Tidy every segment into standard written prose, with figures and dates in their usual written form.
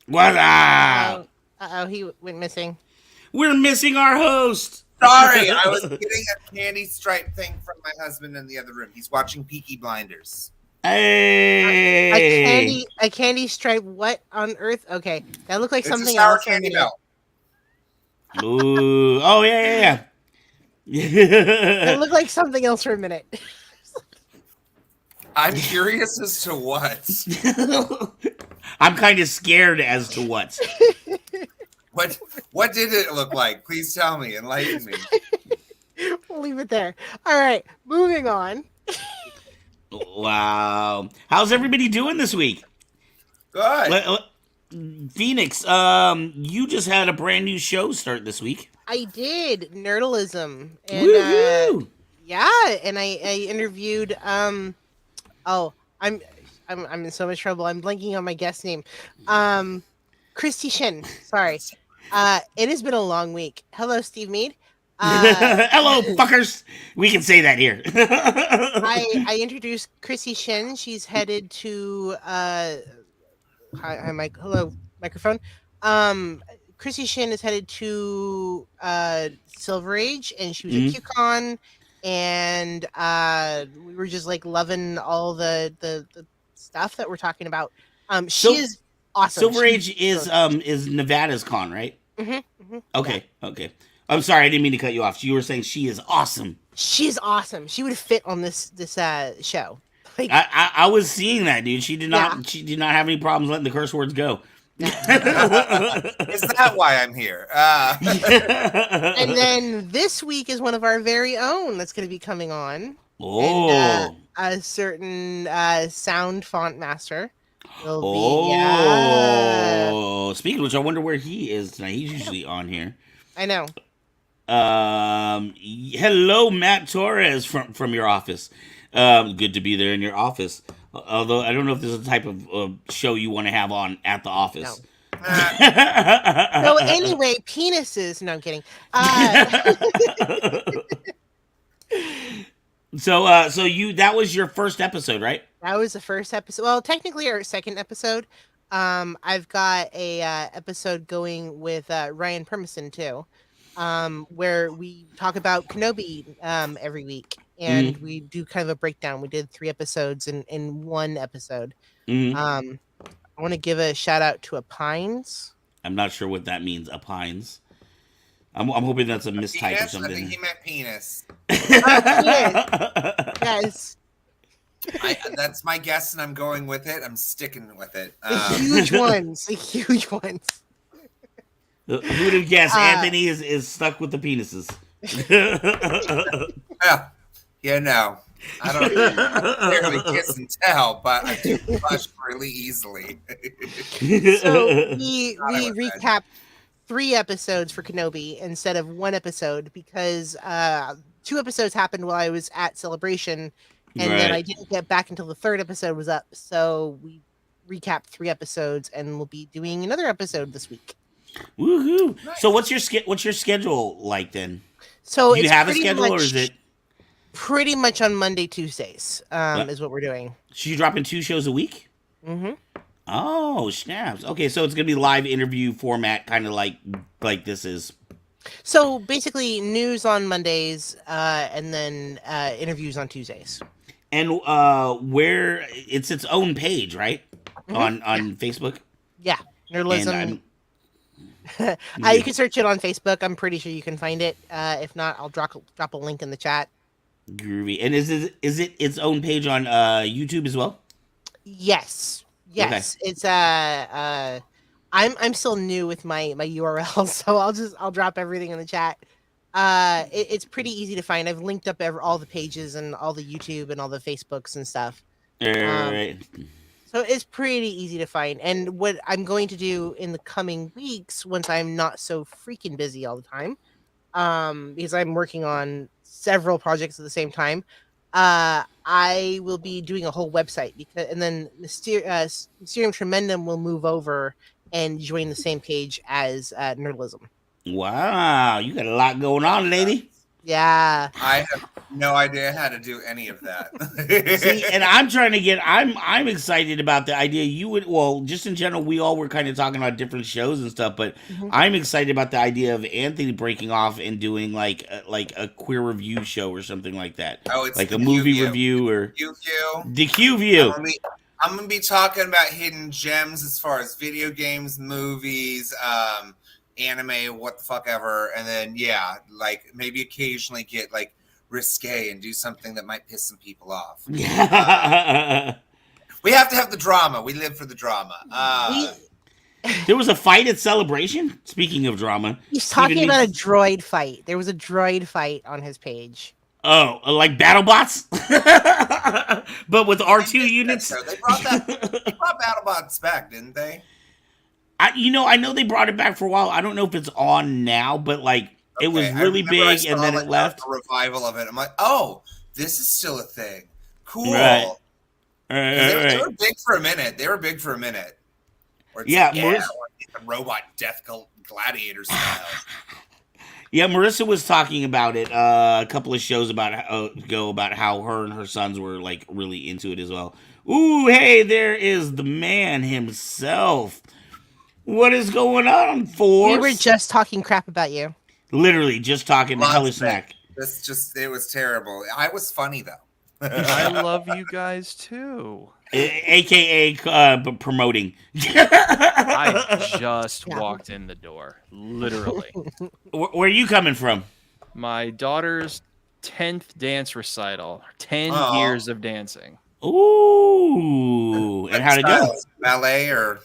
What up? Uh-oh, he went missing. We're missing our host. Sorry, I was getting a candy stripe thing from my husband in the other room. He's watching Peaky Blinders. Hey. A candy stripe. What on earth? Okay, that looked like It's a something sour else for a candy minute. melt. Ooh. Oh yeah. That looked like something else for a minute. I'm curious as to what. I'm kind of scared as to what. What did it look like? Please tell me. Enlighten me. We'll leave it there. All right, moving on. Wow. How's everybody doing this week? Good. Phoenix, you just had a brand new show start this week. I did Nerdalism, and Woohoo! yeah, and I interviewed. Oh, I'm in so much trouble. I'm blanking on my guest name. Christy Shin. Sorry. It has been a long week. Hello, Steve Mead. Hello, fuckers. We can say that here. I introduced Chrissy Shin. She's headed to hi Mike. Hello, microphone. Chrissy Shin is headed to Silver Age, and she was at QCon, and we were just like loving all the stuff that we're talking about. She is awesome. Silver Age is Nevada's con, right? Mm-hmm. Okay. I'm sorry, I didn't mean to cut you off. You were saying she is awesome. She's awesome. She would fit on this show. Like, I was seeing that, dude. She did not have any problems letting the curse words go. Is that why I'm here? And then this week is one of our very own that's going to be coming on. Oh, and, a certain sound font master will be. Speaking of which, I wonder where he is tonight. He's usually on here. I know. Hello, Matt Torres from your office. Good to be there in your office. Although I don't know if this is the type of show you want to have on at the office. No. So anyway, penises. No, I'm kidding. So that was your first episode, right? That was the first episode. Well, technically our second episode. I've got a episode going with Ryan Permison too. Where we talk about Kenobi every week, and we do kind of a breakdown. We did 3 episodes in one episode. I want to give a shout out to Apines. I'm not sure what that means. Apines. I'm hoping that's a mistype or something. I think he meant penis. Yes. That's my guess, and I'm going with it. I'm sticking with it. The huge ones. The huge ones. Who would have guessed Anthony is stuck with the penises? Well, I don't barely kiss and tell, but I do blush really easily. So we recapped 3 episodes for Kenobi instead of 1 episode because 2 episodes happened while I was at Celebration, and then I didn't get back until the 3rd episode was up. So we recapped 3 episodes, and we'll be doing another episode this week. Woohoo! Nice. So what's your schedule like then? So do you have a schedule, or is it pretty much on Monday, Tuesdays? Is what we're doing. So you dropping 2 shows a week? Mm-hmm. Oh snaps! Okay, so it's gonna be live interview format, kind of like this is. So basically, news on Mondays, and then interviews on Tuesdays. And where it's its own page, right? On Facebook. Yeah, Nerdalism. You can search it on Facebook. I'm pretty sure you can find it. If not, I'll drop a link in the chat. Groovy. And is it its own page on YouTube as well? Yes. Okay. It's I'm still new with my URL, so I'll drop everything in the chat. It's pretty easy to find. I've linked up all the pages and all the YouTube and all the Facebooks and stuff. Right. So it's pretty easy to find. And what I'm going to do in the coming weeks, once I'm not so freaking busy all the time, because I'm working on several projects at the same time, I will be doing a whole website, and then Mysterium Tremendum will move over and join the same page as Nerdalism. Wow, you got a lot going on, lady. Yeah. I have no idea how to do any of that. See, and I'm trying to get. I'm excited about the idea. You would just in general, we all were kind of talking about different shows and stuff, but Mhm. I'm excited about the idea of Anthony breaking off and doing like a queer review show or something like that, Oh, it's like the a movie Q-View. review or Q-View. the Q View. I'm gonna be talking about hidden gems as far as video games, movies, anime, what the fuck ever, and then like maybe occasionally get like risque and do something that might piss some people off. We have to have the drama. We live for the drama. There was a fight at Celebration. Speaking of drama, He's Steven talking about a needs- droid fight. There was a droid fight on his page. Oh, like BattleBots, but with R2 units. So they brought BattleBots back, didn't they? I know they brought it back for a while. I don't know if it's on now, but like it was Okay, I really remember I big, saw, and then like, it left. a revival of it. I'm like, oh, this is still a thing. Cool. Right. 'Cause Right. They were big for a minute. Where it's Yeah, like, Marissa- the robot death gladiator style. Yeah, Marissa was talking about it a couple of shows ago about how her and her sons were like really into it as well. Ooh, hey, there is the man himself. What is going on, Force? We were just talking crap about you. Literally just talking Lots hella of snack. It was terrible. I was funny though. I love you guys too. AKA promoting. I just walked in the door, literally. Where are you coming from? My daughter's 10th dance recital, 10 Aw. years of dancing. Ooh, and how'd it go? Ballet or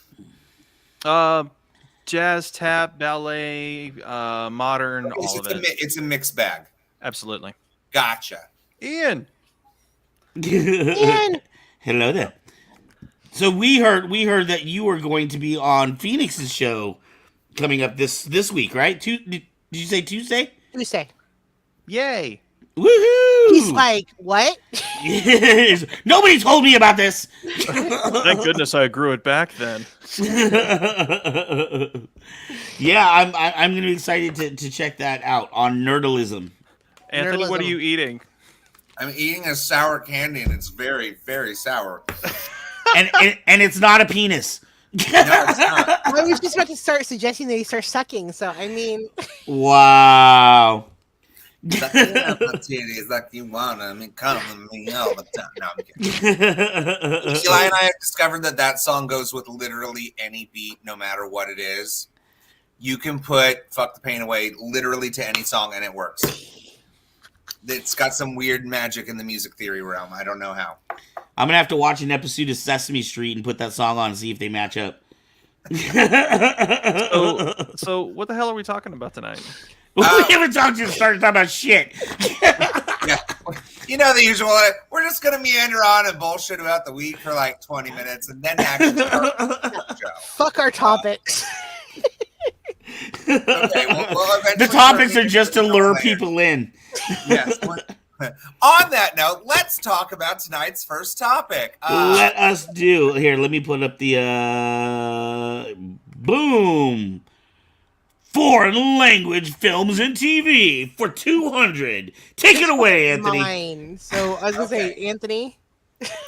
Jazz, tap, ballet, modern, all of it. It's a mixed bag. Absolutely. Gotcha. Ian, Ian! Hello there. So we heard that you were going to be on Phoenix's show coming up this week, right? Did you say Tuesday? Tuesday. yay. Woohoo! He's like, what? Yes. Nobody told me about this. Thank goodness I grew it back then. Yeah, I'm gonna be excited to check that out on Nerdalism. Anthony, what are Nerdalism. you eating? I'm eating a sour candy and it's very, very sour. And it's not a penis. No, it's not. I was just about to start suggesting that he start sucking. So, I mean, Wow. Sucking up the titties like you wanna. I mean, come with me all the time. No, I'm kidding. Eli and I have discovered that song goes with literally any beat, no matter what it is. You can put "Fuck the Pain Away" literally to any song, and it works. It's got some weird magic in the music theory realm. I don't know how. I'm gonna have to watch an episode of Sesame Street and put that song on and see if they match up. So what the hell are we talking about tonight? We haven't talked to started talking about shit. Yeah, you know the usual. We're just gonna meander on and bullshit about the week for like 20 minutes, and then actually start the show. fuck our topics. Okay, we'll The eventually topics start are just to getting lure later. people in. Yes. On that note, let's talk about tonight's first topic. Let us do here. Let me put up the boom. Foreign language films and TV for 200. Take it away, Anthony. Mine. So, I was going to say, Anthony.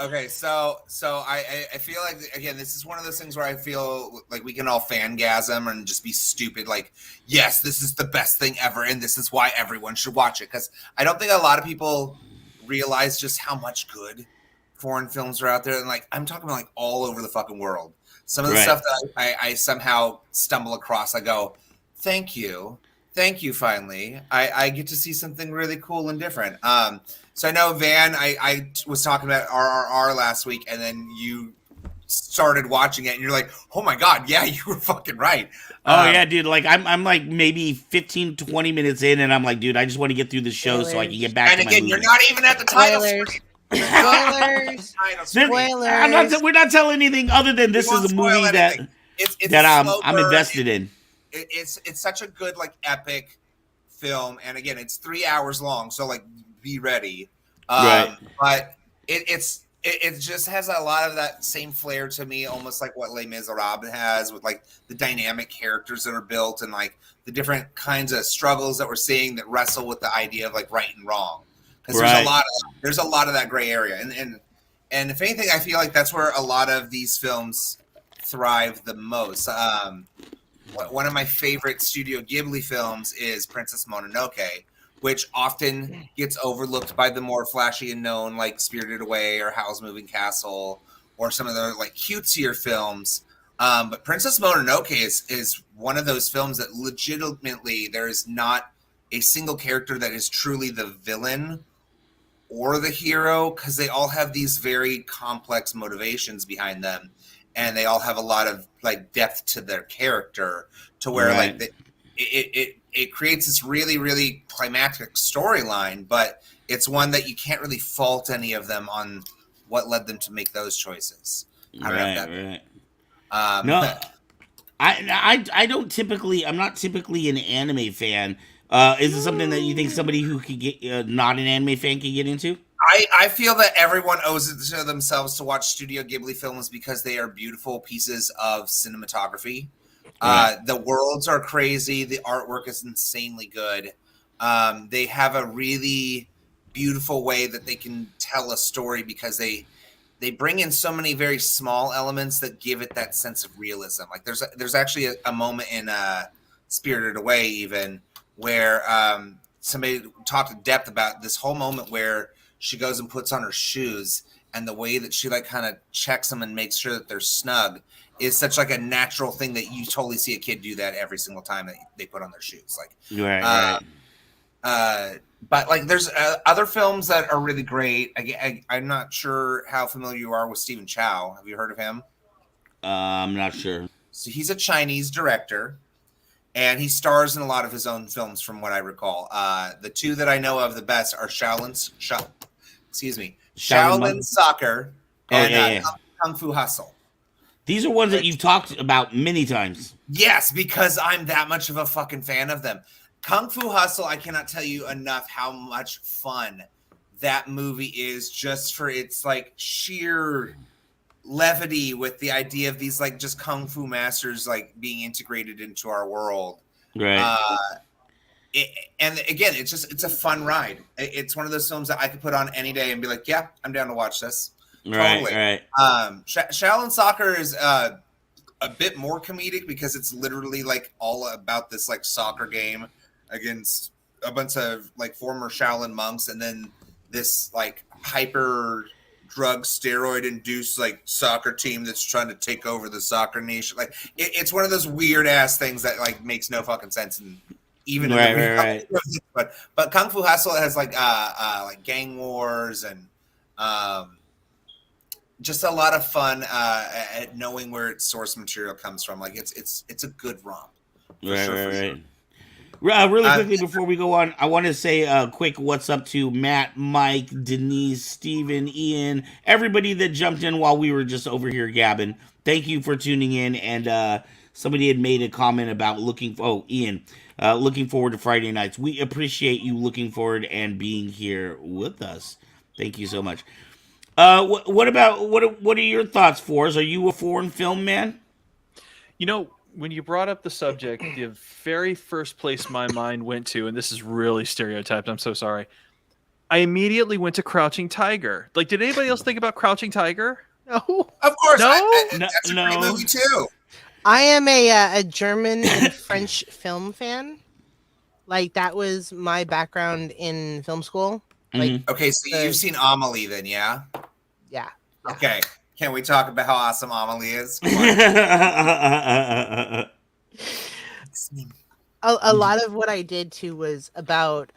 Okay, so I feel like, again, this is one of those things where I feel like we can all fangasm and just be stupid. Like, yes, this is the best thing ever, and this is why everyone should watch it. Because I don't think a lot of people realize just how much good foreign films are out there. And like, I'm talking about like all over the fucking world. Some of the Right. stuff that I somehow stumble across, I go, thank you, finally. I get to see something really cool and different. So I know, Van, I was talking about RRR last week, and then you started watching it, and you're like, oh my God, yeah, you were fucking right. Oh yeah, dude. Like I'm like maybe 15, 20 minutes in, and I'm like, dude, I just want to get through the show so I can get back And to my again, movie. you're not even at the title. Spoilers. Spoilers. Spoilers. We're not telling anything other than this We won't is a spoil movie that anything. It's that a slow I'm burn. invested in. It's such a good, like, epic film, and again, it's 3 hours long, so like, be ready. Right. But it's it just has a lot of that same flair to me, almost like what Les Miserables has, with like the dynamic characters that are built and like the different kinds of struggles that we're seeing that wrestle with the idea of like right and wrong. Because Right. there's a lot of that gray area, and if anything, I feel like that's where a lot of these films thrive the most. One of my favorite Studio Ghibli films is Princess Mononoke, which often gets overlooked by the more flashy and known, like Spirited Away or Howl's Moving Castle, or some of the like cutesier films. But Princess Mononoke is one of those films that legitimately there is not a single character that is truly the villain or the hero, because they all have these very complex motivations behind them, and they all have a lot of like depth to their character, to where Right. like it creates this really, really climactic storyline, but it's one that you can't really fault any of them on what led them to make those choices. I don't know if Right. that- No, I don't typically. I'm not typically an anime fan. Is it something that you think somebody who could get not an anime fan can get into? I feel that everyone owes it to themselves to watch Studio Ghibli films because they are beautiful pieces of cinematography. Right. The worlds are crazy. The artwork is insanely good. They have a really beautiful way that they can tell a story because they bring in so many very small elements that give it that sense of realism. Like there's actually a moment in Spirited Away even where somebody talked in depth about this whole moment where she goes and puts on her shoes, and the way that she like kind of checks them and makes sure that they're snug is such like a natural thing that you totally see a kid do that every single time that they put on their shoes. Like, Right. but like there's other films that are really great. I'm not sure how familiar you are with Stephen Chow. Have you heard of him? I'm not sure. So he's a Chinese director, and he stars in a lot of his own films, from what I recall. The two that I know of the best are Shaolin Shaolin Soccer Oh, and yeah. Kung Fu Hustle. These are ones that you've talked about many times. Yes, because I'm that much of a fucking fan of them. Kung Fu Hustle, I cannot tell you enough how much fun that movie is, just for its like sheer levity with the idea of these like just kung fu masters like being integrated into our world. Right. And again, it's a fun ride. It's one of those films that I could put on any day and be like, yeah, I'm down to watch this. Totally. Right. Shaolin Soccer is a bit more comedic because it's literally like all about this like soccer game against a bunch of like former Shaolin monks, and then this like hyper drug steroid induced like soccer team that's trying to take over the soccer nation. Like it's one of those weird ass things that like makes no fucking sense, and even Right. But Kung Fu Hustle has like gang wars and just a lot of fun at knowing where its source material comes from. Like it's a good romp. Right. Really quickly before we go on, I want to say a quick what's up to Matt, Mike, Denise, Steven, Ian, everybody that jumped in while we were just over here gabbing. Thank you for tuning in. And somebody had made a comment about Ian, looking forward to Friday nights. We appreciate you looking forward and being here with us. Thank you so much. What are your thoughts, Forrest? Are you a foreign film man? You know, when you brought up the subject, the very first place my mind went to, and this is really stereotyped, I'm so sorry. I immediately went to Crouching Tiger. Like, did anybody else think about Crouching Tiger? No, Of course, No? that's a No. great movie too. I am a German and French film fan. Like that was my background in film school. Like, Mhm. Okay, so you've seen Amelie then, yeah? yeah. Okay. Can we talk about how awesome Amelie is? A lot of what I did too was about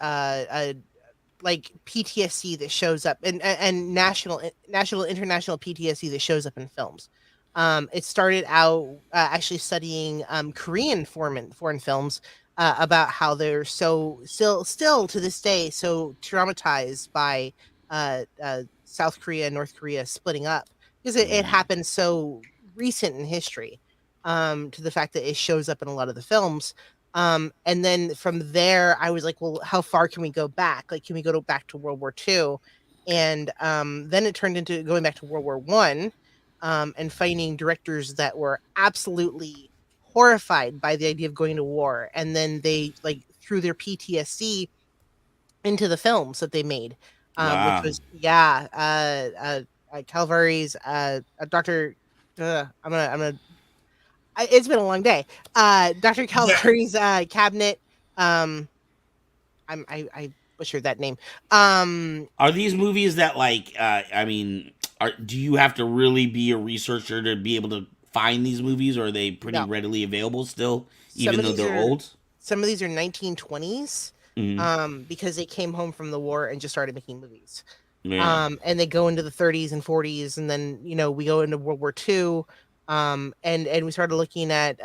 like PTSD that shows up and national international PTSD that shows up in films. It started out actually studying Korean foreign films about how they're so still to this day so traumatized by South Korea and North Korea splitting up, because it happened so recent in history, to the fact that it shows up in a lot of the films. And then from there, I was like, well, how far can we go back? Like, can we go back to World War II? And then it turned into going back to World War One, and finding directors that were absolutely horrified by the idea of going to war, and then they like threw their PTSD into the films that they made, which Wow. was Calvary's Doctor. I'm gonna. It's been a long day. Dr. Calvary's cabinet. I butchered that name. Are these movies that like? I mean, do you have to really be a researcher to be able to find these movies, or are they pretty No, readily available still, some even of though these they're are old? 1920s. Hmm. Because they came home from the war and just started making movies. Yeah. And they go into the 30s and 40s, and then we go into World War II. And we started looking at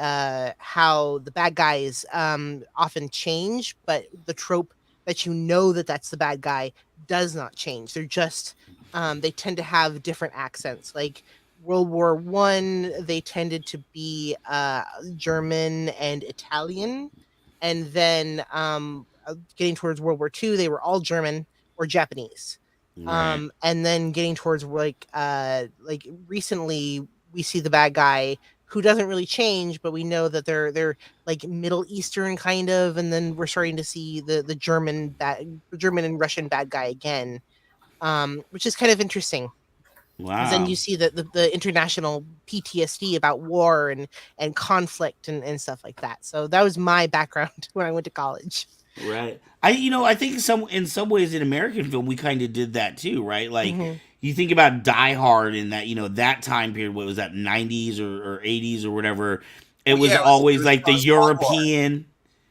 how the bad guys often change, but the trope that that's the bad guy does not change. They're just they tend to have different accents. Like World War One, they tended to be German and Italian, and then getting towards World War II, they were all German or Japanese. Right. And then getting towards like recently, we see the bad guy who doesn't really change, but we know that they're like Middle Eastern kind of, and then we're starting to see the German and Russian bad guy again, which is kind of interesting. Because then Wow. you see the international PTSD about war and conflict and stuff like that. So that was my background when I went to college. Right. I think in some ways in American film we kind of did that too, right? Like Hmm. you think about Die Hard in that, that time period, what was that, 90s or 80s or whatever. It Well, was yeah, it always was like the post-war. European.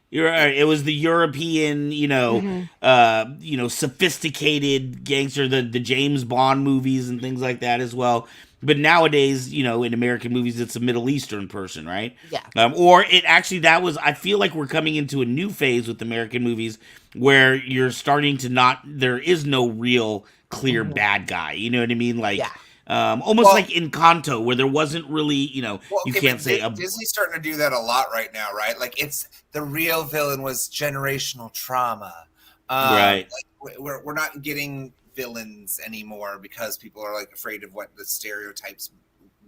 You're right. It was the European, Hmm. sophisticated gangster, the James Bond movies and things like that as well. But nowadays, in American movies, it's a Middle Eastern person, right? Yeah. Or it actually that was. I feel like we're coming into a new phase with American movies where you're starting to not. There is no real clear Hmm. bad guy. You know what I mean? Like Yeah. almost Well, like Encanto, where there wasn't really. well, You okay, can't but say a Disney's starting to do that a lot right now, right? Like it's the real villain was generational trauma. right, Like we're not getting villains anymore because people are like afraid of what the stereotypes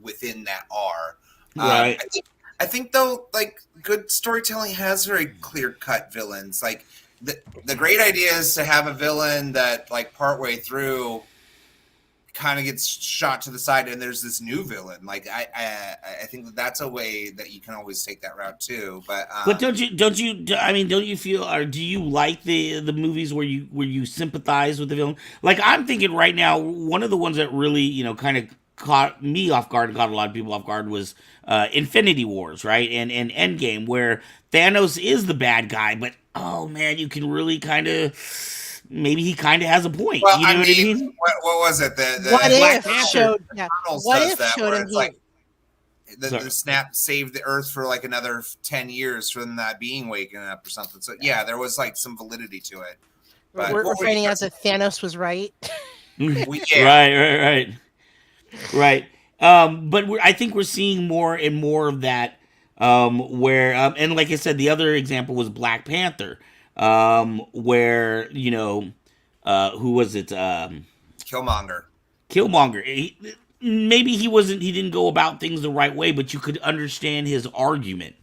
within that are. right. I think though, like good storytelling has very clear cut villains. Like the great idea is to have a villain that like partway through kind of gets shot to the side and there's this new villain. Like I think that's a way that you can always take that route too. But But I mean, don't you feel, or do you like the movies where you sympathize with the villain? Like I'm thinking right now, one of the ones that really kind of caught me off guard and caught a lot of people off guard was Infinity Wars, right? And Endgame, where Thanos is the bad guy, but oh man, you can really kind of maybe he kind of has a point. well, You know I what I mean, mean? what was it? What The Black if Panther. showed yeah? Eternals What does if that showed where him it's he like Sorry. the snap saved the earth for like another 10 years from that being waking up or something. So yeah, there was like some validity to it. But we're finding out that Thanos was right. yeah. Right. But I think we're seeing more and more of that. Where and like I said, the other example was Black Panther. Where who was it? Killmonger. Killmonger. Maybe he didn't go about things the right way, but you could understand his argument.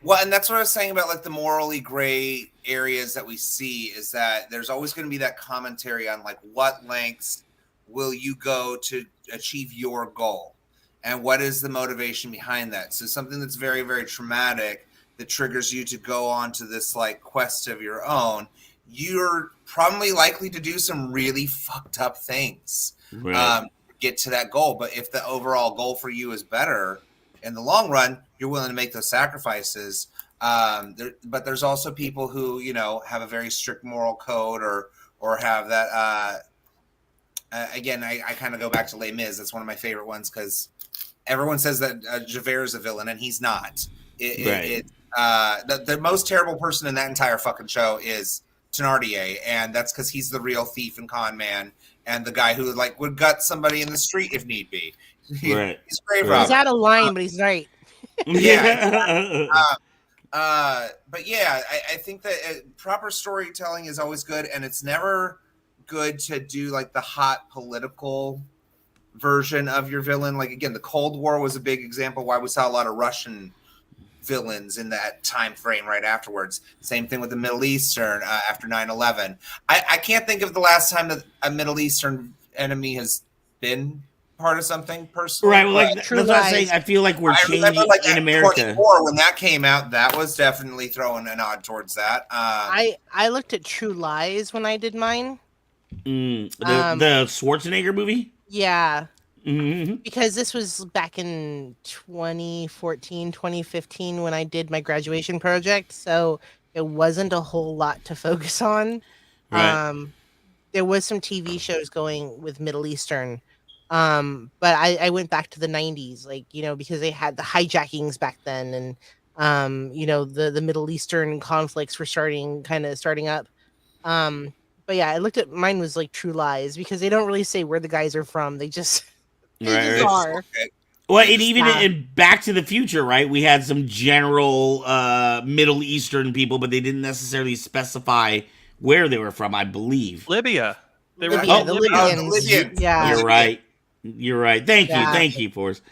Well, and that's what I was saying about like the morally gray areas that we see is that there's always going to be that commentary on like what lengths will you go to achieve your goal and what is the motivation behind that. So something that's very, very traumatic that triggers you to go on to this like quest of your own, you're probably likely to do some really fucked up things Right. get to that goal. But if the overall goal for you is better in the long run, you're willing to make those sacrifices. But there's also people who have a very strict moral code or have that. Again, I kind of go back to Les Mis. That's one of my favorite ones because everyone says that Javert is a villain and he's not. Right. The most terrible person in that entire fucking show is Thénardier, and that's because he's the real thief and con man and the guy who like would gut somebody in the street if need be. Right. He's a grave Right. He's robber. out of line, but he's right. Yeah. But yeah, I think that proper storytelling is always good, and it's never good to do like the hot political version of your villain. Like again, the Cold War was a big example why we saw a lot of Russian villains in that time frame right afterwards. Same thing with the Middle Eastern after 9/11. I can't think of the last time that a Middle Eastern enemy has been part of something personally. Right, well, like True that's what I'm Lies. saying. I feel like we're I changing remember like in at America. 24 when that came out, that was definitely throwing a nod towards that. I looked at True Lies when I did mine. The Um, Schwarzenegger movie. Yeah, hmm because this was back in 2014, 2015 when I did my graduation project, so it wasn't a whole lot to focus on. Right. There was some TV shows going with Middle Eastern, but I went back to the 90s, like, because they had the hijackings back then, and the Middle Eastern conflicts were starting up. But yeah, I looked at mine was like True Lies because they don't really say where the guys are from. They just they Right, just right. are. Okay. Well, and even Yeah. in Back to the Future, right? We had some general Middle Eastern people, but they didn't necessarily specify where they were from. I believe. Libya. They were Libya, from the Libya. Libyans. Oh, the Libyans. Yeah. You're right. You're right. Thank Yeah. you, Forrest.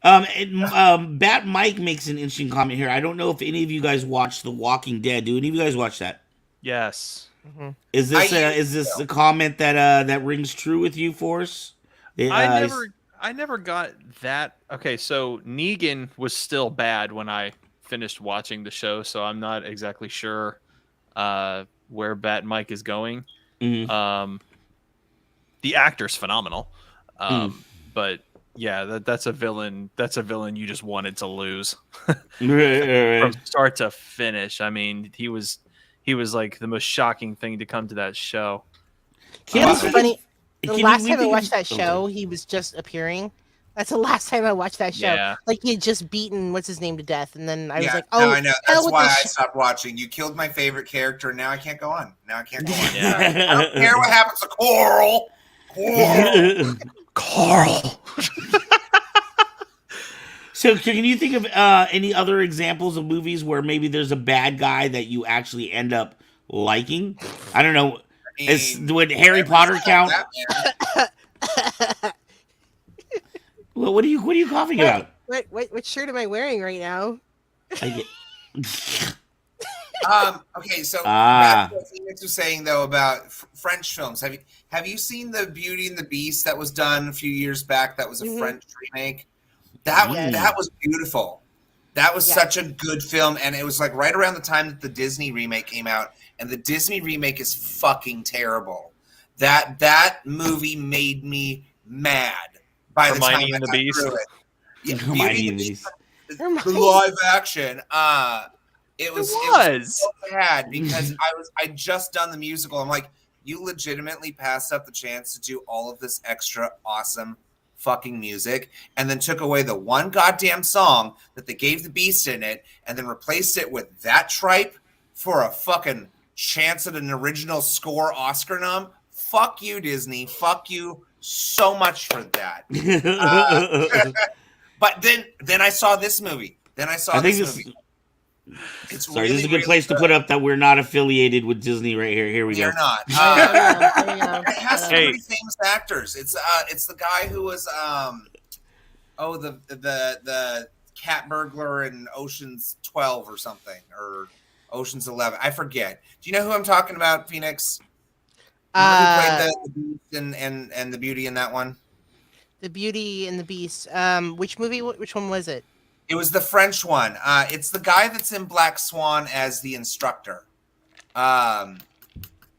Bat Mike makes an interesting comment here. I don't know if any of you guys watched The Walking Dead. Do any of you guys watch that? Yes. Mhm. Is this I is this a comment that rings true with you, Forrest? I never got that. Okay, so Negan was still bad when I finished watching the show, so I'm not exactly sure where Bat Mike is going. Mhm. The actor's phenomenal, but yeah, that's a villain. That's a villain you just wanted to lose from start to finish. I mean, he was like the most shocking thing to come to that show. It's funny. The Can last we time I think watched of- that show, he was just appearing. That's the last time I watched that show. Yeah. Like he had just beaten what's his name to death, and then I was Yeah, like, no, "Oh, I know. hell That's with why this I sh-" stopped watching. You killed my favorite character, and now I can't go on. Now I can't go on. Yeah. I don't care what happens to Coral. Coral. Carl. So, can you think of any other examples of movies where maybe there's a bad guy that you actually end up liking? I don't know. Would Harry Potter count? Batman. Well, what are you coughing about? What shirt am I wearing right now? I get- Okay, so Ah. that's what Phoenix was saying though about French films. Have you seen the Beauty and the Beast that was done a few years back? That was a Mhm. French remake. That Yes. that was beautiful. That was Yeah. such a good film, and it was like right around the time that the Disney remake came out, and the Disney remake is fucking terrible. That movie made me mad. By the Hermione time and I the got Beast? through it. Yeah, Hermione Beauty and the and Beast. the Hermione. live action. It was so bad because I just done the musical. I'm like, you legitimately passed up the chance to do all of this extra awesome fucking music and then took away the one goddamn song that they gave the Beast in it and then replaced it with that tripe for a fucking chance at an original score Oscar nom. Fuck you, Disney. Fuck you so much for that. But then I saw this movie. I think this. movie. It's Sorry, really, this is a good really place to put up that we're not affiliated with Disney right here. Here we go. You're not. There you go. It has some Hey. pretty famous actors. It's the guy who was the cat burglar in Ocean's 12 or something, or Ocean's 11. I forget. Do you know who I'm talking about, Phoenix? Remember who played the Beast and the Beauty in that one? The Beauty and the Beast. Which movie? Which one was it? It was the French one. It's the guy that's in Black Swan as the instructor. And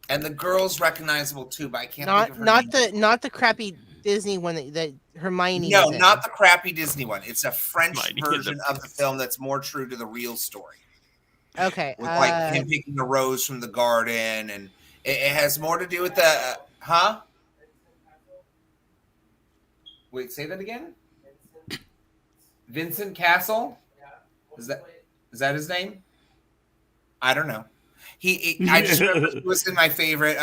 the girl's recognizable too, but I can't think of her name. Not the crappy Disney one that Hermione. No, was in. not the crappy Disney one. It's a French Hermione version of the film that's more true to the real story. Okay. With like him picking a rose from the garden, and it has more to do with the Wait, say that again. Vincent Castle? Is that his name? I don't know. I just remember he was in my favorite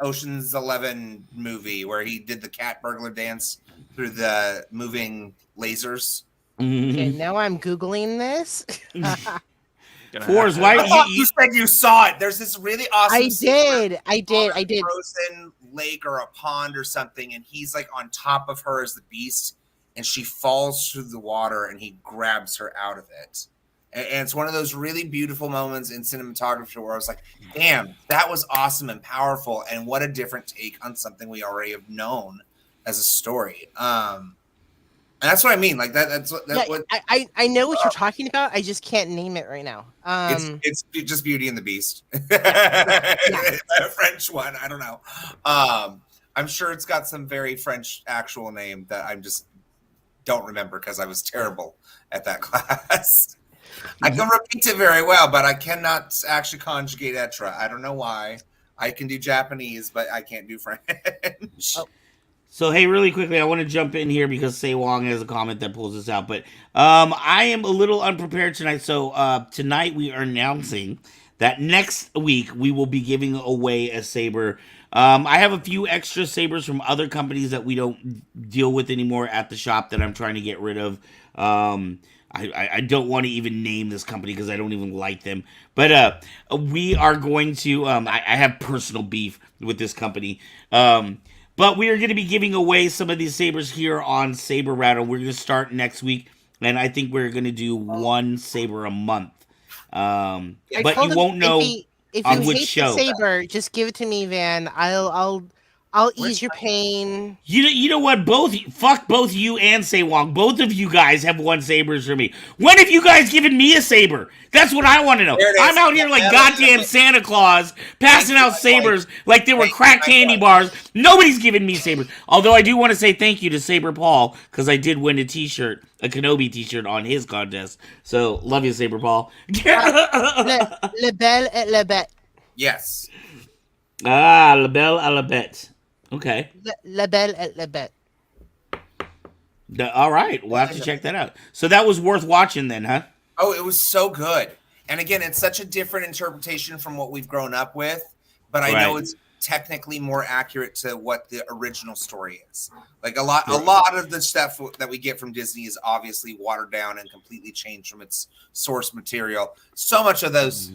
Ocean's 11 movie where he did the cat burglar dance through the moving lasers. Okay, now I'm googling this. Forrest, I why thought you said you saw it. There's this really awesome. I did. Frozen lake or a pond or something, and he's like on top of her as the beast, and she falls through the water, and he grabs her out of it. And it's one of those really beautiful moments in cinematography where I was like, damn, that was awesome and powerful, and what a different take on something we already have known as a story. And that's what I mean. Like that's what I know what you're talking about. I just can't name it right now. it's just Beauty and the Beast. A French one. I don't know. I'm sure it's got some very French actual name that I just don't remember because I was terrible at that class. I can repeat it very well, but I cannot actually conjugate etre. I don't know why. I can do Japanese, but I can't do French. Oh. So, hey, really quickly, I want to jump in here because Say Wong has a comment that pulls this out. But I am a little unprepared tonight. So, tonight we are announcing that next week we will be giving away a saber. I have a few extra sabers from other companies that we don't deal with anymore at the shop that I'm trying to get rid of. I don't want to even name this company because I don't even like them. But we are going to... I have personal beef with this company. But we are going to be giving away some of these sabers here on Saber Rattle. We're going to start next week, and I think we're going to do one saber a month. But you won't know if on you which hate show. the saber, just give it to me, Van. I'll ease your pain. You know what? Fuck both you and Say Wong. Both of you guys have won sabers for me. When have you guys given me a saber? That's what I want to know. I'm out here like goddamn Santa Claus passing out sabers like they were crack candy bars. Nobody's giving me sabers. Although I do want to say thank you to Saber Paul because I did win a t-shirt, a Kenobi t-shirt on his contest. So love you, Saber Paul. Le belle et la bête. Yes. La belle à la bête. Okay. La belle et la bête. All right. We'll have to check that out. So that was worth watching then, huh? Oh, it was so good. And again, it's such a different interpretation from what we've grown up with, but I know it's technically more accurate to what the original story is. Like a lot of the stuff that we get from Disney is obviously watered down and completely changed from its source material. So much of those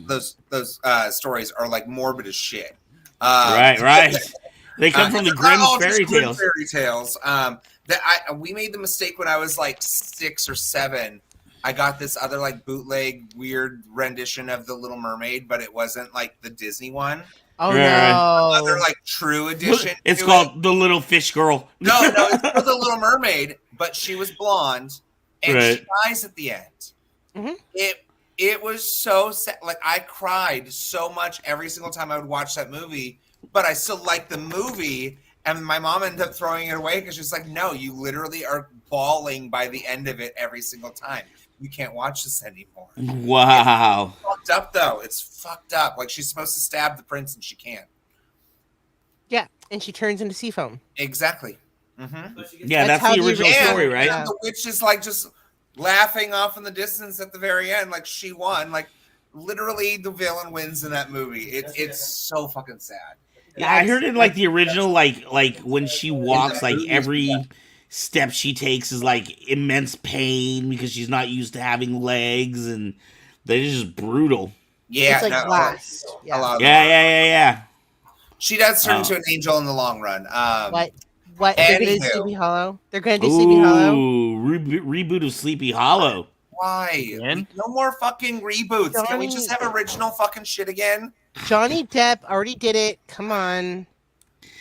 stories are like morbid as shit. Right. They come from the Grimm fairy tales. We made the mistake when I was like 6 or 7. I got this other like bootleg weird rendition of The Little Mermaid, but it wasn't like the Disney one. Oh no! Another like true edition. It's called The Little Fish Girl. No, it's called The Little Mermaid, but she was blonde and she dies at the end. Mm-hmm. It was so sad. Like I cried so much every single time I would watch that movie. But I still like the movie, and my mom ended up throwing it away because she's like, no, you literally are bawling by the end of it every single time. You can't watch this anymore. Wow. It's fucked up, though. It's fucked up. Like, she's supposed to stab the prince, and she can't. Yeah, and she turns into sea foam. Exactly. Mm-hmm. Yeah, that's the original story, right? And the witch is, like, just laughing off in the distance at the very end, like she won. Like, literally, the villain wins in that movie. It's so fucking sad. Yeah, I heard in like the original, like when she walks, like every step she takes is like immense pain because she's not used to having legs, and they're just brutal. Yeah, it's like glass. Yeah. She does turn into an angel in the long run. What? They're gonna do Sleepy Hollow. They're gonna do Sleepy Hollow. Reboot of Sleepy Hollow. Why? No more fucking reboots. Can we just have original fucking shit again? Johnny Depp already did it. Come on.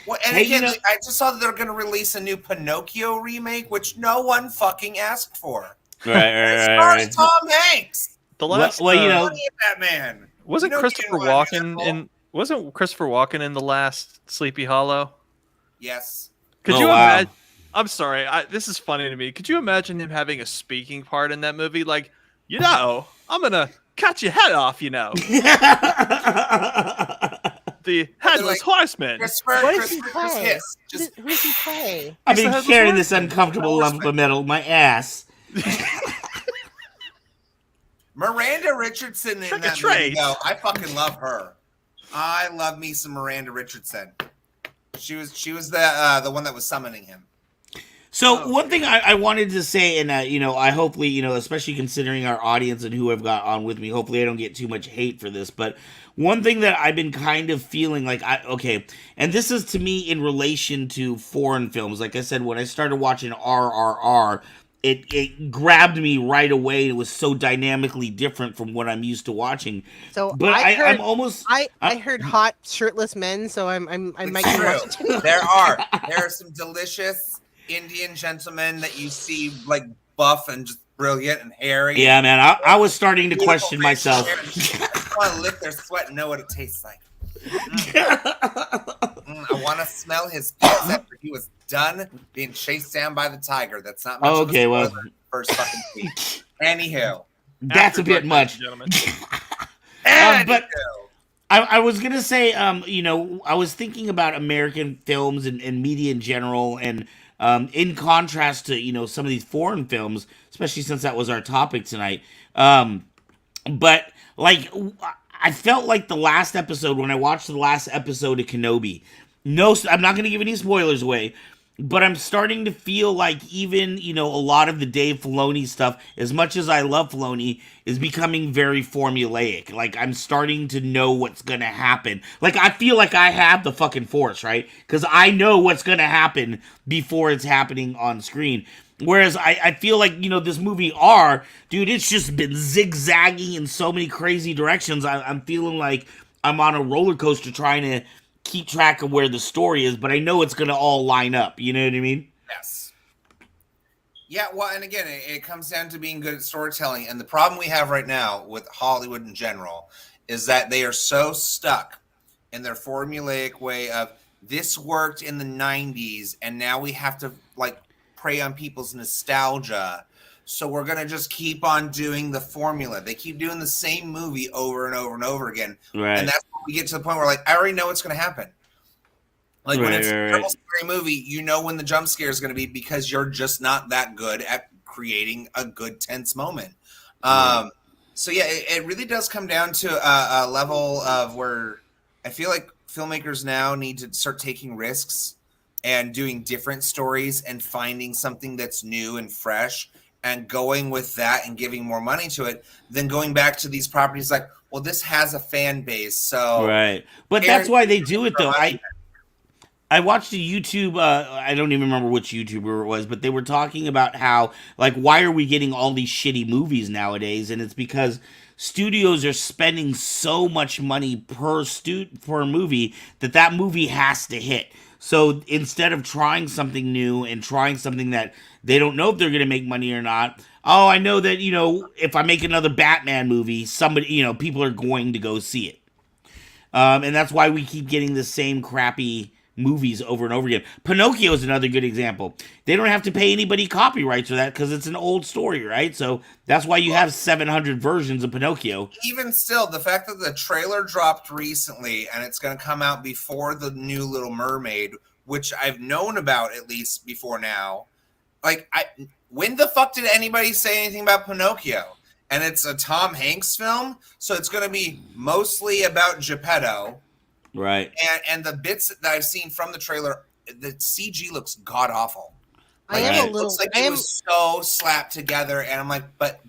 Well, and again, I just saw that they're going to release a new Pinocchio remake, which no one fucking asked for. Right. Tom Hanks. The last, that man. Wasn't Christopher Walken in the last Sleepy Hollow? Yes. Could you imagine? I'm sorry. This is funny to me. Could you imagine him having a speaking part in that movie? Like, I'm gonna cut your head off. The Headless Horseman. What does he play? Who does he play? I've been carrying this uncomfortable lump of metal, my ass. Miranda Richardson in that movie, though, I fucking love her. I love me some Miranda Richardson. She was the one that was summoning him. So Oh. one thing I wanted to say, and I hopefully, especially considering our audience and who I've got on with me, hopefully I don't get too much hate for this. But one thing that I've been kind of feeling like, and this is to me in relation to foreign films. Like I said, when I started watching RRR, it grabbed me right away. It was so dynamically different from what I'm used to watching. So But I'm almost. I heard hot shirtless men, so I might It's be true. watching tonight. There are some delicious Indian gentlemen that you see like buff and just brilliant and hairy. Yeah, man, I was starting to Beautiful question red myself. hair. I just want to lick their sweat and know what it tastes like. I want to smell his piss after he was done being chased down by the tiger. That's not much of a Okay, well, spoiler. First fucking scene. Anyhow. that's a bit Afterburn, much. gentlemen. But I was gonna say, I was thinking about American films and media in general, and in contrast to some of these foreign films, especially since that was our topic tonight. But like, I felt like the last episode when I watched the last episode of Kenobi. No, I'm not gonna give any spoilers away. But I'm starting to feel like even, a lot of the Dave Filoni stuff, as much as I love Filoni, is becoming very formulaic. Like, I'm starting to know what's going to happen. Like, I feel like I have the fucking force, right? Because I know what's going to happen before it's happening on screen. Whereas I feel like, this movie R, dude, it's just been zigzagging in so many crazy directions. I'm feeling like I'm on a roller coaster trying to keep track of where the story is, but I know it's going to all line up. You know what I mean? Yes. Yeah, well, and again, it comes down to being good at storytelling. And the problem we have right now with Hollywood in general is that they are so stuck in their formulaic way of this worked in the 90s, and now we have to like prey on people's nostalgia. So we're going to just keep on doing the formula. They keep doing the same movie over and over and over again. Right. And that's when we get to the point where, like, I already know what's going to happen. Like, when it's a terrible, scary movie, you know when the jump scare is going to be because you're just not that good at creating a good tense moment. So, yeah, it really does come down to a level of where I feel like filmmakers now need to start taking risks and doing different stories and finding something that's new and fresh and going with that and giving more money to it than going back to these properties like, well, this has a fan base, so right. But that's why they do it, though. I watched a YouTube, I don't even remember which YouTuber it was, but they were talking about how, like, why are we getting all these shitty movies nowadays? And it's because studios are spending so much money per movie that movie has to hit. So instead of trying something new and trying something that they don't know if they're going to make money or not, oh, I know that, if I make another Batman movie, somebody, people are going to go see it. And that's why we keep getting the same crappy movies over and over again. Pinocchio is another good example. They don't have to pay anybody copyrights for that because it's an old story, right? So that's why you have 700 versions of Pinocchio. Even still, the fact that the trailer dropped recently and it's going to come out before the new Little Mermaid, which I've known about at least before now. Like, when the fuck did anybody say anything about Pinocchio? And it's a Tom Hanks film, so it's going to be mostly about Geppetto. Right. And the bits that I've seen from the trailer, the CG looks god awful. Like, it looks like it was so slapped together, and I'm like, but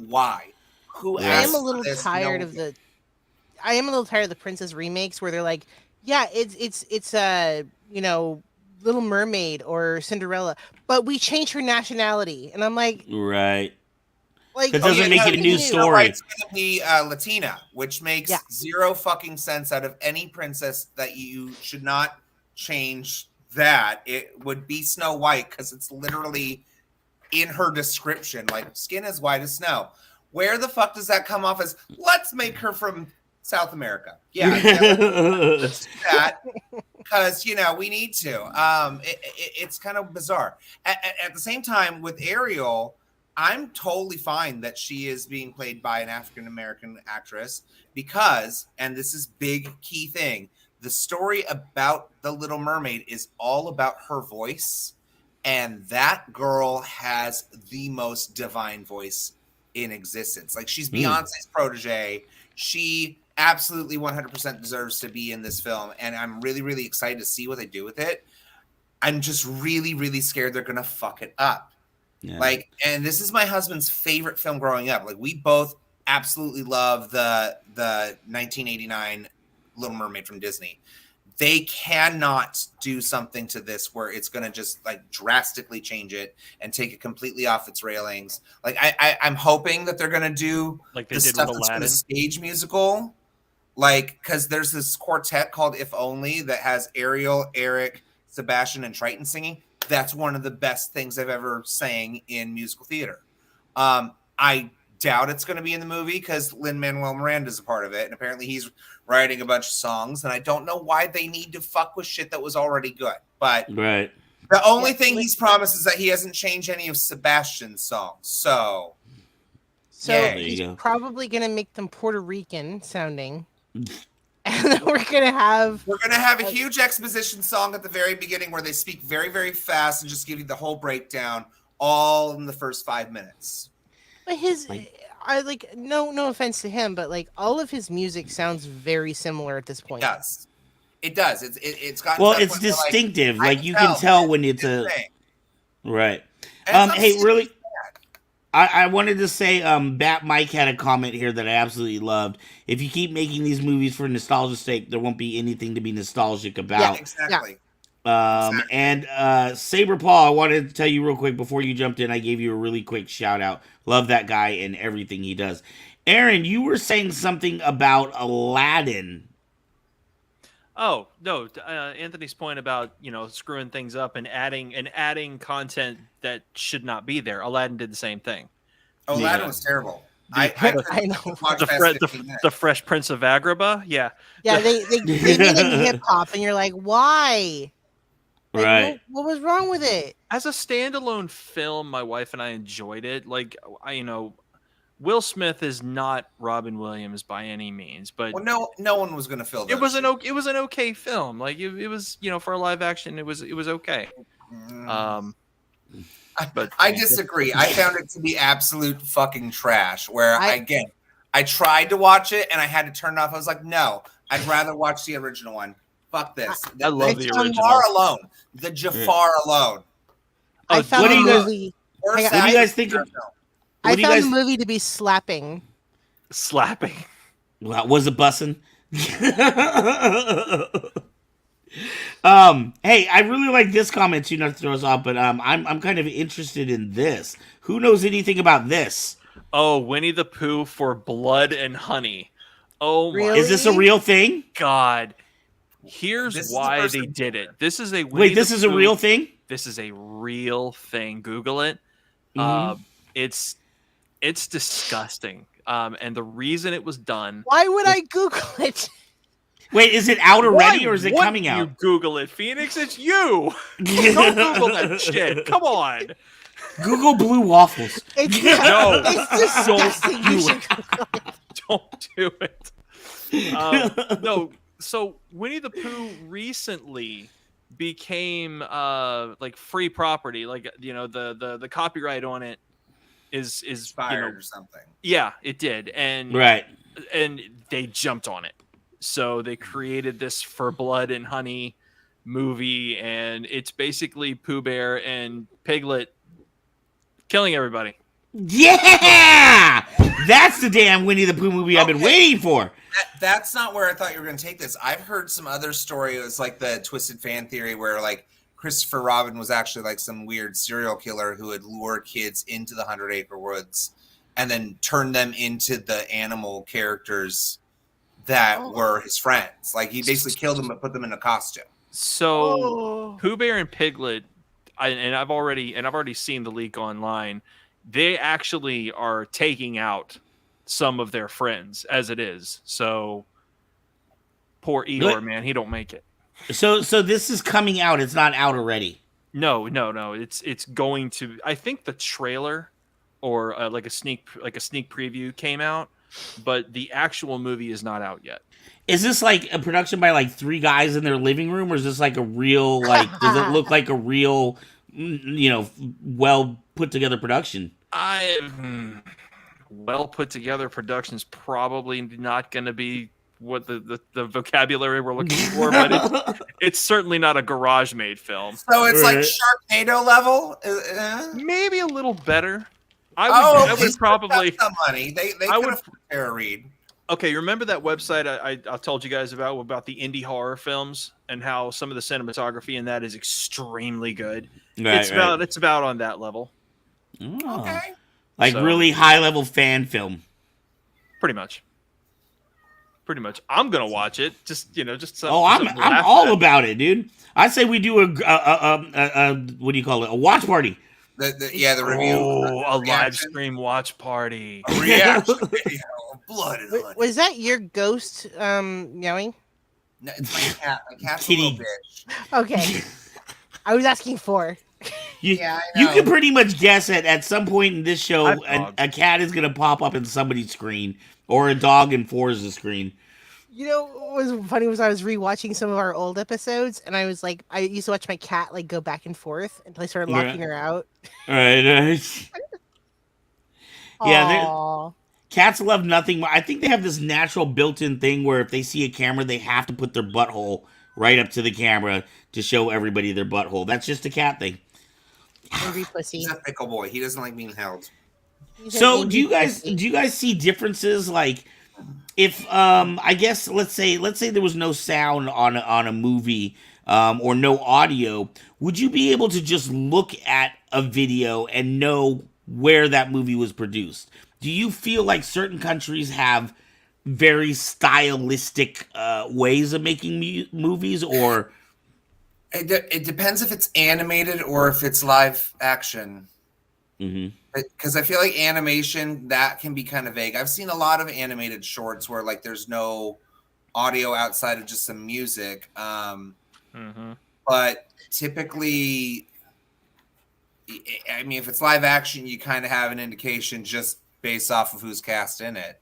why? Who I asked am a little for this? tired of the. I am a little tired of the princess remakes where they're like, yeah, it's Little Mermaid or Cinderella, but we changed her nationality, and I'm like, right. Like, it doesn't make it a new story. It's going to be Latina, which makes zero fucking sense out of any princess that you should not change that. It would be Snow White because it's literally in her description, like skin as white as snow. Where the fuck does that come off as? Let's make her from South America. Yeah, let's do that because we need to. It's kind of bizarre. At the same time, with Ariel, I'm totally fine that she is being played by an African-American actress because, and this is big key thing, the story about The Little Mermaid is all about her voice, and that girl has the most divine voice in existence. Like, she's Beyonce's protege. She absolutely 100% deserves to be in this film, and I'm really, really excited to see what they do with it. I'm just really, really scared they're gonna fuck it up. Yeah. Like, and this is my husband's favorite film growing up. Like, we both absolutely love the 1989 Little Mermaid from Disney. They cannot do something to this where it's going to just like drastically change it and take it completely off its railings. Like, I'm hoping that they're going to do Like they the did stuff with that's for the Aladdin. stage musical. Like, because there's this quartet called If Only that has Ariel, Eric, Sebastian, and Triton singing. That's one of the best things I've ever sang in musical theater. I doubt it's going to be in the movie because Lin-Manuel Miranda is a part of it, and apparently he's writing a bunch of songs. And I don't know why they need to fuck with shit that was already good. But Right. the only thing he's promised is that he hasn't changed any of Sebastian's songs. So There he's you go. probably gonna make them Puerto Rican sounding, and then we're gonna have we're gonna have a huge exposition song at the very beginning where they speak very, very fast and just give you the whole breakdown all in the first 5 minutes. but his. Like- I like no offense to him, but like all of his music sounds very similar at this It point. does. It does. It's got. Well, it's distinctive. I Like can you can tell tell when it's a thing. right. And Hey, some- really, I wanted to say, Bat Mike had a comment here that I absolutely loved. If you keep making these movies for nostalgia's sake, there won't be anything to be nostalgic Yeah, about. exactly. And Saber Paul, I wanted to tell you real quick before you jumped in, I gave you a really quick shout out. Love that guy and everything he does. Aaron, you were saying something about Aladdin. Oh no, Anthony's point about screwing things up and adding content that should not be there. Aladdin did the same thing. Oh, Yeah. Aladdin was terrible. I I know. watched The, past Fre- 15 the, minutes. the Fresh Prince of Agrabah, yeah. Yeah, they made him hip hop, and you're like, why? Like, Right. What was wrong with it? As a standalone film, my wife and I enjoyed it. Like, Will Smith is not Robin Williams by any means, but Well, no one was gonna fill. it was an okay film. Like it was, for a live action, it was okay. But I disagree. I found it to be absolute fucking trash. Where I tried to watch it and I had to turn it off. I was like, no, I'd rather watch the original one. Fuck this. I love the original. Jafar alone. The Jafar alone. I Oh, found what do the you guys- movie. Worst What do you acting guys think in a of- film. I What do you found guys- the movie to be slapping. slapping. Well, was it bussin'? Hey, I really like this comment too, not to throw us off, but I'm kind of interested in this. Who knows anything about this? Oh, Winnie the Pooh for Blood and Honey. Oh my Really? Is this a real thing? God. Here's This is the why first they thing- did it. This is a Winnie Wait, the this is a Pooh- real thing? This is a real thing. Google it. Mhm. It's disgusting. And the reason it was done. Why would I Google it? Wait, is it out already Why or is it wouldn't coming out? You Google it, Phoenix. It's you. Don't Google that shit. Come on. Google blue waffles. It's No. it's disgusting. Don't You do should Google it. Don't do it. No. So Winnie the Pooh recently became like free property. Like the copyright on it is Expired or something. yeah, it did, and Right. and they jumped on it. So they created this For Blood and Honey movie, and it's basically Pooh Bear and Piglet killing everybody. Yeah! That's the damn Winnie the Pooh movie I've been Okay. waiting for. That's not where I thought you were going to take this. I've heard some other story. It was like the twisted fan theory where like Christopher Robin was actually like some weird serial killer who would lure kids into the 100 Acre Woods and then turn them into the animal characters that were his friends. Like he basically killed them and put them in a costume. So Oh. Pooh Bear and Piglet, I've already seen the leak online. They actually are taking out some of their friends as it is. So poor Eeyore, What? man, he don't make it. So this is coming out. It's not out already. No. It's going to. I think the trailer or like a sneak preview came out, but the actual movie is not out yet. Is this like a production by like three guys in their living room, or is this like a real like? Does it look like a real, well put together production? Well put together production's probably not going to be what the vocabulary we're looking for, but it's certainly not a garage made film. So it's like Right. Sharknado level. Maybe a little better. I would probably. Some money. They I could would- afford Tara Reid. Okay, remember that website I told you guys about the indie horror films and how some of the cinematography in that is extremely good. Right, It's about on that level, Oh. Okay. Like So- really high level fan film. pretty much. Pretty much. I'm gonna watch it. Just just. Oh, I'm all about it, dude. I say we do a what do you call it? A watch party. The review. Oh, a live reaction. stream watch party. A reaction video of blood and honey. Was that your ghost meowing? No, it's my cat. My cat's Kitty. a little bitch. Okay. I was asking for. You, Yeah, I you know. can pretty much guess at some point in this show, I've a cat is gonna pop up in somebody's screen, or a dog in Forza's screen. You know what was funny was I was rewatching some of our old episodes, and I was like, I used to watch my cat like go back and forth until I started Yeah. locking her out. All right. Yeah, they're- Aw. Cats love nothing more. I think they have this natural built-in thing where if they see a camera, they have to put their butthole right up to the camera to show everybody their butthole. That's just a cat thing. Angry pussy. He's a fickle boy. He doesn't like being held. He's an So angry do you pussy. guys see differences, like if I guess let's say there was no sound on a movie or no audio, would you be able to just look at a video and know where that movie was produced? Do you feel like certain countries have very stylistic ways of making movies, or It depends if it's animated or if it's live action. Mhm. Because I feel like animation, that can be kind of vague. I've seen a lot of animated shorts where like there's no audio outside of just some music. Mm-hmm. But typically, I mean, if it's live action, you kind of have an indication just based off of who's cast in it.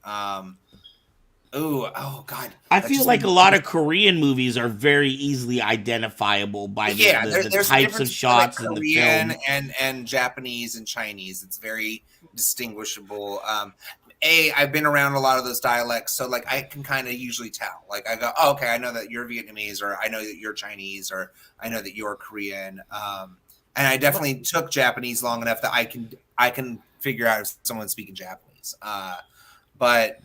Oh God! I That feel just like made a me lot think- of Korean movies are very easily identifiable by the, yeah, the, there- the there's a types difference of between, like, shots in the Korean film. and Japanese and Chinese. It's very distinguishable. I've been around a lot of those dialects, so like I can kind of usually tell. Like I go, oh, okay, I know that you're Vietnamese, or I know that you're Chinese, or I know that you're Korean. And I definitely took Japanese long enough that I can figure out if someone's speaking Japanese. But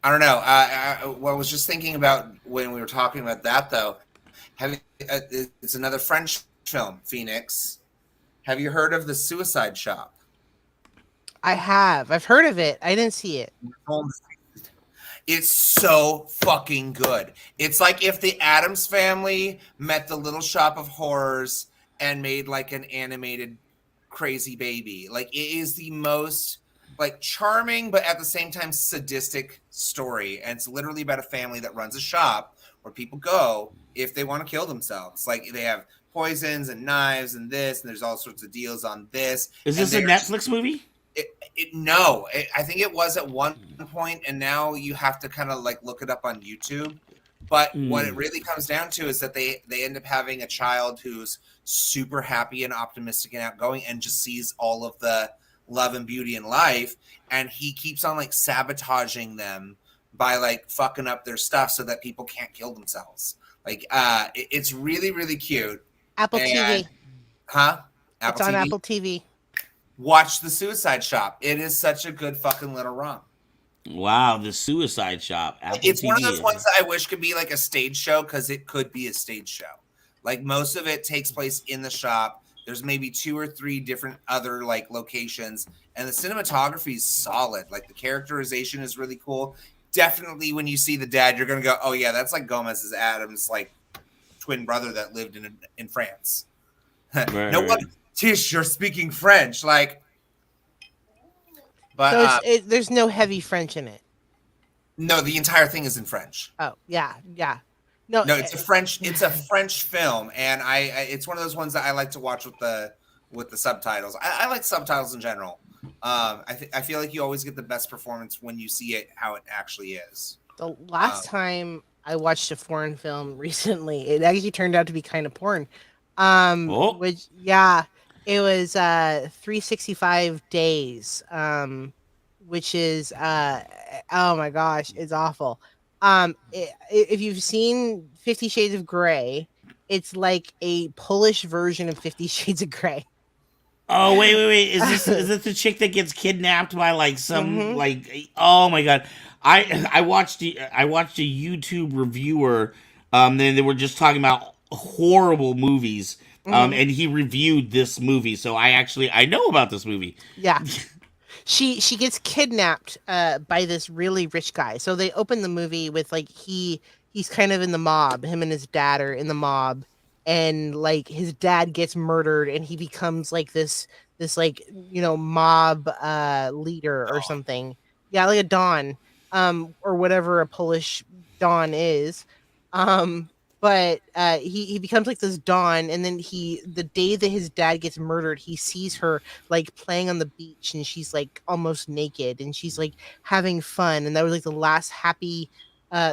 I don't know. I was just thinking about when we were talking about that, though. It's another French film, Phoenix. Have you heard of The Suicide Shop? I have. I've heard of it. I didn't see it. It's so fucking good. It's like if the Addams Family met the Little Shop of Horrors and made like an animated crazy baby. Like it is the most like charming but at the same time sadistic story, and it's literally about a family that runs a shop where people go if they want to kill themselves. Like they have poisons and knives and this, and there's all sorts of deals on this. Is And this a they're- Netflix movie? I think it was at one point, and now you have to kind of like look it up on YouTube. But what it really comes down to is that they end up having a child who's super happy and optimistic and outgoing, and just sees all of the love and beauty in life, and he keeps on like sabotaging them by like fucking up their stuff so that people can't kill themselves. Like it's really really cute. Apple And- TV. Huh? It's on Apple TV. Watch The Suicide Shop. It is such a good fucking little rom. Wow, The Suicide Shop. Apple It's one of TV. those ones that I wish could be like a stage show, because it could be a stage show. Like most of it takes place in the shop. There's maybe 2 or 3 different other like locations, and the cinematography is solid. Like the characterization is really cool. Definitely, when you see the dad, you're gonna go, "Oh yeah, that's like Gomez's Adams, like twin brother that lived in France." No Right. one, Tish, you're speaking French, like. But So there's no heavy French in it. no, the entire thing is in French. Oh, yeah. No, No, it's a French film, and it's one of those ones that I like to watch with the subtitles. I like subtitles in general. I feel like you always get the best performance when you see it how it actually is. the last time I watched a foreign film recently, it actually turned out to be kind of porn. Oh. Which, yeah, it was 365 Days, which is, oh my gosh, it's awful. If you've seen 50 Shades of Grey, it's like a Polish version of 50 Shades of Grey. Oh wait! Is this the chick that gets kidnapped by like some Mhm. like? Oh my god! I watched I watched a YouTube reviewer. Then they were just talking about horrible movies. Mhm. And he reviewed this movie, so I know about this movie. Yeah. She gets kidnapped by this really rich guy. So they open the movie with like he's kind of in the mob. Him and his dad are in the mob, and like his dad gets murdered, and he becomes like this like mob leader or something. Yeah, like a don, or whatever a Polish don is. But he becomes like this don, and then the day that his dad gets murdered, he sees her like playing on the beach, and she's like almost naked, and she's like having fun, and that was like the last happy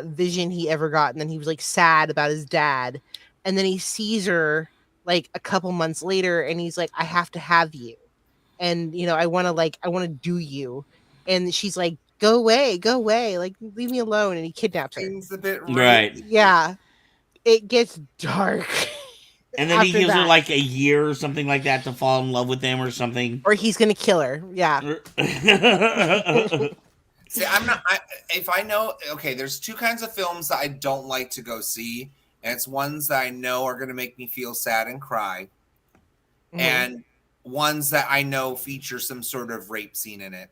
vision he ever got. And then he was like sad about his dad, and then he sees her like a couple months later, and he's like, I have to have you, and I want to do you. And she's like, go away, like leave me alone. And he kidnaps her. Seems a bit Right. Yeah, it gets dark. And then he after gives her that. like a year or something like that to fall in love with him or something. Or he's gonna kill her. Yeah. See, if I know, okay, there's two kinds of films that I don't like to go see, and it's ones that I know are going to make me feel sad and cry, Mhm. and ones that I know feature some sort of rape scene in it.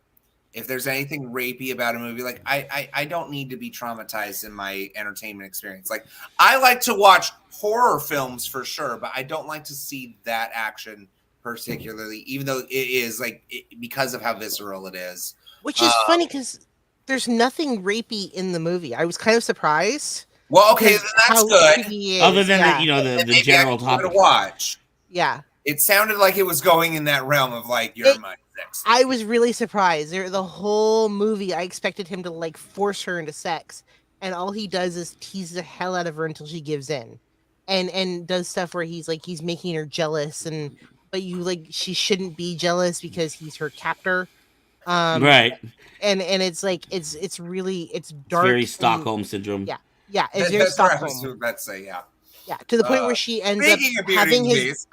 If there's anything rapey about a movie, like I don't need to be traumatized in my entertainment experience. Like I like to watch horror films for sure, but I don't like to see that action particularly, even though it is like because of how visceral it is. Which is funny because there's nothing rapey in the movie. I was kind of surprised. Well, okay, then that's how good. creepy he is. Other than yeah. the Maybe general I can give it topic. a watch. Yeah. It sounded like it was going in that realm of like you're my sex. I was really surprised. The whole movie, I expected him to like force her into sex, and all he does is tease the hell out of her until she gives in, and does stuff where he's making her jealous, but she shouldn't be jealous because he's her captor. Right. And it's like it's dark. Very Stockholm syndrome. Yeah. Yeah, it's very That's what I Stockholm. was about to say, yeah. Yeah, to the point where she ends up Speaking of Beauty having and the his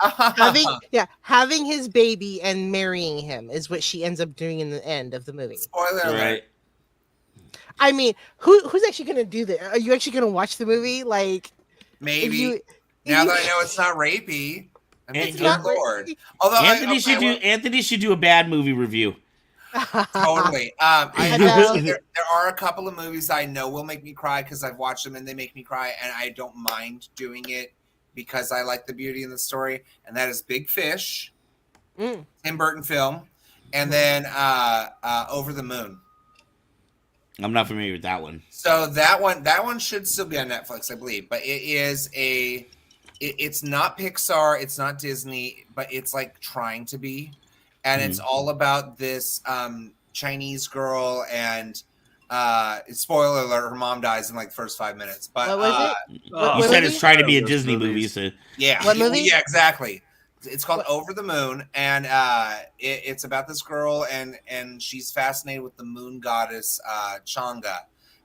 Beast, having his baby and marrying him is what she ends up doing in the end of the movie. spoiler alert. Right. I mean, who's actually going to do that? Are you actually going to watch the movie? Like, Maybe now that I know it's not rapey, I mean, It's good not Lord. rapey. Although Anthony should do a bad movie review. totally. I know. There are a couple of movies I know will make me cry because I've watched them and they make me cry, and I don't mind doing it because I like the beauty in the story. And that is Big Fish, Tim Burton film, and then Over the Moon. I'm not familiar with that one. So that one should still be on Netflix, I believe. But it's not Pixar, it's not Disney, but it's like trying to be. And it's all about this Chinese girl, and spoiler alert, her mom dies in like the first 5 minutes. But What was it? You What said movie? it's trying to be a Disney movie, so yeah, What movie? Yeah, exactly. It's called Over the Moon, and it's about this girl, and she's fascinated with the moon goddess Chang'e,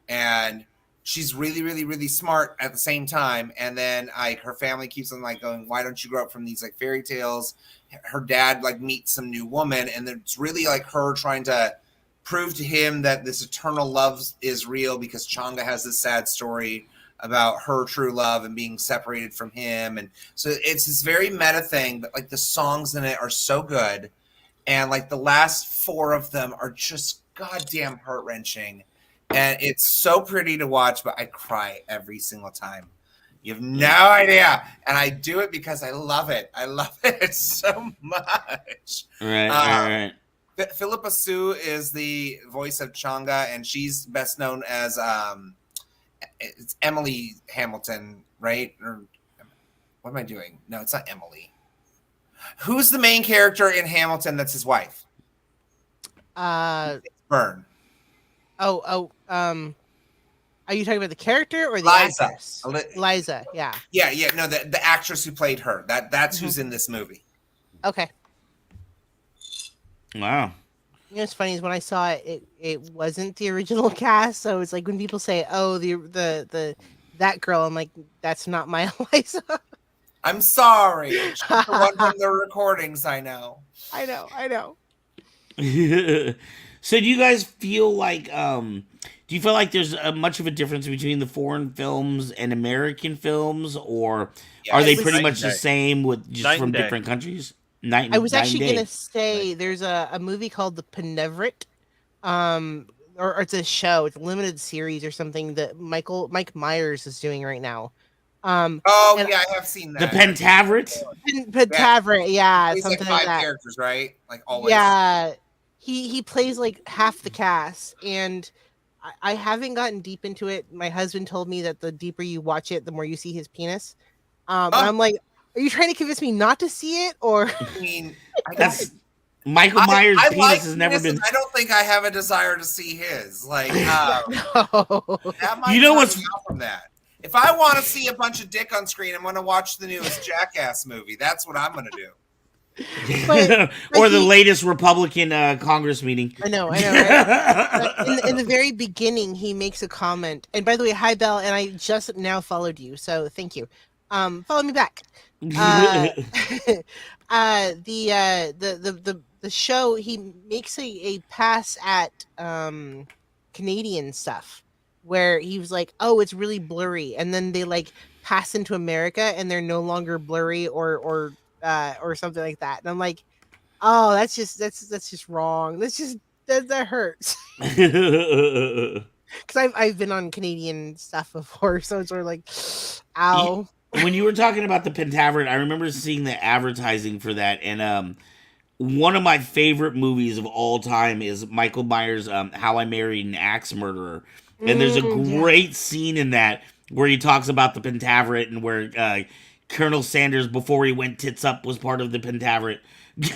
and she's really, really, really smart at the same time. And then like her family keeps on like going, "Why don't you grow up from these like fairy tales?" Her dad like meets some new woman, and it's really like her trying to prove to him that this eternal love is real because Chang'e has this sad story about her true love and being separated from him. And so it's this very meta thing, but like the songs in it are so good. And like the last 4 of them are just goddamn heart-wrenching. And it's so pretty to watch, but I cry every single time. You have no idea. And I do it because I love it. I love it so much. right. Philippa Sue is the voice of Chang'e, and she's best known as it's Emily Hamilton, right? Or what am I doing? No, it's not Emily. Who's the main character in Hamilton that's his wife? Byrne. Are you talking about the character or the Liza. actress? Liza, yeah. Yeah. No, the actress who played her. That's who's in this movie. Okay. Wow. You know what's funny is when I saw it wasn't the original cast. So it's like when people say, "Oh, the that girl," I'm like, "That's not my Eliza." I'm sorry. She's the one from the recordings, I know. I know. So do you guys feel like do you feel like there's much of a difference between the foreign films and American films, or are they Yes. pretty Night much and the day. same with just Night from and day. different countries? I was actually Night and gonna day. say there's a movie called The Penevrit, or it's a show, it's a limited series or something that Mike Myers is doing right now. Oh And yeah, I have seen The that. Pentaveret. Penevrit, yeah, He's like something like 5 that. characters, right? Like always. Yeah, he plays like half the cast, and I haven't gotten deep into it. My husband told me that the deeper you watch it, the more you see his penis. And Oh. I'm like, are you trying to convince me not to see it, or? I mean, I That's don't. Michael Myers' I penis like has never penises. been. I don't think I have a desire to see his. Like, No. that might You know turn what's- me off from that. If I want to see a bunch of dick on screen, I'm going to watch the newest Jackass movie. That's what I'm going to do. But Or the he- latest Republican Congress meeting. I know, right? In the very beginning, he makes a comment. And by the way, hi Belle, and I just now followed you, so thank you. Follow me back. Uh, the show, he makes a pass at Canadian stuff where he was like, "Oh, it's really blurry," and then they like pass into America and they're no longer blurry or something like that. And I'm like, "Oh, that's just wrong. That hurts." Because I've been on Canadian stuff before, so it's sort of like, ow. When you were talking about the Pentaveret, I remember seeing the advertising for that, and one of my favorite movies of all time is Michael Myers' "How I Married an Axe Murderer," and there's a Yeah. great scene in that where he talks about the Pentaveret and where Colonel Sanders, before he went tits up, was part of the Pentaveret.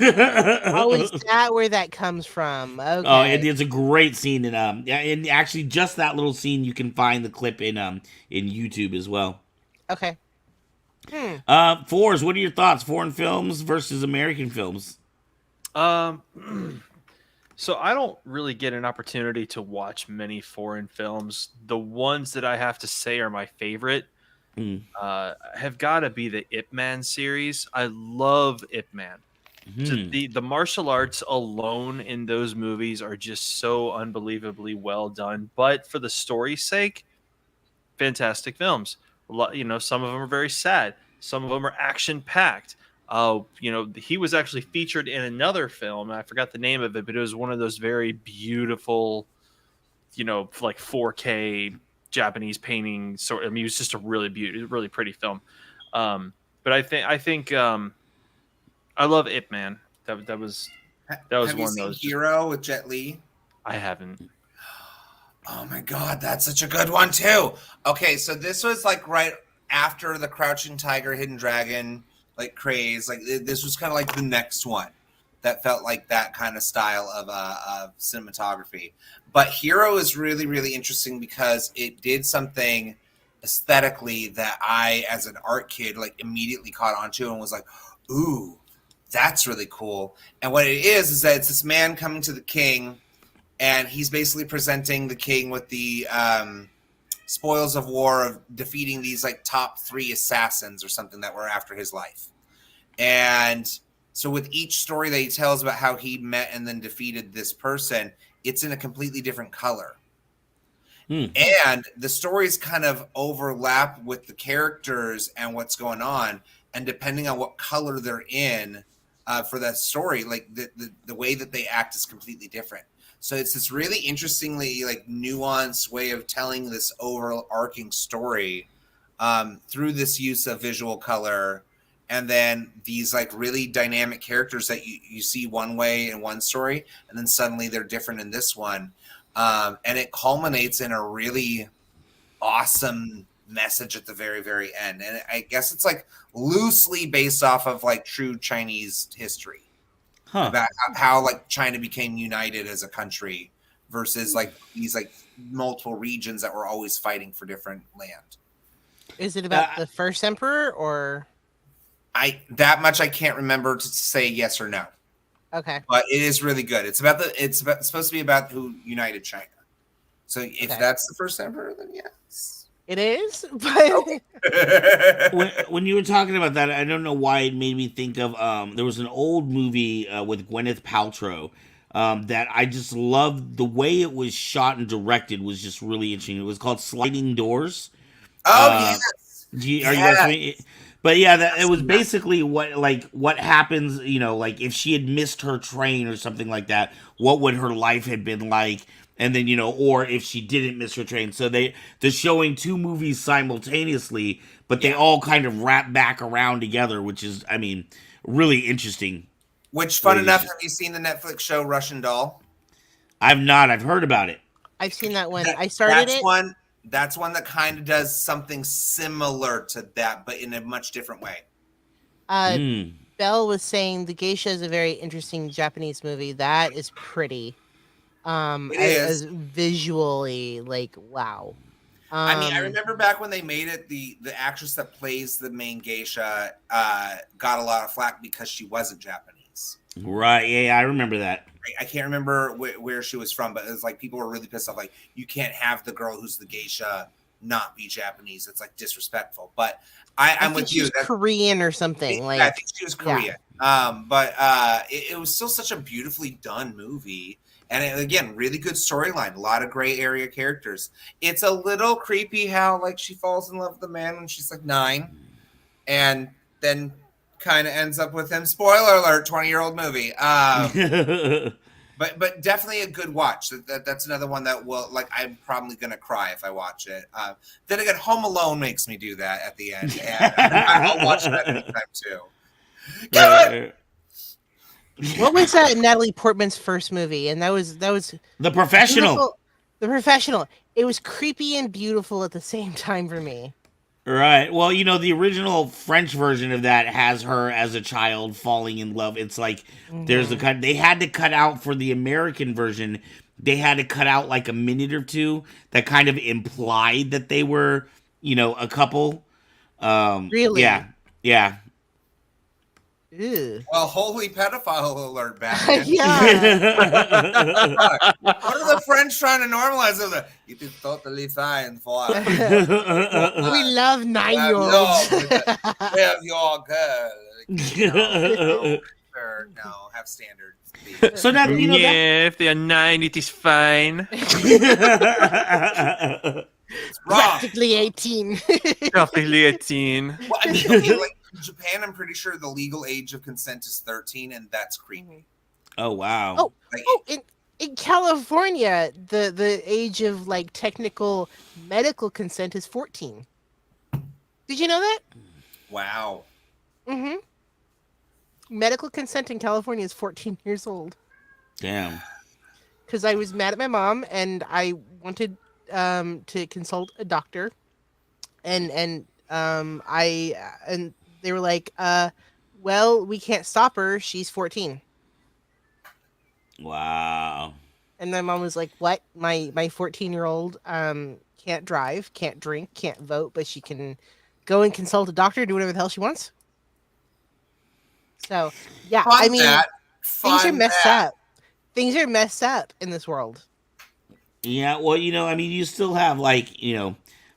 Oh, is that where that comes from? Okay. Oh, it's a great scene, and actually, just that little scene, you can find the clip in YouTube as well. Okay. Fours, what are your thoughts? Foreign films versus American films? So I don't really get an opportunity to watch many foreign films. The ones that I have to say are my favorite Mm. have got to be the Ip Man series. I love Ip Man. So Hmm. the martial arts alone in those movies are just so unbelievably well done. But for the story's sake, fantastic films. Some of them are very sad. Some of them are action packed. He was actually featured in another film. I forgot the name of it, but it was one of those very beautiful, like 4K Japanese painting. It was just a really pretty film. But I think I love Ip Man. That was Have one you of seen those. Hero with Jet Li? I haven't. Oh my god, that's such a good one too. Okay, so this was like right after the Crouching Tiger, Hidden Dragon like craze. Like this was kind of like the next one that felt like that kind of style of cinematography. But Hero is really really interesting because it did something aesthetically that I, as an art kid, like immediately caught onto and was like, ooh, that's really cool. And what it is that it's this man coming to the king, and he's basically presenting the king with the spoils of war of defeating these like top 3 assassins or something that were after his life. And so with each story that he tells about how he met and then defeated this person, it's in a completely different color. And the stories kind of overlap with the characters and what's going on. And depending on what color they're in for that story, like the way that they act is completely different. So it's this really interestingly like nuanced way of telling this overarching story through this use of visual color, and then these like really dynamic characters that you see one way in one story, and then suddenly they're different in this one. And it culminates in a really awesome message at the very, very end. And I guess it's like loosely based off of like true Chinese history. About how like China became united as a country versus like these like multiple regions that were always fighting for different land. Is it about the first emperor or? That much I can't remember to say yes or no. Okay. but it is really good. It's supposed to be about who united China. So if Okay. that's the first emperor, then yes. It is, but When you were talking about that, I don't know why it made me think of there was an old movie with Gwyneth Paltrow that I just loved. The way it was shot and directed was just really interesting. It was called Sliding Doors. Oh Uh, yes. Are you guys familiar? But yeah, it was seen that. basically what happens, like if she had missed her train or something like that, what would her life have been like? And then, or if she didn't miss her train. So they're showing two movies simultaneously, but they all kind of wrap back around together, which is, I mean, really interesting. Which, fun Really enough, interesting. have you seen the Netflix show Russian Doll? I've not. I've heard about it. I've seen that one. I started it. That's one that kind of does something similar to that, but in a much different way. Mm. Belle was saying the Geisha is a very interesting Japanese movie. That is pretty. It as is. visually, like, wow. I mean, I remember back when they made it, the actress that plays the main geisha got a lot of flack because she wasn't Japanese. Right. Yeah, I remember that. I can't remember where she was from, but it was like people were really pissed off. Like, you can't have the girl who's the geisha not be Japanese. It's like disrespectful. But I'm with you. She's Korean or something. Like, I think she was Korean. But it was still such a beautifully done movie. And again, really good storyline. A lot of gray area characters. It's a little creepy how like she falls in love with the man when she's like 9, and then kind of ends up with him. Spoiler alert: 20-year-old movie. But definitely a good watch. That's another one that will I'm probably gonna cry if I watch it. Then again, Home Alone makes me do that at the end, and I'll watch that anytime too. what was Natalie Portman's first movie? And that was The Professional. beautiful. The Professional. It was creepy and beautiful at the same time for me. Right. Well, the original French version of that has her as a child falling in love. It's like there's the cut. They had to cut out for the American version. They had to cut out like a minute or two that kind of implied that they were, a couple. Really? Yeah. Ew. Well, holy pedophile alert, Batman. Yeah. What are the French trying to normalize it? It is totally fine for We love 9-year-olds. have your girl. No, have standards. Please. So now, if they are 9, it is fine. It's wrong. Practically 18. Roughly 18. Well, I mean, okay, like in Japan, I'm pretty sure the legal age of consent is 13, and that's creepy. Oh wow. Oh. Like, In California, the age of like technical medical consent is 14. Did you know that? wow. Mm-hmm. Medical consent in California is 14 years old. Damn. Because I was mad at my mom and I wanted to consult a doctor, and they were like, well, we can't stop her. She's 14. Wow. And my mom was like, what? My 14-year-old can't drive, can't drink, can't vote, but she can go and consult a doctor, do whatever the hell she wants. So, yeah, I mean, things are messed up. Things are messed up in this world. Yeah, well, I mean, you still have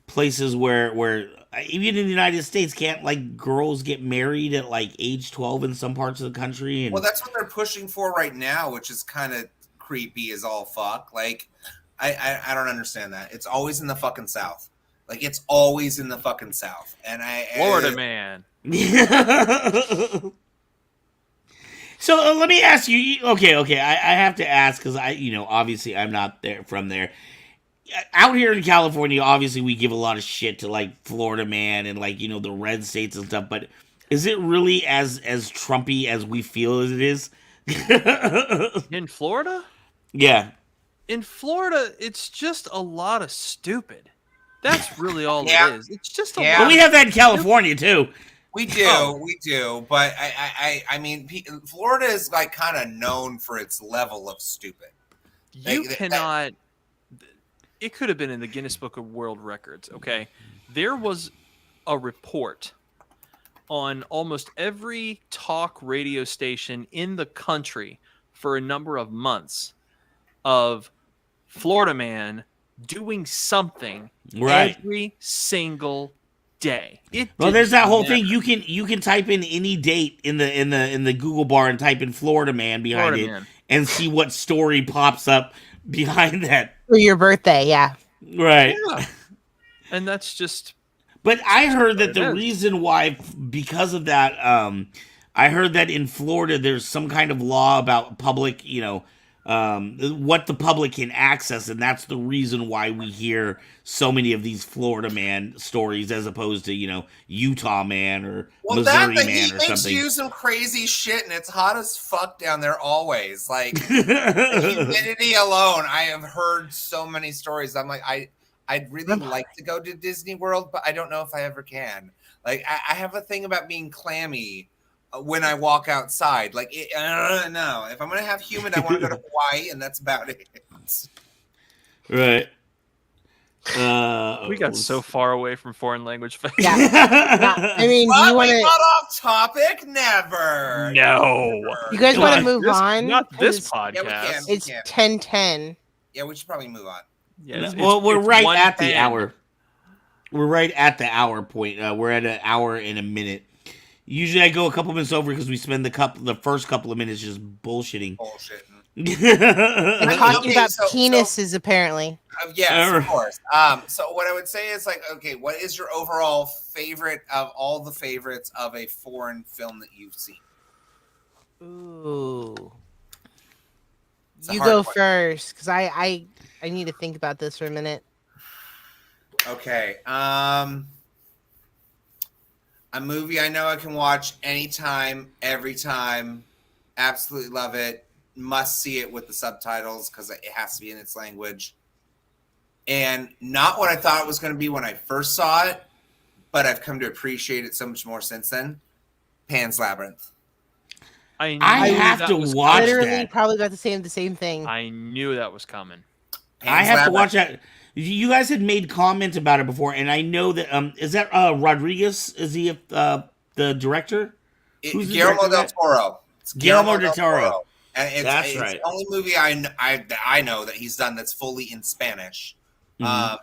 places where even in the United States, can't girls get married at age 12 in some parts of the country? And Well, that's what they're pushing for right now, which is kind of creepy as all fuck. Like, I don't understand that. It's always in the fucking South. Like, it's always in the fucking South. And Florida man. So let me ask you. Okay. I have to ask because obviously I'm not from there. Out here in California, obviously we give a lot of shit to Florida man and the red states and stuff. But is it really as Trumpy as we feel as it is? In Florida? Yeah. In Florida, it's just a lot of stupid. That's really all Yeah. it is. It's just a Yeah. But lot. we have that in California too. we do. But I mean, Florida is kind of known for its level of stupid. You Like, cannot. It could have been in the Guinness Book of World Records. Okay, there was a report on almost every talk radio station in the country for a number of months of Florida Man doing something Right. every single day. Well, there's that whole matter. thing. You can type in any date in the Google bar and type in Florida Man behind Florida it Man. and see what story pops up behind that. For your birthday, yeah. Right. Yeah. And that's just But I heard that It the is. reason why, because of that, I heard that in Florida there's some kind of law about public, what the public can access, and that's the reason why we hear so many of these Florida Man stories as opposed to Utah Man or Well, that Missouri the Man heat or makes something. you some crazy shit, and it's hot as fuck down there always. Like the humidity alone, I have heard so many stories. I'm like, I'd really like to go to Disney World, but I don't know if I ever can. Like, I have a thing about being clammy when I walk outside. Like, no, if I'm gonna have humid, I want to go to Hawaii, and that's about it. Right. we got so far away from foreign language. Yeah. I mean, do But you want we to? got off topic. Never. No. You guys want to Not move this- on? Not this 'Cause podcast. Yeah, we can. It's Yeah. 10:10. Yeah, we should probably move on. Yeah, it's- Well, we're it's right at 1:10. the hour. We're right at the hour point. We're at an hour and a minute. Usually, I go a couple minutes over because we spend the first couple of minutes just bullshitting. Bullshit. And I- talking okay, about so- penises, apparently. Yes, of course. So what I would say is like, okay, what is your overall favorite of all the favorites of a foreign film that you've seen? Ooh. It's a You hard go question. first, because I need to think about this for a minute. Okay. A movie I know I can watch anytime, every time. Absolutely love it. Must see it with the subtitles because it has to be in its language. And not what I thought it was going to be when I first saw it, but I've come to appreciate it so much more since then. Pan's Labyrinth. I I knew have that to was watch coming. Literally, that. probably about the same thing. I knew that was coming. I Pan's have to Labyrinth. watch that. You guys had made comment about it before, and I know that is that Rodriguez? Is he the director? Who's the Guillermo director of del that? Toro. It's Guillermo del Toro. And That's it's right. the only movie I know that he's done that's fully in Spanish. Mhm.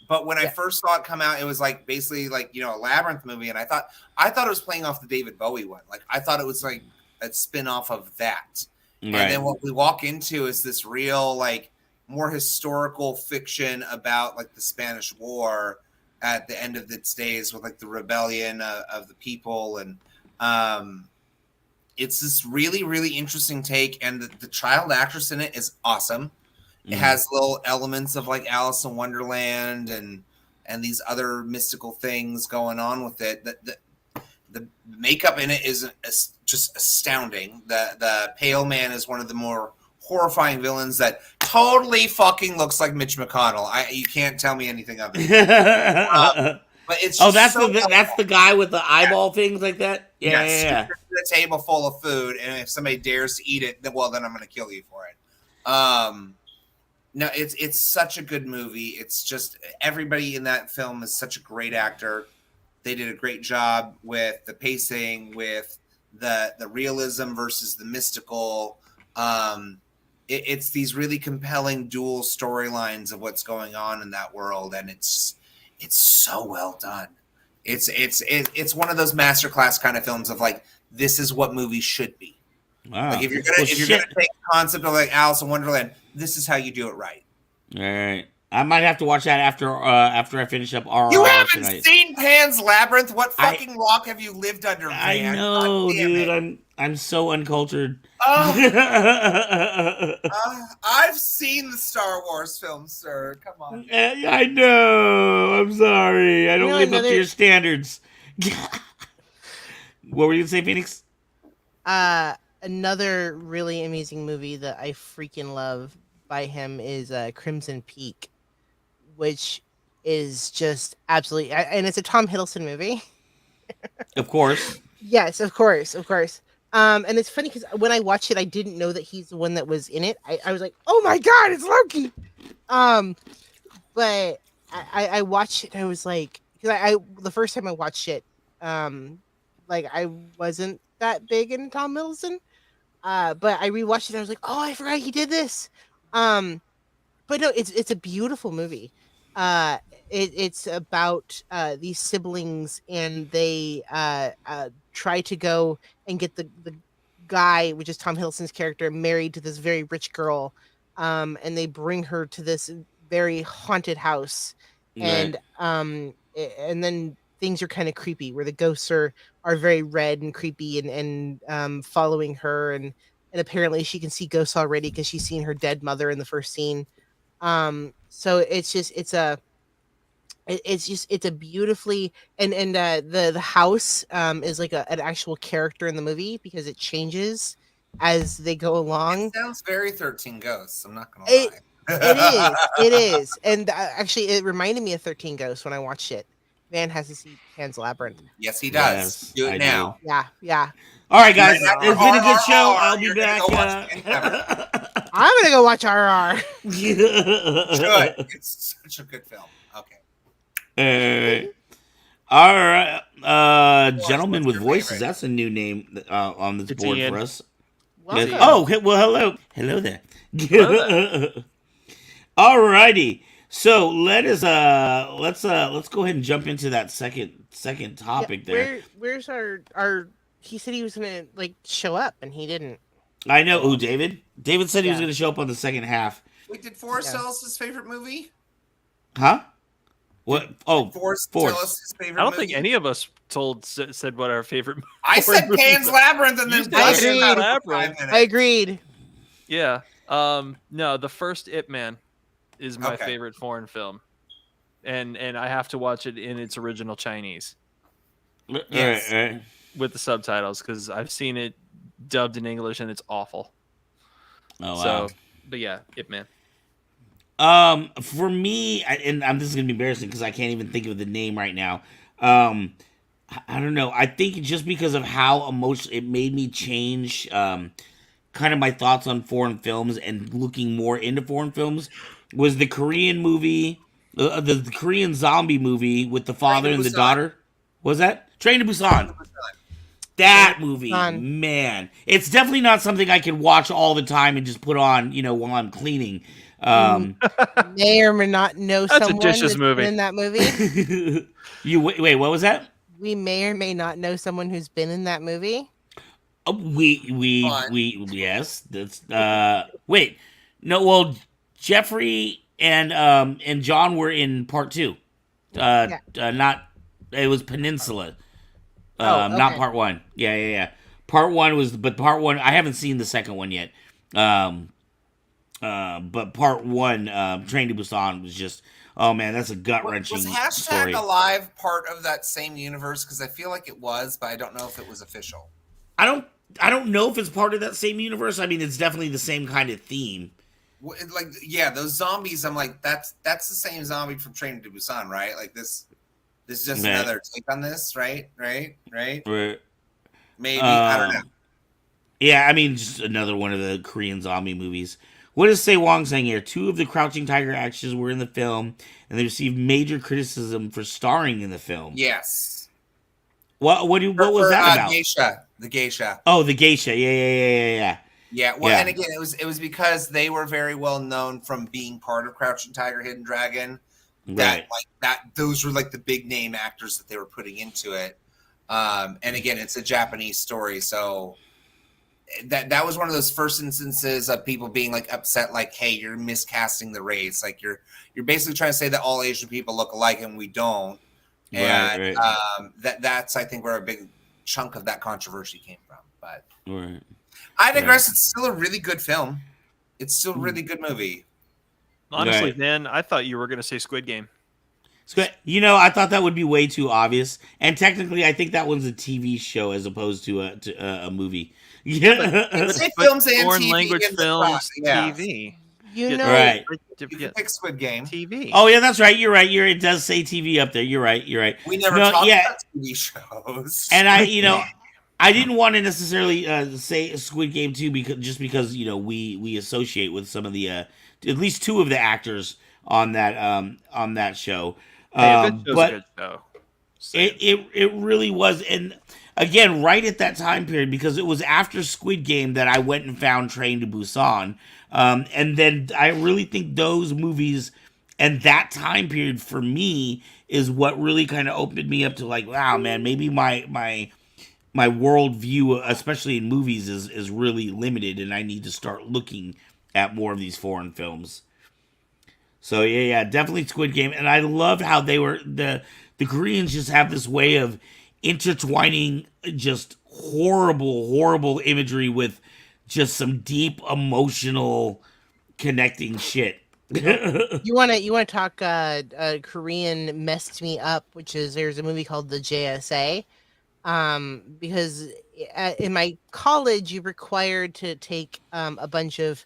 But when I first saw it come out, it was like basically like a Labyrinth movie, and I thought it was playing off the David Bowie one. Like I thought it was like a spin-off of that. Right. And then what we walk into is this real like more historical fiction about like the Spanish War at the end of its days with like the rebellion of the people, and it's this really, really interesting take, and the child actress in it is awesome. It has little elements of like Alice in Wonderland and these other mystical things going on with it. The makeup in it is just astounding. The Pale Man is one of the more horrifying villains that totally fucking looks like Mitch McConnell. You can't tell me anything of it. But it's that's so that's the guy with the eyeball things like that. Yeah, Yes. yeah. A table full of food, and if somebody dares to eat it, then I'm going to kill you for it. No, it's such a good movie. It's just everybody in that film is such a great actor. They did a great job with the pacing, with the realism versus the mystical. It's these really compelling dual storylines of what's going on in that world, and it's so well done. It's one of those masterclass kind of films of like, this is what movies should be. Wow. Like if you're gonna take the concept of like Alice in Wonderland, this is how you do it right. All right. I might have to watch that after I finish up RRR You haven't tonight. seen Pan's Labyrinth? What fucking rock have you lived under, I man? know, God damn dude. it. I'm so uncultured. I've seen the Star Wars films, sir. Come on. I know. I'm sorry. I don't You know, live up to another- your standards. What were you gonna say, Phoenix? Another really amazing movie that I freaking love by him is Crimson Peak, which is just absolutely, and it's a Tom Hiddleston movie. Of course. Yes, of course. And it's funny because when I watched it, I didn't know that he's the one that was in it. I was like, oh my god, it's Loki. But I watched it. And I was like, because I the first time I watched it, like I wasn't that big into Tom Hiddleston. But I rewatched it and I was like, oh, I forgot he did this. But no, it's a beautiful movie. Uh, it's about these siblings, and they try to go and get the guy, which is Tom Hiddleston's character, married to this very rich girl. And they bring her to this very haunted house, and and then things are kind of creepy, where the ghosts are very red and creepy, and following her, and apparently she can see ghosts already because she's seen her dead mother in the first scene. So it's a beautifully, and the house is like an actual character in the movie because it changes as they go along. It sounds very 13 Ghosts. I'm not gonna It- lie. It is, and actually it reminded me of 13 Ghosts when I watched it. Van has to see Pan's Labyrinth. Yes, he does. Yes, do it I now. Yeah. All right, guys, Right now, it's been a good show. RRR, I'll be you're gonna back. go watch Phantom I'm gonna go watch RR. Good. It's such a good film. Okay. All right. Gentleman what's with your Voices. favorite? That's a new name on this It's board Ian. for us. Welcome. Yes. Oh, well, hello. Hello there. Hello All righty. So let's go ahead and jump into that second topic there. Where's our? He said he was gonna like show up, and he didn't. I know who David. David said he was Yeah. going to show up on the second half. Wait, did Forrest Yeah. tell us his favorite movie? Huh? What? Oh, Forrest Forrest. tell us his favorite I don't movie? think any of us said what our favorite. I said movie Pan's was. Labyrinth and You then said I Buster agreed. about it for Labyrinth. 5 I minutes. agreed. Yeah. No, the first Ip Man is my Okay. favorite foreign film, and I have to watch it in its original Chinese Yes. All right. with the subtitles because I've seen it dubbed in English and it's awful. Oh, wow. So, but yeah, Ip Man. For me, this is gonna be embarrassing because I can't even think of the name right now. I don't know. I think just because of how emotional it made me change, kind of my thoughts on foreign films and looking more into foreign films was the Korean movie, the Korean zombie movie with the father Train to and the Busan. daughter. Was that Train to Busan? That Train to movie, Busan. man, it's definitely not something I can watch all the time and just put on, while I'm cleaning. May or may not know That's a someone Dishes that's been movie. in that movie. Wait, what was that? We may or may not know someone who's been in that movie. We Fun. yes, that's wait. No, well, Jeffrey and John were in part 2. Not it was Peninsula. Not okay. part 1. Yeah. Part 1 was, but part 1 I haven't seen the second one yet. But part 1, Train to Busan was just, oh man, that's a gut wrenching Was hashtag story. alive part of that same universe? Because I feel like it was, but I don't know if it was official. I don't know if it's part of that same universe. I mean, it's definitely the same kind of theme. Like, yeah, those zombies. I'm like, that's the same zombie from Train to Busan, right? Like this is just Right. another take on this, right? Right. Maybe I don't know. Yeah, I mean, just another one of the Korean zombie movies. What does Say Wong saying here? 2 of the Crouching Tiger actors were in the film, and they received major criticism for starring in the film. Yes. What was that about? Geisha, the geisha. Oh, the geisha. Yeah. Yeah, well, Yeah. and again, it was because they were very well known from being part of Crouching Tiger, Hidden Dragon. Right. Those were like the big name actors that they were putting into it. And again, it's a Japanese story, so that was one of those first instances of people being like upset, like, hey, you're miscasting the race. Like you're basically trying to say that all Asian people look alike and we don't. And Right. that's I think where a big chunk of that controversy came from. But Right. I digress. It's still a really good film. It's still a really good movie. Honestly, Right. Dan, I thought you were going to say Squid Game. I thought that would be way too obvious, and technically, I think that one's a TV show as opposed to a movie. Yeah, It's films and Foreign TV language in the films, cross, yeah. TV. You Yeah, know, right. You can pick Squid Game. TV. Oh yeah, that's right. You're right. It does say TV up there. You're right. We never No, talked yeah. about TV shows. And I didn't want to necessarily say Squid Game too, because we associate with some of the at least 2 of the actors on that show. Hey, that show's But a good show. It really was, and again, right at that time period, because it was after Squid Game that I went and found Train to Busan, and then I really think those movies and that time period for me is what really kind of opened me up to like, wow, man, maybe my worldview, especially in movies, is really limited, and I need to start looking at more of these foreign films. So yeah, definitely Squid Game, and I loved how they were the Koreans just have this way of intertwining just horrible imagery with just some deep emotional connecting shit. You wanna talk Korean messed me up, which is there's a movie called The JSA. Because in my college you're required to take a bunch of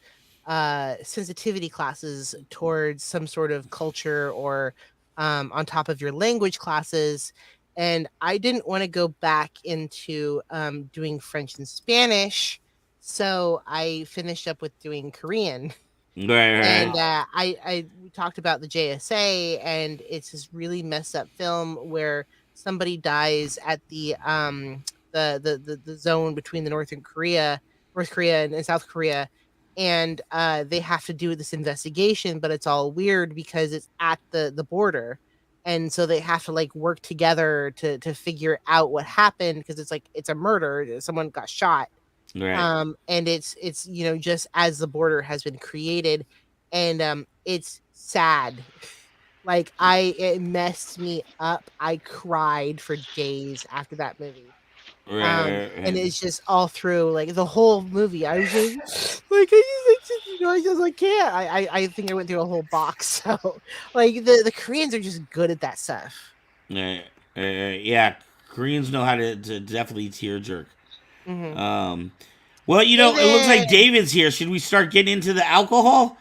sensitivity classes towards some sort of culture or on top of your language classes. And I didn't want to go back into doing French and Spanish, so I finished up with doing Korean. Right, And right. we talked about the JSA, and it's this really messed up film where somebody dies at the zone between the North Korea and South Korea, and they have to do this investigation, but it's all weird because it's at the border, and so they have to like work together to figure out what happened because it's like it's a murder, someone got shot. Right. And it's just as the border has been created, and it's sad. Like it messed me up. I cried for days after that movie. And Right. it's just all through like the whole movie. I was like I just like can't. I think I went through a whole box. So like the Koreans are just good at that stuff. Right. Yeah, Koreans know how to definitely tear jerk. Hmm. Um, well, it looks like David, David's here. Should we start getting into the alcohol?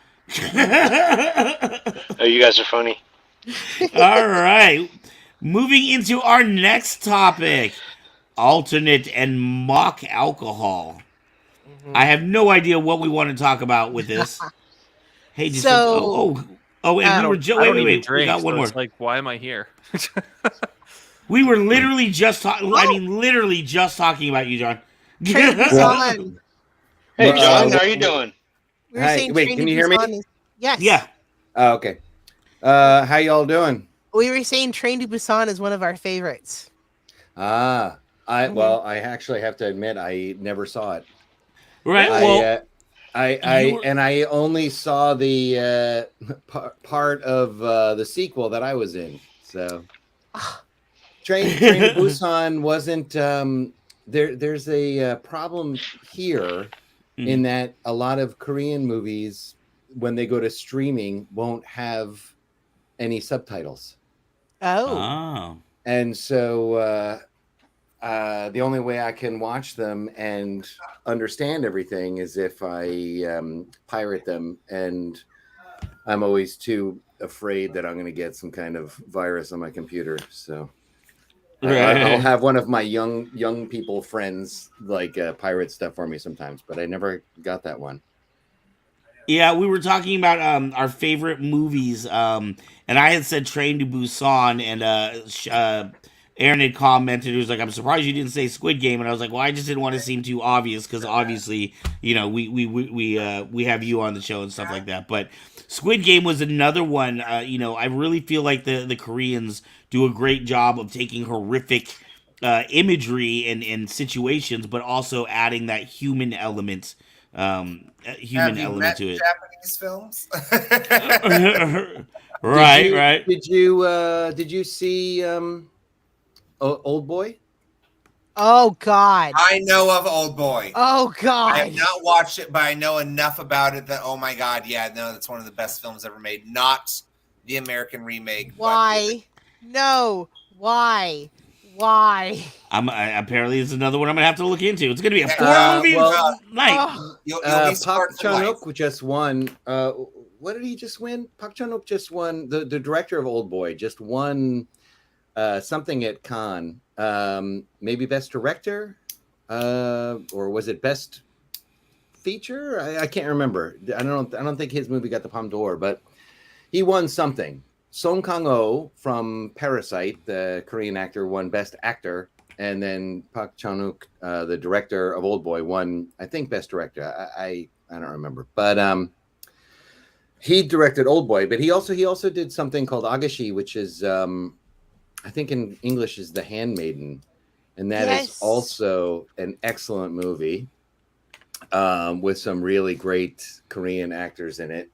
Oh, you guys are funny. All right. Moving into our next topic, alternate and mock alcohol. mhm. I have no idea what we want to talk about with this. Hey, just So and I we were don't, just I don't wait. even We drink, got one so more. it's like, why am I here? We were literally just talking. I mean, literally just talking about you, John. Train to Busan. Hey, Well, John, how are you doing? We were Hi, saying wait, Train can to you hear me? Busan is yes. Yeah. Oh, okay. How y'all doing? We were saying Train to Busan is one of our favorites. Ah, I actually have to admit I never saw it. Right. I, Well, you were- I only saw the part of the sequel that I was in. So Train to Busan wasn't there's a problem here in that a lot of Korean movies when they go to streaming won't have any subtitles. Oh. oh. And so the only way I can watch them and understand everything is if I pirate them, and I'm always too afraid that I'm going to get some kind of virus on my computer. So I'll have one of my young people friends like pirate stuff for me sometimes, but I never got that one. Yeah, we were talking about our favorite movies, and I had said Train to Busan, and Aaron had commented, he was like, "I'm surprised you didn't say Squid Game," and I was like, "Well, I just didn't want to seem too obvious because obviously, we have you on the show and stuff like that." But Squid Game was another one. I really feel like the Koreans do a great job of taking horrific imagery and situations, but also adding that human element. Human Have you element met to it. Japanese films? Right. Did you see Old Boy? Oh God. I know of Old Boy. Oh I have God. not watched it, but I know enough about it that oh my god, yeah, no, that's one of the best films ever made. Not the American remake. but Why? No. Why? Why? Apparently it's another one I'm gonna have to look into. It's gonna be a four movie well, night. Oh, you'll be Park smart for Chan life. Wook just won. What did he just win? Park Chan Wook just won. The director of Old Boy just won something at Cannes. Maybe best director, or was it best feature? I can't remember. I don't think his movie got the Palme d'Or, but he won something. Song Kang-ho from Parasite, the Korean actor, won Best Actor, and then Park Chan-wook, the director of Oldboy, won, I think, Best Director. I don't remember, but he directed Oldboy, but he also did something called Agashi, which is I think in English is The Handmaiden, and that is Yes. also an excellent movie with some really great Korean actors in it.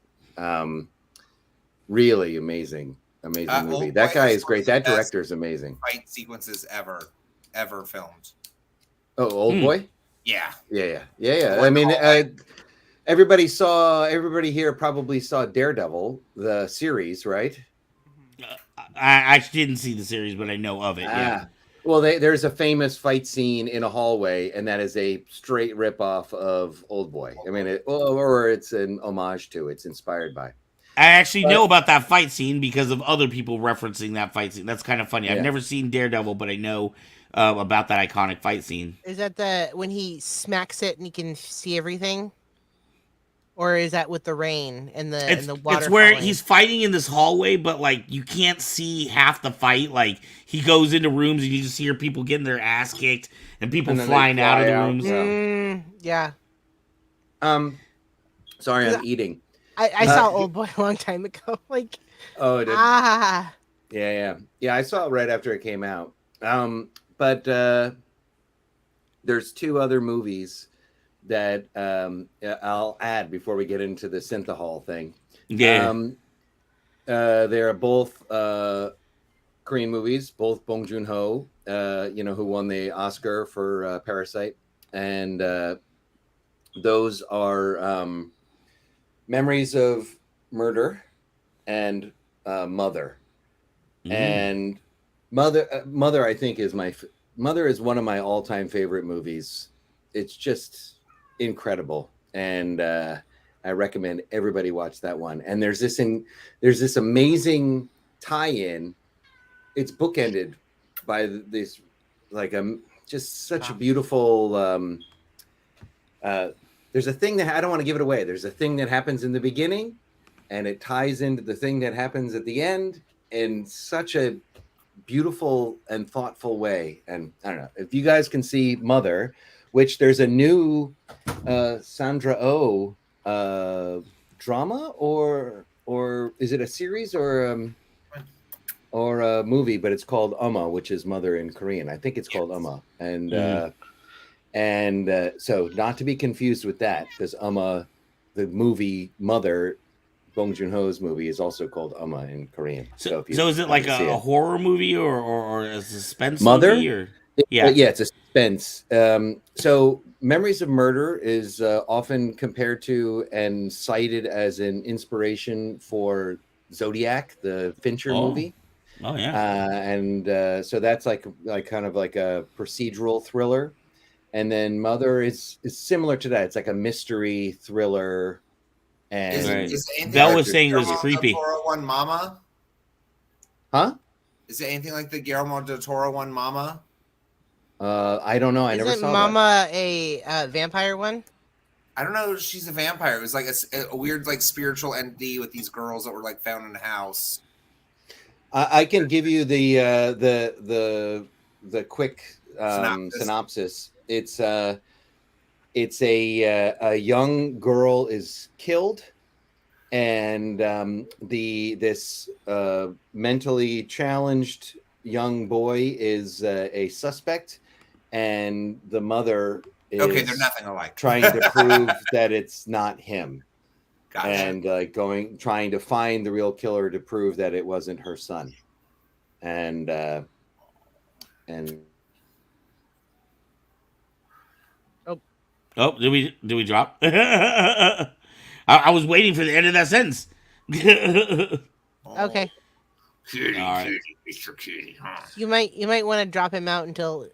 Really amazing movie. Oldboy That guy is is one great. of the That best director is amazing. Fight sequences ever filmed. Oh, Oldboy. Yeah. Yeah. I mean, everybody here probably saw Daredevil, the series, right? I actually didn't see the series, but I know of it. Yeah. Well, there's a famous fight scene in a hallway, and that is a straight ripoff of Oldboy. I mean, or it's an homage to. It's inspired by. I actually know about that fight scene because of other people referencing that fight scene. That's kind of funny. Yeah. I've never seen Daredevil, but I know about that iconic fight scene. Is that when he smacks it and he can see everything? Or is that with the rain and the water? It's where falling? he's fighting in this hallway, but like you can't see half the fight. Like he goes into rooms and you just hear people getting their ass kicked and people And then they flying out of the fly out. rooms. Yeah. Sorry, I'm eating. I saw Oldboy a long time ago. Like, Oh, it did. yeah. Yeah. I saw it right after it came out. But there's two other movies that I'll add before we get into the Synthahol thing. Yeah. They're both Korean movies, both Bong Joon-ho, who won the Oscar for Parasite, and those are Memories of Murder and Mother. And Mother, I think, is Mother is one of my all-time favorite movies. It's just incredible, and I recommend everybody watch that one. And there's this amazing tie-in. It's bookended by this, like just such a beautiful. There's a thing that I don't want to give it away. There's a thing that happens in the beginning, and it ties into the thing that happens at the end in such a beautiful and thoughtful way. And I don't know if you guys can see Mother, which there's a new Sandra Oh drama or is it a series or a movie? But it's called Uma, which is Mother in Korean. I think it's called Uma, and so not to be confused with that, because Uma, the movie Mother, Bong Joon-ho's movie, is also called Uma in Korean. So is it like a horror movie or a suspense Mother? movie? Or Yeah, it's a suspense. So Memories of Murder is often compared to and cited as an inspiration for Zodiac, the Fincher movie. Oh yeah. And so that's like kind of like a procedural thriller. And then Mother is similar to that. It's like a mystery thriller. And Belle was saying it was creepy. Del Toro one, Mama? Huh? Is it anything like the Guillermo del Toro one, Mama? I don't know. I never Isn't saw Mama a vampire one? I don't know. She's a vampire. It was like a weird, like, spiritual entity with these girls that were like found in a house. I can give you the quick synopsis. It's a young girl is killed, and this mentally challenged young boy is a suspect, and the mother is they're nothing alike. trying to prove that it's not him. Gotcha. And trying to find the real killer to prove that it wasn't her son. And Oh, did we drop? I was waiting for the end of that sentence. Okay. Cutie, All right. Mr. Cutie, huh? You might want to drop him out until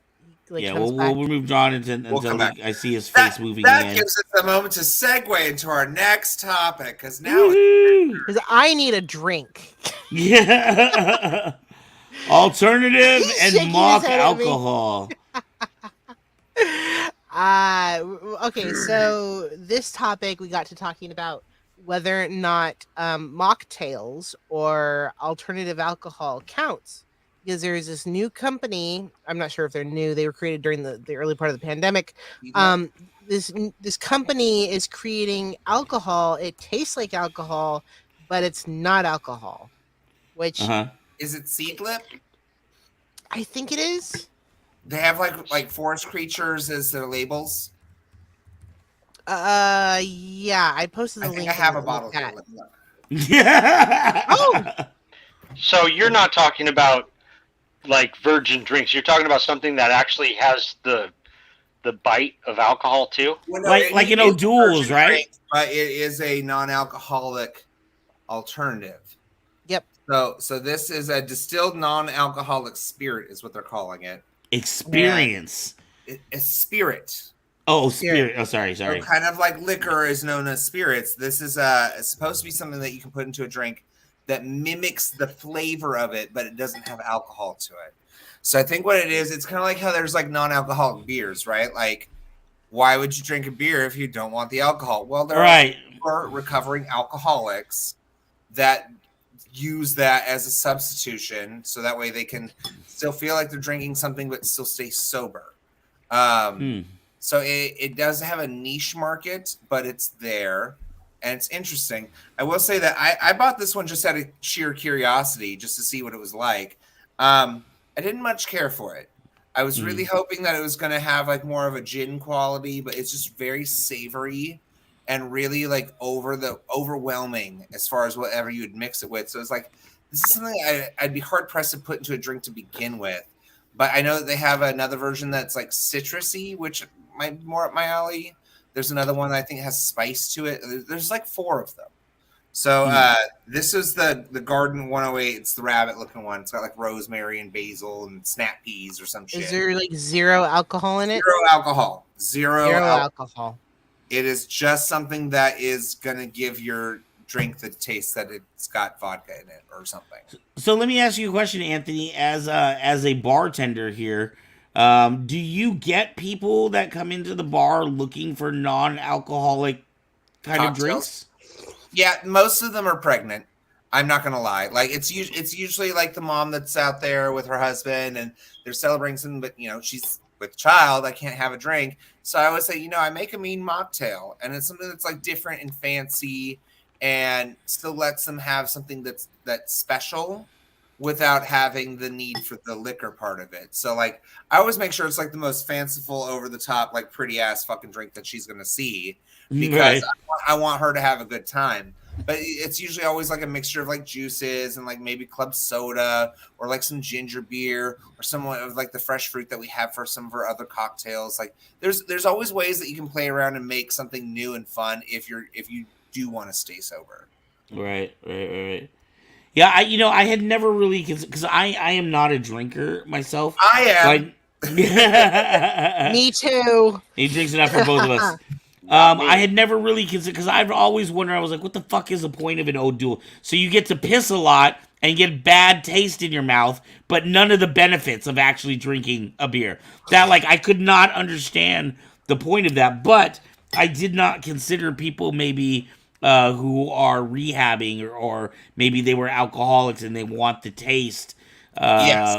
Yeah, comes we'll back. remove John until come back. I see his face moving That again. gives us a moment to segue into our next topic, because now Woohoo! Because I need a drink. Yeah. Alternative He's and shaking mock his head at me. alcohol. Okay, so this topic we got to talking about whether or not mocktails or alternative alcohol counts. Because there's this new company. I'm not sure if they're new. They were created during the early part of the pandemic. Um, this company is creating alcohol. It tastes like alcohol, but it's not alcohol. Which Uh-huh. Is it Seedlip? I think it is. They have like forest creatures as their labels. Yeah, I posted the I link. think I have in a the bottle here. chat. Let me look. Oh! So you're not talking about like virgin drinks. You're talking about something that actually has the bite of alcohol too. Well, no, Like it in is a O'Doul's, virgin right? drink, but it is a non-alcoholic alternative. Yep. So this is a distilled non-alcoholic spirit, is what they're calling it. Experience. It's spirit. Oh, Spirit. spirit. Oh, sorry. So kind of like liquor is known as spirits. This is it's supposed to be something that you can put into a drink that mimics the flavor of it, but it doesn't have alcohol to it. So I think what it is, it's kind of like how there's like non-alcoholic beers, right? Like, why would you drink a beer if you don't want the alcohol? Well, there Right. are recovering alcoholics that use that as a substitution, so that way they can still feel like they're drinking something but still stay sober. Hmm. So it does have a niche market, but it's there. And it's interesting. I will say that I bought this one just out of sheer curiosity, just to see what it was like. I didn't much care for it. I was really hoping that it was going to have like more of a gin quality, but it's just very savory and really like overwhelming as far as whatever you would mix it with. So it's like, this is something I'd be hard pressed to put into a drink to begin with. But I know that they have another version that's like citrusy, which might be more up my alley. There's another one that I think has spice to it. There's like 4 of them. So this is the Garden 108. It's the rabbit looking one. It's got like rosemary and basil and snap peas or some shit. Is there like zero alcohol in it? Zero alcohol. Zero alcohol. It is just something that is going to give your drink the taste that it's got vodka in it or something. So let me ask you a question, Anthony. As a bartender here, do you get people that come into the bar looking for non-alcoholic kind of Cocktails? drinks? Yeah, most of them are pregnant. I'm not gonna lie. Like it's usually like the mom that's out there with her husband and they're celebrating something, but she's with child. I can't have a drink, so I always say, I make a mean mocktail, and it's something that's like different and fancy, and still lets them have something that's special without having the need for the liquor part of it. So like I always make sure it's like the most fanciful, over the top, like pretty ass fucking drink that she's gonna see, because I want her to have a good time. But it's usually always like a mixture of like juices and like maybe club soda or like some ginger beer or some of like the fresh fruit that we have for some of our other cocktails. Like there's always ways that you can play around and make something new and fun if you do want to stay sober. Right. Yeah, I had never really, because I am not a drinker myself. I am. Me too. He drinks enough for both of us. I had never really considered, because I've always wondered, I was like, what the fuck is the point of an O'Doul? So you get to piss a lot and get bad taste in your mouth, but none of the benefits of actually drinking a beer. That, like, I could not understand the point of that, but I did not consider people maybe who are rehabbing, or maybe they were alcoholics and they want the taste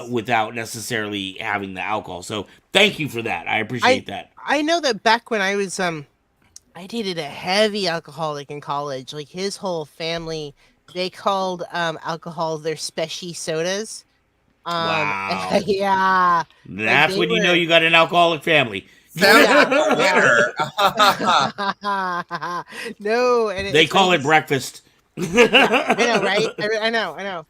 without necessarily having the alcohol. So thank you for that. I appreciate that. I know that back when I was I dated a heavy alcoholic in college. Like his whole family, they called alcohol their special sodas. Wow. Yeah. That's when you know you got an alcoholic family. Sounds like a winner. No, and They call it breakfast. I know, right? I know.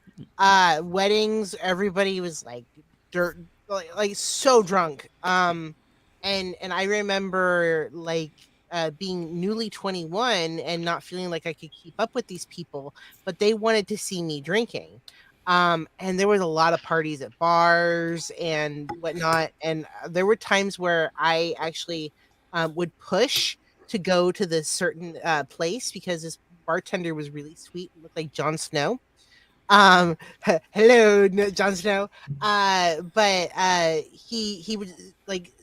Weddings, everybody was like like so drunk. And I remember like being newly 21 and not feeling like I could keep up with these people, but they wanted to see me drinking. And there was a lot of parties at bars and whatnot. And there were times where I actually would push to go to this certain place because this bartender was really sweet, looked like Jon Snow. Hello, Jon Snow. But he would like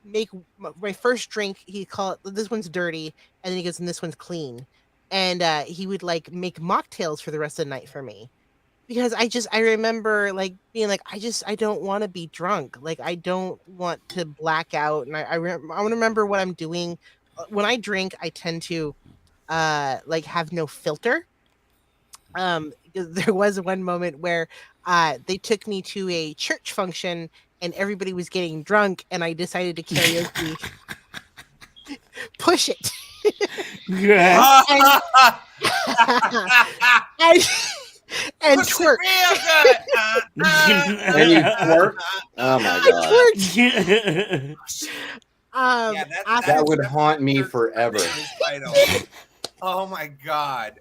make my first drink. He called it, this one's dirty, and then he goes, and this one's clean. and he would like make mocktails for the rest of the night for me. Because I remember like being like I don't want to be drunk. Like I don't want to black out, and I want to remember what I'm doing. When I drink, I tend to like have no filter. There was one moment where they took me to a church function and everybody was getting drunk, and I decided to karaoke Push It. Yeah. and, and Push it twerk. real good. And you twerk? Oh my I god. twerked. Yeah, After- That would haunt me forever. Oh my god.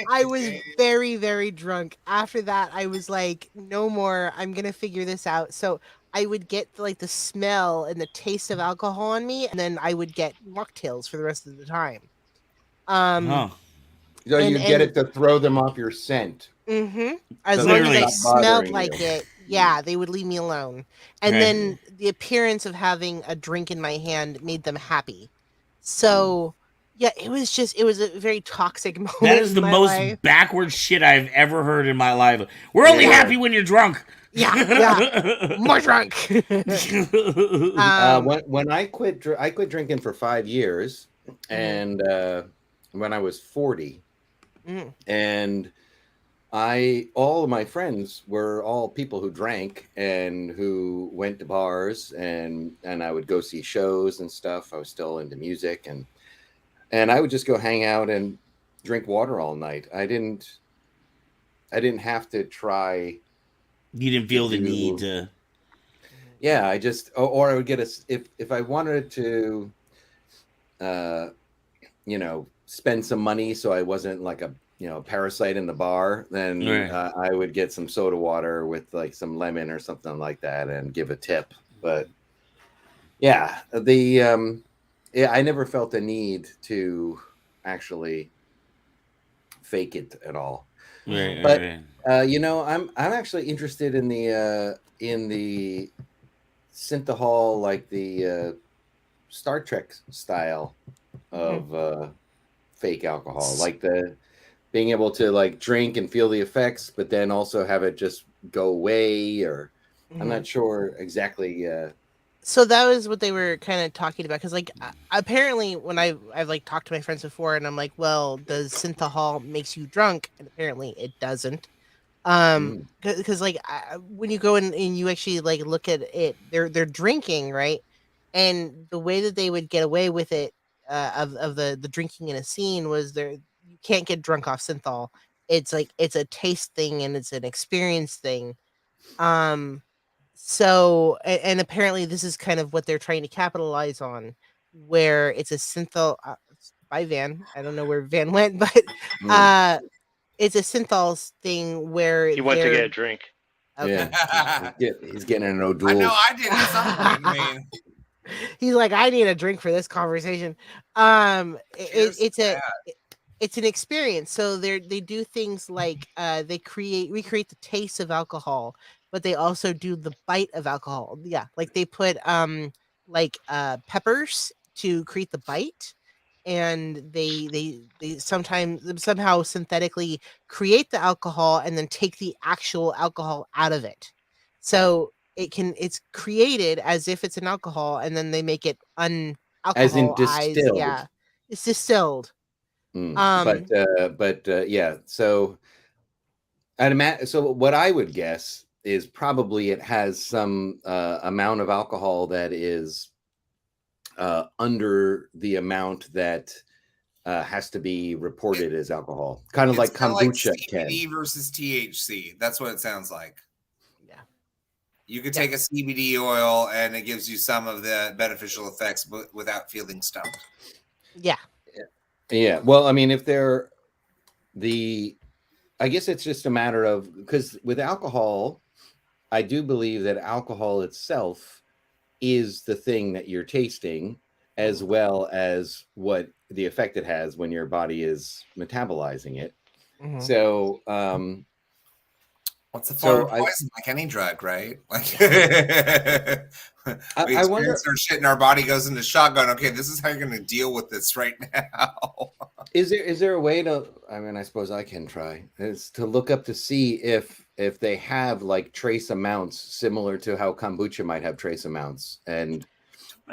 I was very, very drunk. After that, I was like, no more. I'm going to figure this out. So I would get like the smell and the taste of alcohol on me, and then I would get mocktails for the rest of the time. Huh. So you And- get it to throw them off your scent. Mm-hmm. As So long literally as stop I smelled bothering like you. it, yeah, they would leave me alone. And Right. then the appearance of having a drink in my hand made them happy. So, yeah, it was a very toxic moment. That is the in my most life. backward shit I've ever heard in my life. We're only Yeah. happy when you're drunk. Yeah, more drunk. When I quit drinking for 5 years, and when I was 40, Mm. and all of my friends were all people who drank and who went to bars, and I would go see shows and stuff. I was still into music, and I would just go hang out and drink water all night. I didn't have to try. You didn't feel the Do- need to. Yeah, I just or I would get if I wanted to, spend some money so I wasn't like a parasite in the bar, then Right. I would get some soda water with like some lemon or something like that and give a tip. But yeah, I never felt the need to actually fake it at all. Right, But- right. I'm actually interested in the synthahol, like the Star Trek style of fake alcohol, like the being able to like drink and feel the effects, but then also have it just go away. Or I'm not sure exactly. So that was what they were kind of talking about, because like apparently when I've like talked to my friends before, and I'm like, well, does synthahol makes you drunk? And apparently it doesn't. Because like when you go in and you actually like look at it, they're drinking, right? And the way that they would get away with it of the drinking in a scene was you can't get drunk off synthol. It's like it's a taste thing and it's an experience thing. So and apparently this is kind of what they're trying to capitalize on, where it's a synthol by Van. I don't know where Van went, but it's a synthol thing where He went to they're- get a drink. Okay. Yeah, he's getting an O'Doul. I know I did at some point. I mean, He's like, I need a drink for this conversation. cheers It's to a that. it's an experience. So they do things like they recreate the taste of alcohol, but they also do the bite of alcohol. Yeah, like they put peppers to create the bite, and they sometimes somehow synthetically create the alcohol and then take the actual alcohol out of it. So it's created as if it's an alcohol, and then they make it As in unalcoholized. distilled. Yeah, it's distilled. Yeah. So so what I would guess is probably it has some amount of alcohol that is under the amount that has to be reported as alcohol, kind of like It's kinda kombucha CBD versus THC. That's what it sounds like. Yeah. You could take a CBD oil and it gives you some of the beneficial effects, but without feeling stoned. Yeah. Yeah. Well, I mean, I guess it's just a matter of, because with alcohol, I do believe that alcohol itself is the thing that you're tasting, as well as what the effect it has when your body is metabolizing it. Mhm. So What's the So form of poison? Like any drug, right? Like we I wonder, experience our shit and our body goes into shock going, okay, this is how you're going to deal with this right now. is there a way to? I mean, I suppose I can try is to look up to see if they have like trace amounts similar to how kombucha might have trace amounts and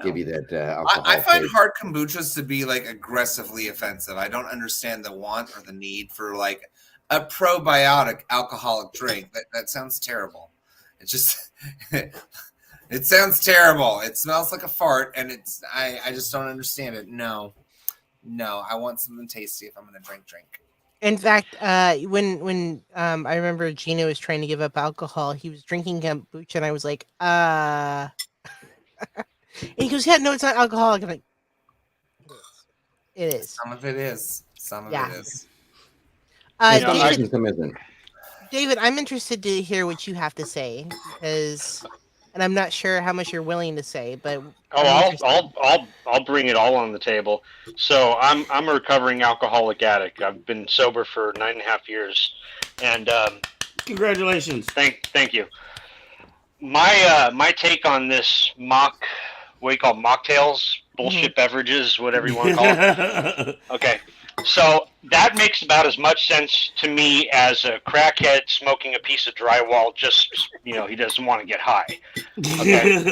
give you that alcohol. I find taste. hard kombuchas to be like aggressively offensive. I don't understand the want or the need for like a probiotic alcoholic drink. That sounds terrible. It just it sounds terrible. It smells like a fart, and I just don't understand it. No, I want something tasty if I'm gonna drink. In fact, when I remember Gino was trying to give up alcohol, he was drinking kombucha, and I was like, and he goes, "Yeah, no, it's not alcoholic." I'm like, "It is." Some of it is. Some of Yeah. it is. Yeah, David, Some isn't. David, I'm interested to hear what you have to say, because, and I'm not sure how much you're willing to say, but I'll bring it all on the table. So I'm a recovering alcoholic addict. I've been sober for 9.5 years, and Congratulations. thank you. My take on this what do you call mocktails, bullshit beverages, whatever you want to call it. Okay, so that makes about as much sense to me as a crackhead smoking a piece of drywall. Just he doesn't want to get high. Okay.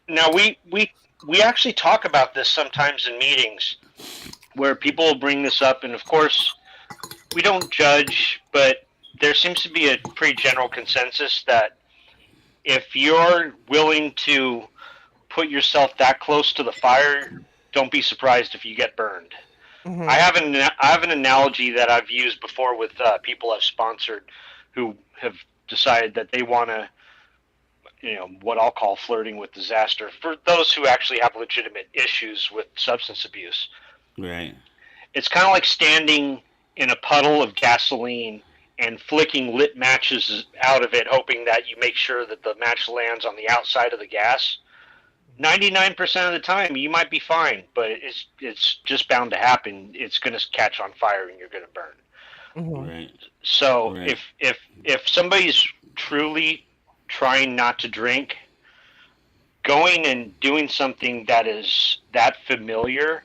Now we actually talk about this sometimes in meetings where people will bring this up, and of course we don't judge, but there seems to be a pretty general consensus that if you're willing to put yourself that close to the fire, don't be surprised if you get burned. Mhm. I have an analogy that I've used before with people I've sponsored who have decided that they want to, what I'll call flirting with disaster for those who actually have legitimate issues with substance abuse. Right. It's kind of like standing in a puddle of gasoline and flicking lit matches out of it, hoping that you make sure that the match lands on the outside of the gas. 99% of the time, you might be fine, but it's just bound to happen. It's going to catch on fire and you're going to burn. Mhm. Right. So Right. if somebody's truly trying not to drink, going and doing something that is that familiar,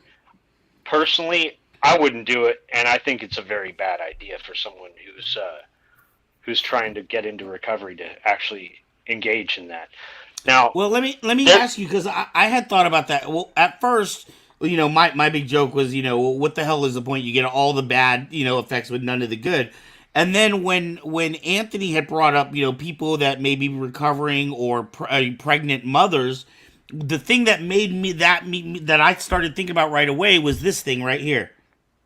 personally, I wouldn't do it, and I think it's a very bad idea for someone who's trying to get into recovery to actually engage in that. Now, Well, let me There- ask you, because I had thought about that. Well, at first, my big joke was, what the hell is the point? You get all the bad, effects with none of the good. And then when Anthony had brought up, people that may be recovering or pregnant mothers, the thing that made me that I started thinking about right away was this thing right here,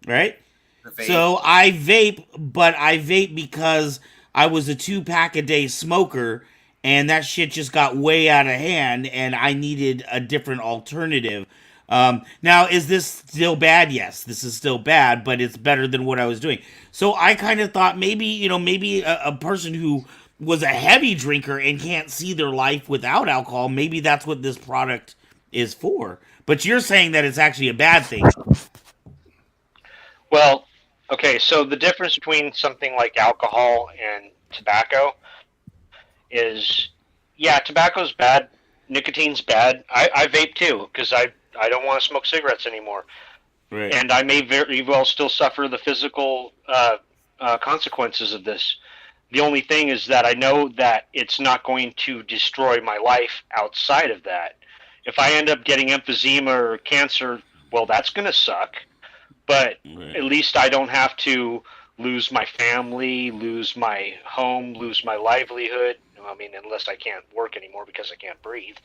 right? The vape. So I vape, but I vape because I was a 2-pack-a-day smoker, and that shit just got way out of hand, and I needed a different alternative. Now, is this still bad? Yes, this is still bad, but it's better than what I was doing. So I kind of thought maybe a person who was a heavy drinker and can't see their life without alcohol, maybe that's what this product is for. But you're saying that it's actually a bad thing. well, okay, so the difference between something like alcohol and tobacco is, yeah, tobacco's bad, nicotine's bad. I vape too because I don't want to smoke cigarettes anymore, Right. and I may very well still suffer the physical consequences of this. The only thing is that I know that it's not going to destroy my life outside of that. If I end up getting emphysema or cancer, well, that's going to suck. But Right. at least I don't have to lose my family, lose my home, lose my livelihood. I mean, unless I can't work anymore because I can't breathe.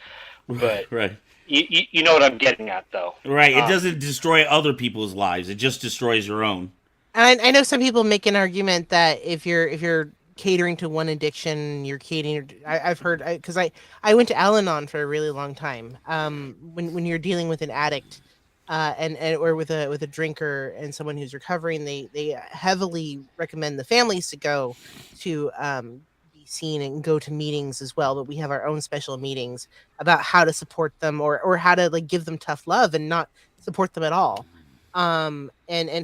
But Right. you know what I'm getting at, though. Right. It doesn't destroy other people's lives. It just destroys your own. And I know some people make an argument that if you're catering to one addiction, you're catering. I've heard, because I went to Al-Anon for a really long time. When you're dealing with an addict, and or with a drinker and someone who's recovering, they heavily recommend the families to go to be seen and go to meetings as well. But we have our own special meetings about how to support them or how to like give them tough love and not support them at all. And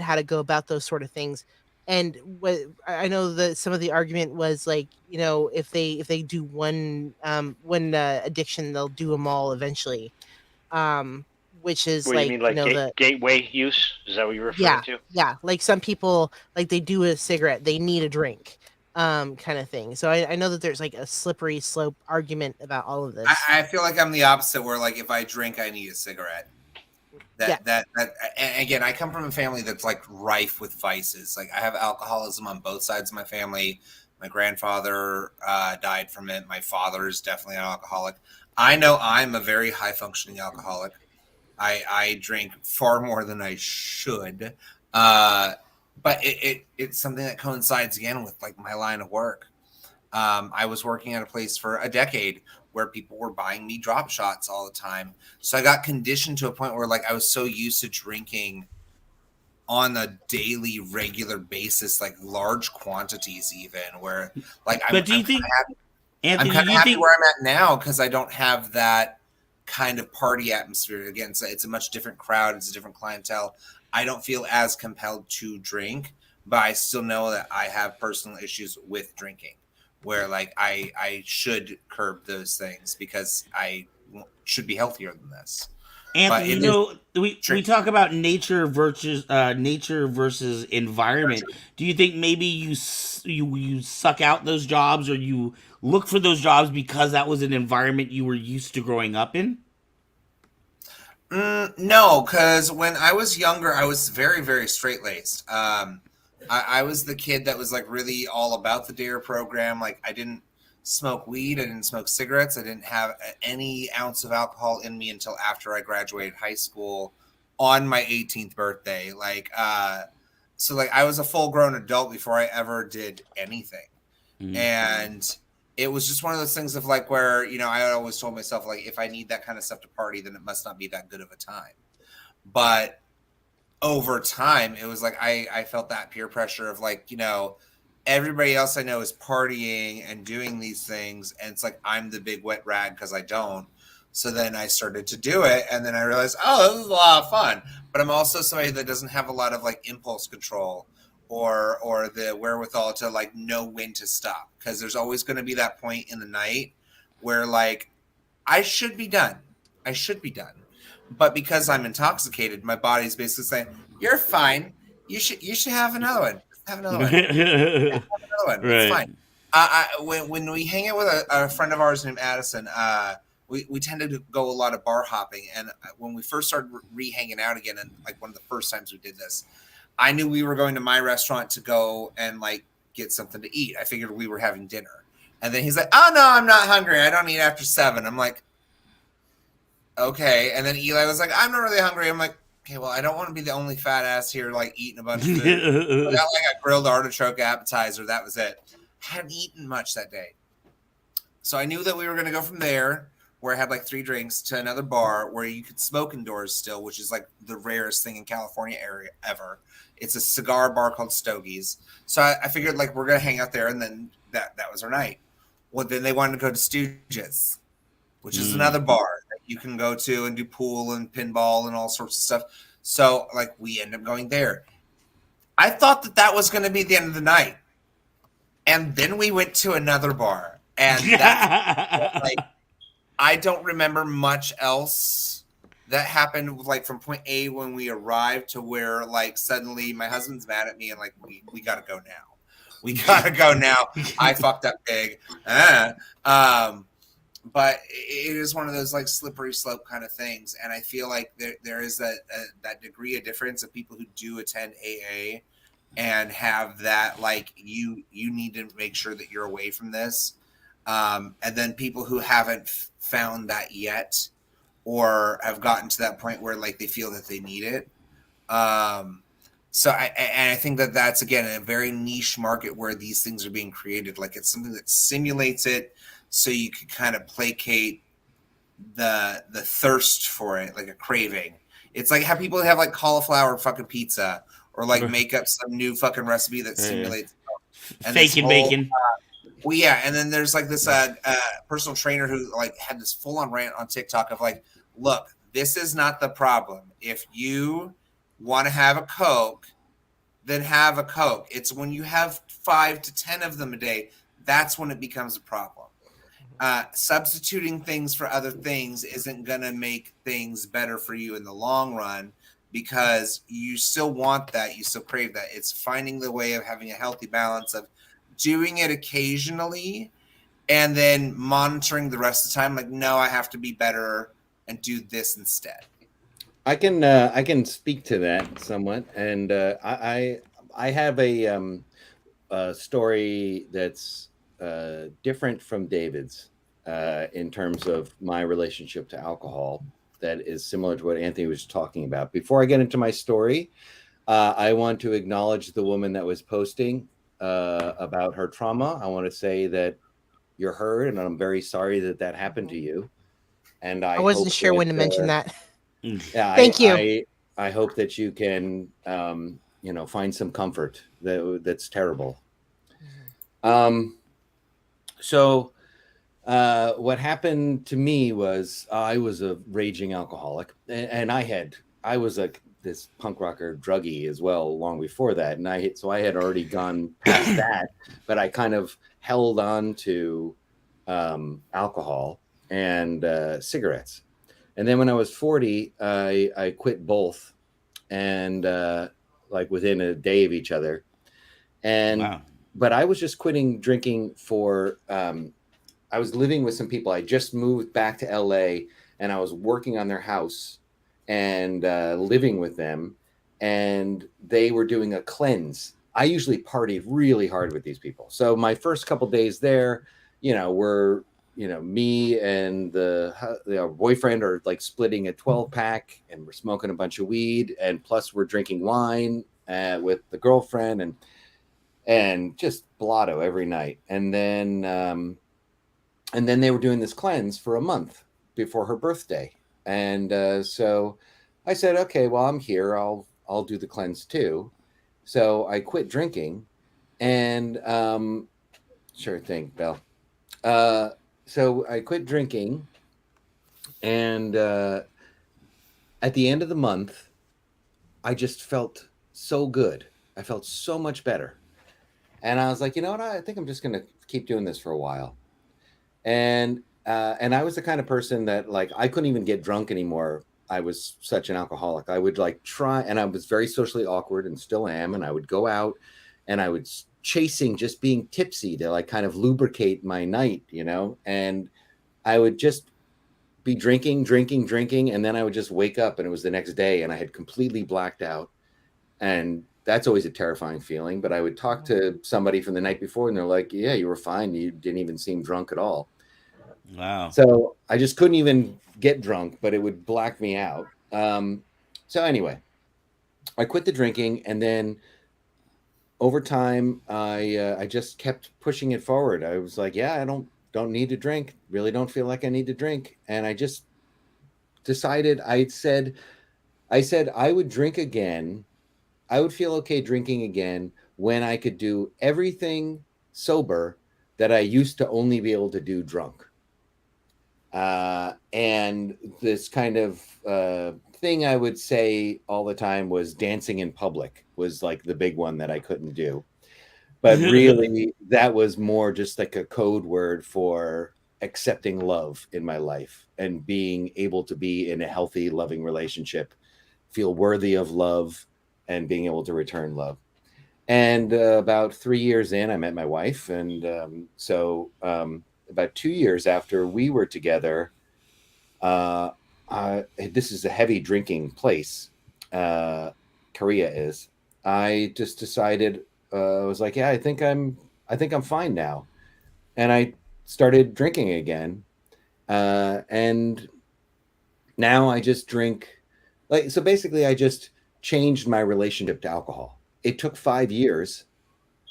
how to go about those sort of things. And what I know that some of the argument was like, you know, if they do one addiction, they'll do them all eventually. Which is What do you like, mean, you like know, the gateway use? Is that what you're referring yeah, to? yeah. Like some people, like they do a cigarette, they need a drink, kind of thing. So I know that there's like a slippery slope argument about all of this. I feel like I'm the opposite, where like if I drink, I need a cigarette. Yeah. And again, I come from a family that's like rife with vices. Like I have alcoholism on both sides of my family. My grandfather died from it. My father is definitely an alcoholic. I know I'm a very high functioning alcoholic. I drink far more than I should. But it's something that coincides again with like my line of work. I was working at a place for a decade where people were buying me drop shots all the time. So I got conditioned to a point where like I was so used to drinking on a daily, regular basis, like large quantities, even where like But do you think, I'm Anthony? kind Do of you happy think? where I'm at now because I don't have that kind of party atmosphere. Again, it's a much different crowd. It's a different clientele. I don't feel as compelled to drink, but I still know that I have personal issues with drinking where like I should curb those things because I should be healthier than this. Anthony, it you is know, we tricky. talk about nature versus environment. Do you think maybe you suck out those jobs, or you look for those jobs because that was an environment you were used to growing up in? No, because when I was younger, I was very, very straight laced. I was the kid that was like really all about the DARE program. Like I didn't smoke weed, I didn't smoke cigarettes, I didn't have any ounce of alcohol in me until after I graduated high school on my 18th birthday. So like I was a full grown adult before I ever did anything. Mm. And it was just one of those things of like where, you know, I always told myself like if I need that kind of stuff to party, then it must not be that good of a time. But over time, it was like I felt that peer pressure of like, you know, everybody else I know is partying and doing these things, and it's like I'm the big wet rag because I don't. So then I started to do it, and then I realized, oh, this is a lot of fun. But I'm also somebody that doesn't have a lot of like impulse control or the wherewithal to like know when to stop, because there's always going to be that point in the night where like I should be done. But because I'm intoxicated, my body's basically saying, "You're fine. You should have another one. Have another one. Have another one. It's fine." When we hang out with a friend of ours named Addison, we tended to go a lot of bar hopping. And when we first started hanging out again, and like one of the first times we did this, I knew we were going to my restaurant to go and like get something to eat. I figured we were having dinner. And then he's like, "Oh no, I'm not hungry. I don't eat after 7." I'm like, okay. And then Eli was like, "I'm not really hungry." I'm like, okay, well, I don't want to be the only fat ass here, like eating a bunch of food. I got like a grilled artichoke appetizer. That was it. I hadn't eaten much that day. So I knew that we were going to go from there, where I had like 3 drinks, to another bar where you could smoke indoors still, which is like the rarest thing in California area ever. It's a cigar bar called Stogie's. So I figured like we're going to hang out there, and then that was our night. Well, then they wanted to go to Stooges, which is another bar that you can go to and do pool and pinball and all sorts of stuff. So like we end up going there. I thought that was going to be the end of the night. And then we went to another bar, and that's like, I don't remember much else that happened like from point A when we arrived to where like suddenly my husband's mad at me and like we got to go now. We got to go now. I fucked up big. But it is one of those like slippery slope kind of things. And I feel like there is that degree of difference of people who do attend AA and have that, like, you need to make sure that you're away from this. And then people who haven't found that yet, or have gotten to that point where like they feel that they need it. So I think that's again a very niche market where these things are being created. Like it's something that simulates it, so you could kind of placate the thirst for it, like a craving. It's like how people have like cauliflower fucking pizza, or like make up some new fucking recipe that simulates Faking bacon. Well, yeah, and then there's like this personal trainer who like had this full on rant on TikTok of like, look, this is not the problem. If you want to have a Coke, then have a Coke. It's when you have 5 to 10 of them a day, that's when it becomes a problem. Substituting things for other things isn't going to make things better for you in the long run, because you still want that. You still crave that. It's finding the way of having a healthy balance of doing it occasionally and then monitoring the rest of the time. Like, no, I have to be better and do this instead. I can speak to that somewhat, and I have a story that's different from David's in terms of my relationship to alcohol. That is similar to what Anthony was talking about. Before I get into my story, I want to acknowledge the woman that was posting about her trauma. I want to say that you're heard, and I'm very sorry that that happened to you. And I wasn't sure when to mention that. Yeah, Thank you. I hope that you can, find some comfort. That's terrible. So what happened to me was I was a raging alcoholic, and I was this punk rocker druggie as well long before that, and I had already gone past that, but I kind of held on to alcohol and cigarettes. And then when I was 40, I quit both, and like within a day of each other. And Wow. But I was just quitting drinking for. I was living with some people. I just moved back to LA, and I was working on their house and living with them, and they were doing a cleanse. I usually partied really hard with these people, so my first couple days there, were me and the boyfriend are like splitting a 12-pack, and we're smoking a bunch of weed, and plus we're drinking wine with the girlfriend, and just blotto every night. And then they were doing this cleanse for a month before her birthday. And so I said, okay, well, I'm here. I'll do the cleanse too. So I quit drinking, and sure thing, Belle. So I quit drinking, and at the end of the month, I just felt so good. I felt so much better. And I was like, you know what? I think I'm just going to keep doing this for a while. And I was the kind of person that, like, I couldn't even get drunk anymore. I was such an alcoholic. I would like try, and I was very socially awkward and still am. And I would go out and I would chasing just being tipsy to like kind of lubricate my night, and I would just be drinking. And then I would just wake up and it was the next day and I had completely blacked out. And that's always a terrifying feeling. But I would talk to somebody from the night before and they're like, yeah, you were fine. You didn't even seem drunk at all. Wow. So I just couldn't even get drunk, but it would black me out. So anyway, I quit the drinking, and then over time, I just kept pushing it forward. I was like, yeah, I don't need to drink. Really don't feel like I need to drink. And I just decided, I said I would drink again. I would feel okay drinking again when I could do everything sober that I used to only be able to do drunk. And this kind of thing I would say all the time was dancing in public was like the big one that I couldn't do. But really, that was more just like a code word for accepting love in my life and being able to be in a healthy, loving relationship, feel worthy of love, and being able to return love. And about 3 years in, I met my wife. And so about 2 years after we were together, this is a heavy drinking place. Korea is. I just decided, I was like, yeah, I think I'm fine now. And I started drinking again. And now I just drink so basically I just changed my relationship to alcohol. It took 5 years,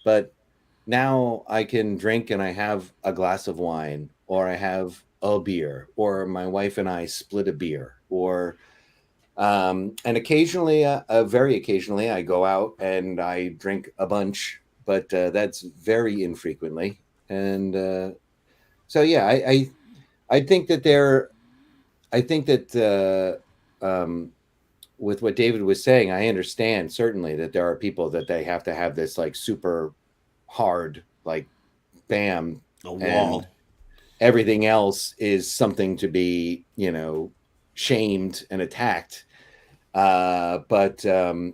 but now I can drink and I have a glass of wine, or I have a beer, or my wife and I split a beer, or and occasionally, very occasionally, I go out and I drink a bunch, but that's very infrequently. And so, yeah, I think that with what David was saying, I understand certainly that there are people that they have to have this like super hard, like bam, A wall. and everything else is something to be, you know, shamed and attacked. But I'm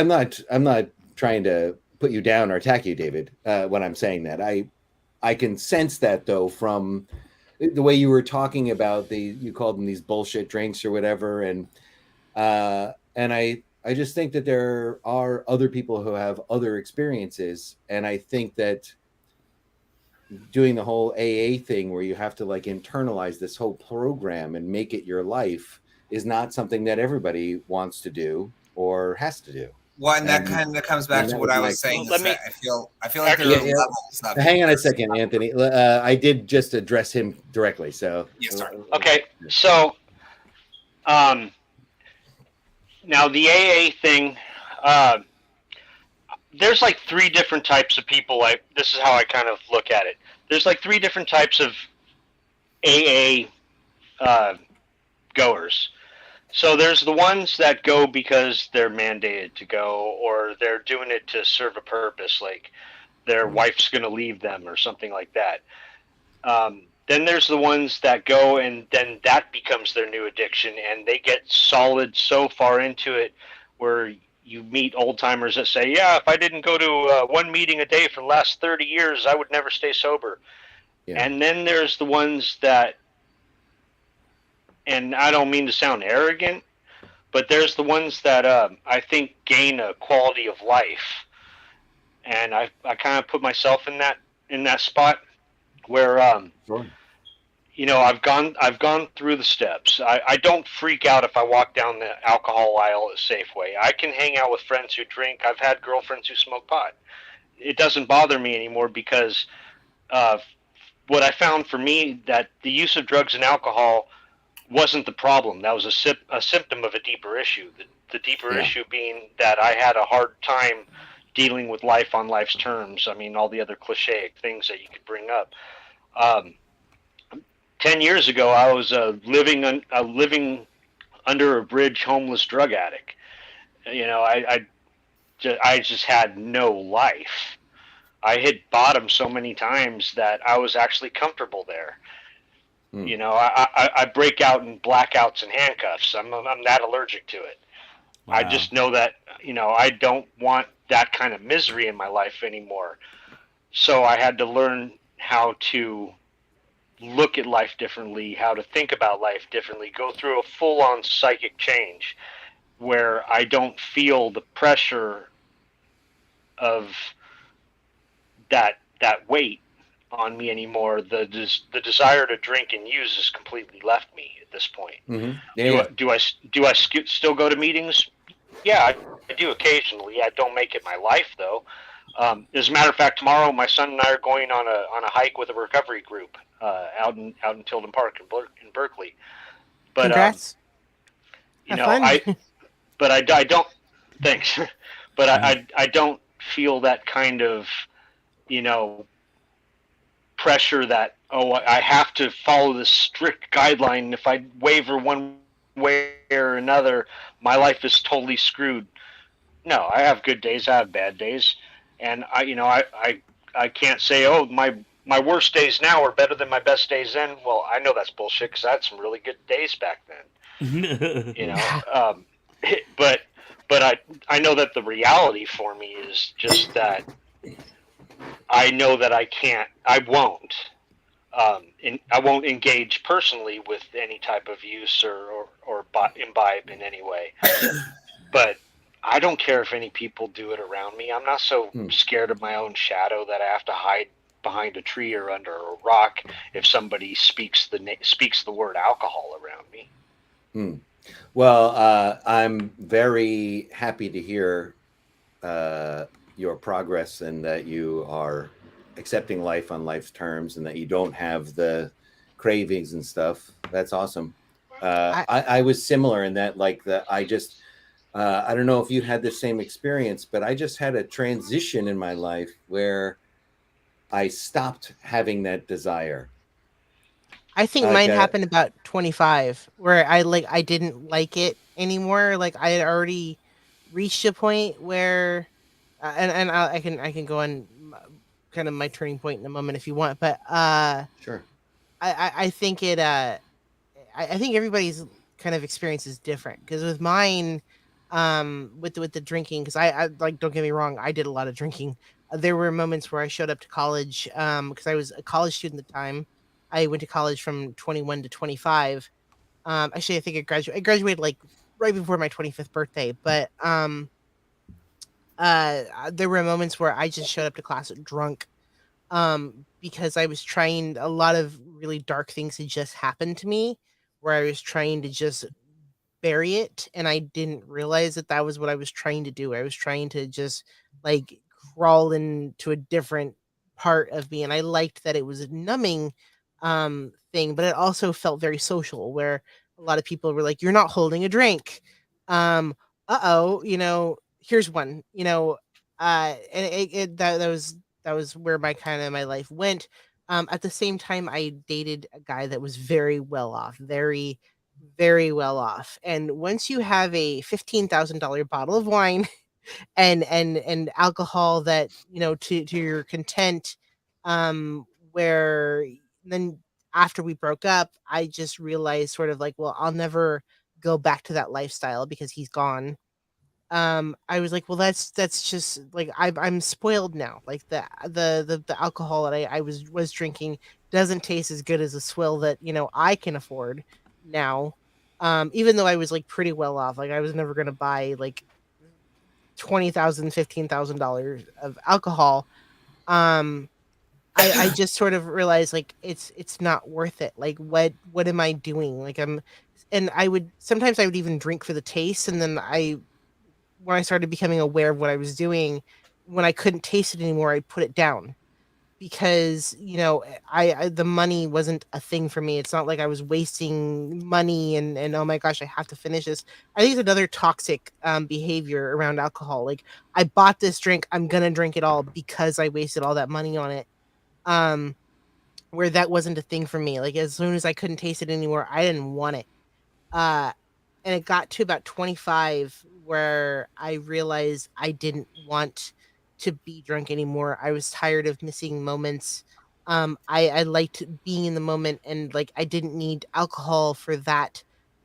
not trying to put you down or attack you, David, when I'm saying that. I can sense that though from the way you were talking about you called them these bullshit drinks or whatever, and I just think that there are other people who have other experiences, and I think that doing the whole AA thing where you have to like internalize this whole program and make it your life is not something that everybody wants to do or has to do. Well, and that kind of comes back to what I was saying. Well, I feel like there are levels of it. Hang on a second, Anthony. I did just address him directly, so Yes, sorry. Okay, so now the AA thing, there's like 3 different types of people. This is how I kind of look at it. There's like 3 different types of AA goers. So there's the ones that go because they're mandated to go, or they're doing it to serve a purpose, like their wife's going to leave them or something like that. Then there's the ones that go and then that becomes their new addiction, and they get solid so far into it where you meet old timers that say, yeah, if I didn't go to 1 meeting a day for the last 30 years, I would never stay sober. Yeah. And then there's the ones that, and I don't mean to sound arrogant, but there's the ones that I think gain a quality of life. And I kind of put myself in that spot where sure. You know, I've gone through the steps. I don't freak out if I walk down the alcohol aisle at Safeway. I can hang out with friends who drink. I've had girlfriends who smoke pot. It doesn't bother me anymore because what I found for me, that the use of drugs and alcohol wasn't the problem. That was a symptom of a deeper issue. The deeper issue being that I had a hard time dealing with life on life's terms. I mean, all the other cliche things that you could bring up. 10 years ago, I was living under a bridge, homeless drug addict. You know, I just had no life. I hit bottom so many times that I was actually comfortable there. You know, I break out in blackouts and handcuffs. I'm that allergic to it. Wow. I just know that, you know, I don't want that kind of misery in my life anymore. So I had to learn how to look at life differently, how to think about life differently, go through a full-on psychic change where I don't feel the pressure of that weight on me anymore. The desire to drink and use has completely left me at this point. Mm-hmm. Yeah. Do I still go to meetings? Yeah, I do occasionally. I don't make it my life though. As a matter of fact, tomorrow my son and I are going on a hike with a recovery group out in Tilden Park in Berkeley. But congrats. You know, I don't. Thanks, but I don't feel that kind of, you know, pressure that, oh, I have to follow this strict guideline. If I waver one way or another, my life is totally screwed. No, I have good days, I have bad days, and I can't say, oh, my worst days now are better than my best days then. Well, I know that's bullshit because I had some really good days back then. You know, but I know that the reality for me is just that I know that I won't engage personally with any type of use or imbibe in any way. But I don't care if any people do it around me. I'm not so scared of my own shadow that I have to hide behind a tree or under a rock if somebody speaks the word alcohol around me. Well, I'm very happy to hear your progress and that you are accepting life on life's terms and that you don't have the cravings and stuff. That's awesome. I was similar in that, like, I don't know if you had the same experience, but I just had a transition in my life where I stopped having that desire. I think I mine got- happened about 25, where I didn't like it anymore. Like I had already reached a point where, I can go on kind of my turning point in a moment if you want, but Sure. I think it I think everybody's kind of experience is different because with mine, with the drinking, because I like, don't get me wrong, I did a lot of drinking. There were moments where I showed up to college, because I was a college student at the time. I went to college from 21 to 25. Actually, I think I graduated like right before my 25th birthday, but there were moments where I just showed up to class drunk, because I was trying, a lot of really dark things had just happened to me, where I was trying to just bury it, and I didn't realize that that was what I was trying to do. I was trying to just like crawl into a different part of me, and I liked that it was a numbing thing, but it also felt very social, where a lot of people were like, "You're not holding a drink." Um, uh-oh, here's one, and that was where my life went. At the same time, I dated a guy that was very well off, very, very well off. And once you have a $15,000 bottle of wine and alcohol that, to your content, where then after we broke up, I just realized sort of like, well, I'll never go back to that lifestyle because he's gone. I was like, well, that's just like, I'm spoiled now. Like the alcohol that I was drinking doesn't taste as good as a swill that I can afford now. Even though I was like pretty well off, like I was never gonna buy like $15,000 of alcohol. Um, I just sort of realized like it's not worth it. Like what am I doing? Like and I would sometimes I would even drink for the taste, and then when I started becoming aware of what I was doing, when I couldn't taste it anymore, I put it down because I the money wasn't a thing for me. It's not like I was wasting money and oh my gosh, I have to finish this. I think it's another toxic behavior around alcohol. Like I bought this drink, I'm gonna drink it all because I wasted all that money on it. Um, where that wasn't a thing for me. Like as soon as I couldn't taste it anymore, I didn't want it. Uh, and it got to about 25 where I realized I didn't want to be drunk anymore. I was tired of missing moments. I liked being in the moment, and like I didn't need alcohol for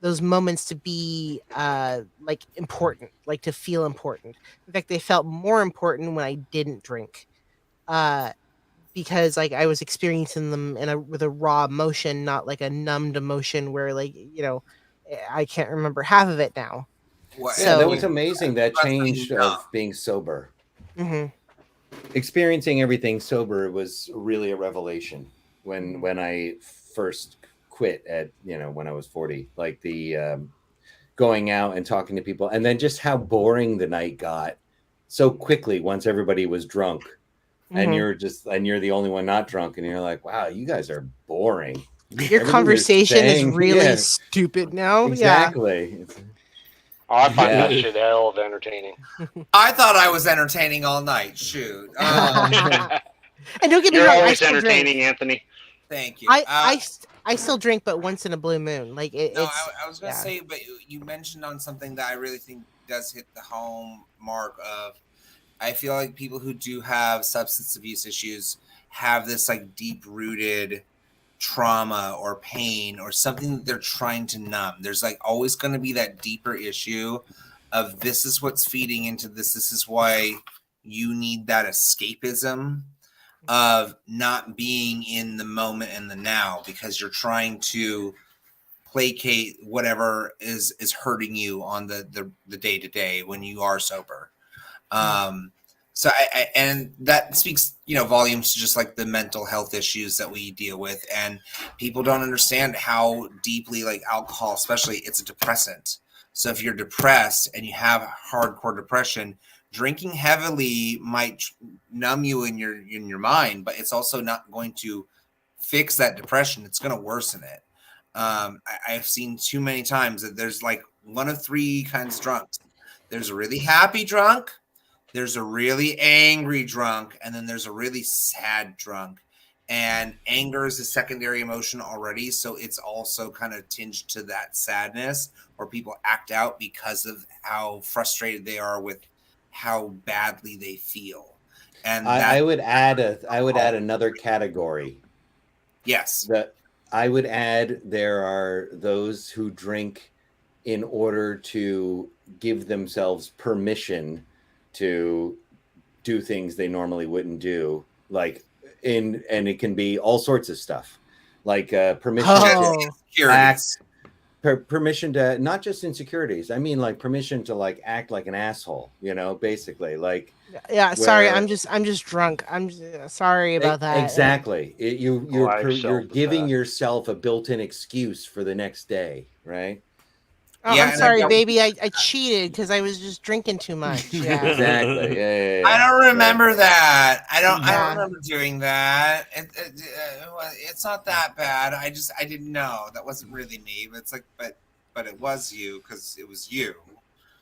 those moments to be like important, like to feel important. In fact, they felt more important when I didn't drink. Uh because like I was experiencing them with a raw emotion, not like a numbed emotion where like, I can't remember half of it now. What, Yeah, that was So, amazing. That change of being sober. mhm. Experiencing everything sober was really a revelation when I first quit at when I was 40. Like the going out and talking to people, and then just how boring the night got so quickly once everybody was drunk, and you're the only one not drunk, and you're like, wow, you guys are boring. Your Everything conversation you're is saying- really yeah, stupid now. exactly. It's- Oh, I find Yeah. that shit hell of entertaining. I thought I was entertaining all night. Shoot. Yeah. And don't get me You're wrong, I always still drink. entertaining, Anthony. Thank you. I still drink, but once in a blue moon. Like No, it's. I was going to yeah. say, but you mentioned on something that I really think does hit the home mark of, I feel like people who do have substance abuse issues have this like deep rooted trauma or pain or something that they're trying to numb. There's like always going to be that deeper issue of this is what's feeding into this. This is why you need that escapism of not being in the moment and the now, because you're trying to placate whatever is hurting you on the day to day when you are sober. So I and that speaks volumes to just like the mental health issues that we deal with, and people don't understand how deeply like alcohol, especially, it's a depressant. So if you're depressed and you have hardcore depression, drinking heavily might numb you in your mind, but it's also not going to fix that depression. It's going to worsen it. I've seen too many times that there's like one of three kinds of drunks. There's a really happy drunk, there's a really angry drunk, and then there's a really sad drunk. and anger is a secondary emotion already, so it's also kind of tinged to that sadness, where people act out because of how frustrated they are with how badly they feel. And I would add another category. Yes. That I would add, there are those who drink in order to give themselves permission to do things they normally wouldn't do, and it can be all sorts of stuff, like permission to act, permission to, not just insecurities, I mean like permission to like act like an asshole, basically, like. Yeah, sorry, I'm just drunk. I'm sorry about that. Exactly. You're giving yourself a built-in excuse for the next day, right? Oh, yeah, I'm sorry, baby. I cheated because I was just drinking too much. Yeah. Exactly. Yeah. I don't remember that. I don't remember doing that. It's not that bad. I didn't know. That wasn't really me. But it's like, but it was you, because it was you.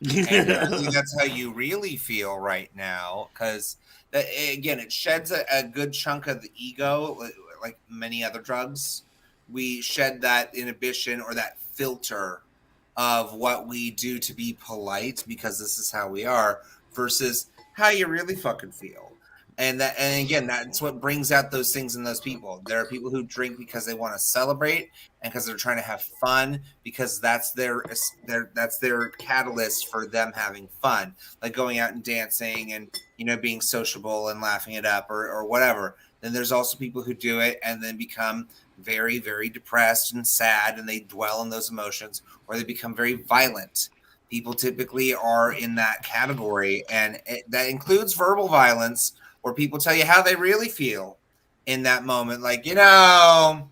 And I think that's how you really feel right now, because again, it sheds a good chunk of the ego, like many other drugs. We shed that inhibition or that filter of what we do to be polite, because this is how we are, versus how you really fucking feel. And again, that's what brings out those things in those people. There are people who drink because they want to celebrate and because they're trying to have fun, because that's their catalyst for them having fun, like going out and dancing and being sociable and laughing it up or whatever. Then there's also people who do it and then become very, very depressed and sad, and they dwell in those emotions, or they become very violent. People typically are in that category, and that includes verbal violence, where people tell you how they really feel in that moment. Like, I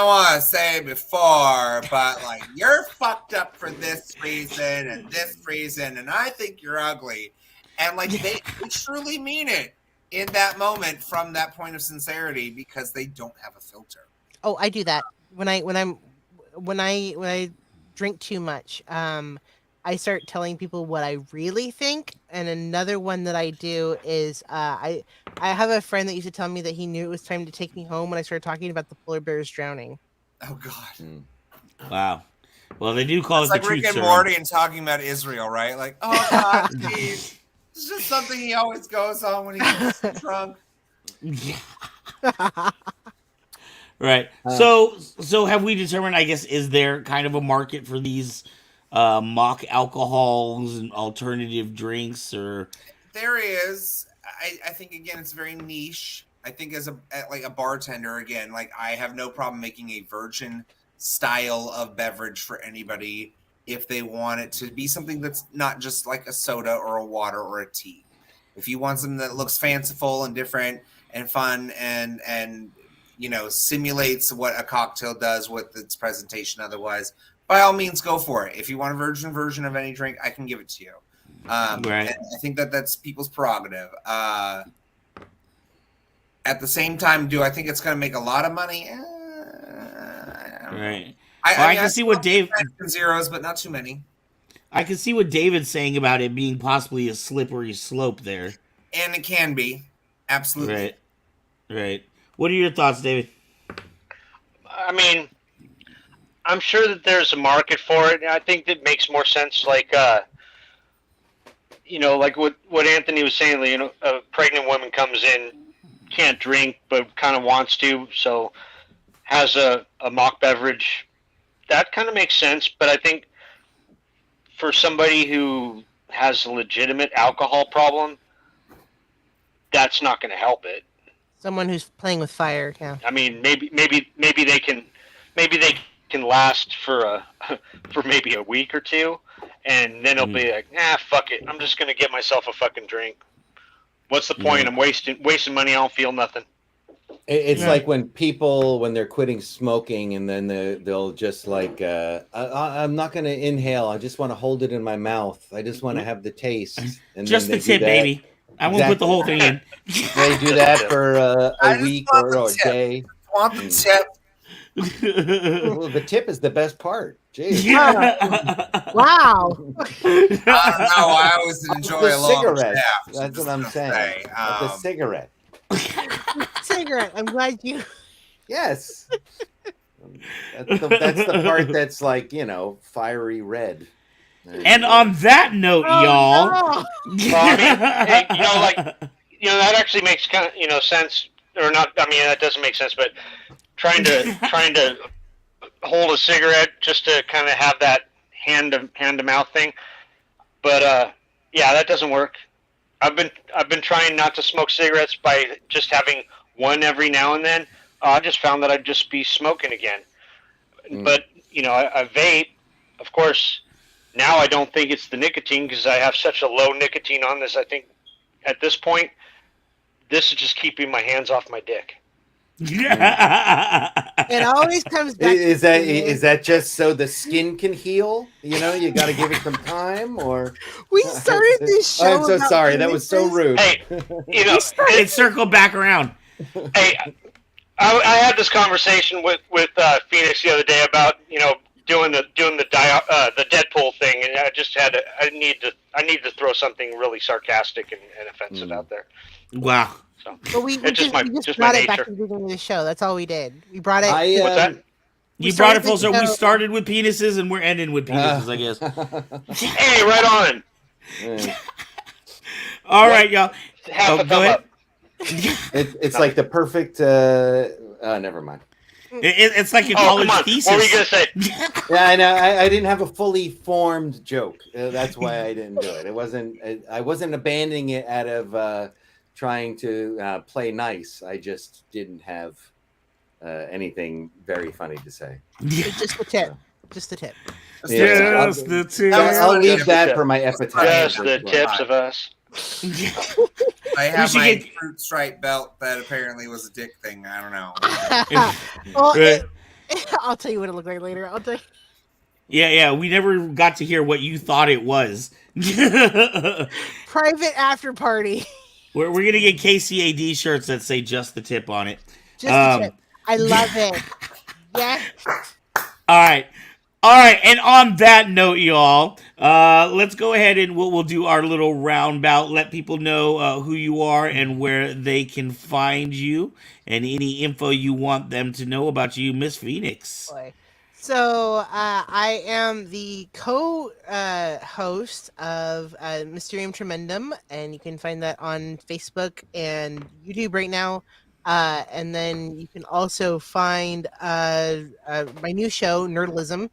want to say before, but like, you're fucked up for this reason and this reason, and I think you're ugly. And like, they truly mean it in that moment from that point of sincerity, because they don't have a filter. Oh, I do that when I drink too much. I start telling people what I really think. And another one that I do is I have a friend that used to tell me that he knew it was time to take me home when I started talking about the polar bears drowning. Oh God! Wow. Well, they do call it like the Rick truth and Morty and talking about Israel, right? Like, oh God, geez. It's just something he always goes on when he's drunk. Right. So have we determined, I guess, is there kind of a market for these mock alcohols and alternative drinks? Or there is. I think, again, it's very niche. I think as a bartender, again, like, I have no problem making a virgin style of beverage for anybody if they want it to be something that's not just like a soda or a water or a tea. If you want something that looks fanciful and different and fun and simulates what a cocktail does with its presentation otherwise, by all means, go for it. If you want a virgin version of any drink, I can give it to you. Right. And I think that's people's prerogative. At the same time, do I think it's going to make a lot of money? Right. I can see what Dave zeros, but not too many. I can see what David's saying about it being possibly a slippery slope there. And it can be. Absolutely. Right. What are your thoughts, David? I mean, I'm sure that there's a market for it. I think that makes more sense, like like what Anthony was saying, a pregnant woman comes in, can't drink, but kind of wants to, so has a mock beverage. That kind of makes sense, but I think for somebody who has a legitimate alcohol problem, that's not going to help it. Someone who's playing with fire, yeah. I mean, maybe they can last for maybe a week or two, and then it'll be like, fuck it, I'm just going to get myself a fucking drink. What's the point? I'm wasting money. I don't feel nothing. It's like when they're quitting smoking, and then they'll just like, I'm not going to inhale. I just want to hold it in my mouth. I just want to have the taste. And just the tip, baby. I won't put the whole thing in. They do that for a week or a day. I want the tip. Well, the tip is the best part. Jeez. Wow. I don't know. I always enjoy a long cigarette. shaft. That's what I'm saying. The cigarette. cigarette. I'm glad you. Yes. That's the part that's like, fiery red. And on that note, y'all. No. Well, I mean, hey, that actually makes kind of sense, or not. I mean, that doesn't make sense, but trying to hold a cigarette just to kind of have that hand to mouth thing, but yeah, that doesn't work. I've been trying not to smoke cigarettes by just having one every now and then. I just found that I'd just be smoking again. But I vape, of course. Now I don't think it's the nicotine because I have such a low nicotine on this. I think at this point, this is just keeping my hands off my dick. It always comes back. Is that just so the skin can heal? You got to give it some time, or We started this show. I'm so about sorry. That was so penises. rude. Hey, It circled back around. hey, I had this conversation with Phoenix the other day about doing the Deadpool thing, and I need to throw something really sarcastic and offensive out there. Wow. So But we It's just just my brought it back nature. to the beginning of the show. That's all we did. We brought it. What's that? You We brought it started full the circle. We show- started with penises and we're ending with penises, I guess. Hey, right on. All right, y'all. Half a go thumb ahead. up. It's like the perfect. Never mind. It's like a Oh, college come on. thesis. What were you gonna say? Yeah, I know. I didn't have a fully formed joke. That's why I didn't do it. It wasn't. I wasn't abandoning it out of trying to play nice. I just didn't have anything very funny to say. Just the tip. Just the tip. Yeah, Just the two. I'll leave that for my epitaph. Just the tips of us. I have should my get- fruit stripe belt that apparently was a dick thing. I don't know. Well, Right. I'll tell you what it looked like later. I'll tell you. Yeah. We never got to hear what you thought it was. Private after party. We're gonna get KCAD shirts that say "just the tip" on it. Just the tip. I love it. Yeah. All right, and on that note, y'all, let's go ahead and we'll do our little roundabout. Let people know who you are and where they can find you, and any info you want them to know about you, Miss Phoenix. Boy. So I am the co-host of Mysterium Tremendum, and you can find that on Facebook and YouTube right now. And then you can also find my new show, Nerdalism.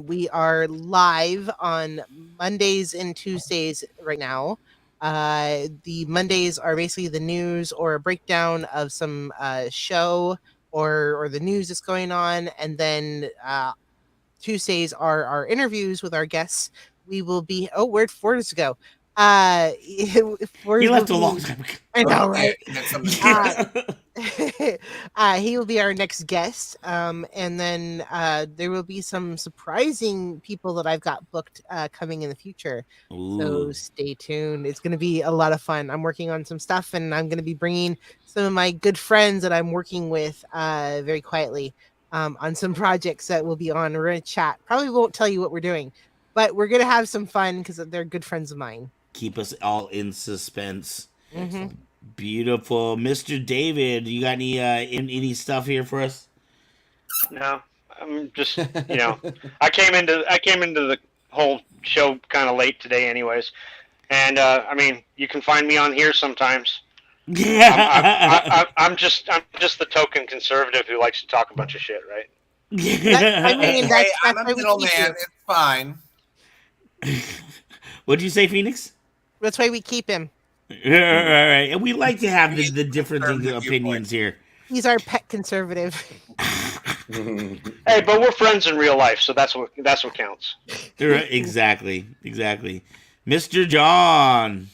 We are live on Mondays and Tuesdays right now. The Mondays are basically the news or a breakdown of some show or the news that's going on, and then Tuesdays are our interviews with our guests. We will be where'd Forrest go? He left a long time ago. I know, right? That's something- He will be our next guest, and then there will be some surprising people that I've got booked coming in the future. So Ooh. stay tuned. It's going to be a lot of fun. I'm working on some stuff, and I'm going to be bringing some of my good friends that I'm working with very quietly on some projects that will be on. We're going to chat. Probably won't tell you what we're doing, but we're going to have some fun because they're good friends of mine. Keep us all in suspense. Mhm. Beautiful, Mr. David. You got any stuff here for us? No, I'm just I came into the whole show kind of late today, anyways, and I mean you can find me on here sometimes. I'm just the token conservative who likes to talk a bunch of shit, right? I mean, Hey, I'm that's a why we keep middleman. him. It's fine. What'd you say, Phoenix? That's why we keep him. All right, and we like to have the different Conservative opinions here. He's our pet conservative. Hey, but we're friends in real life, so that's what counts. Right, exactly. Mr. John.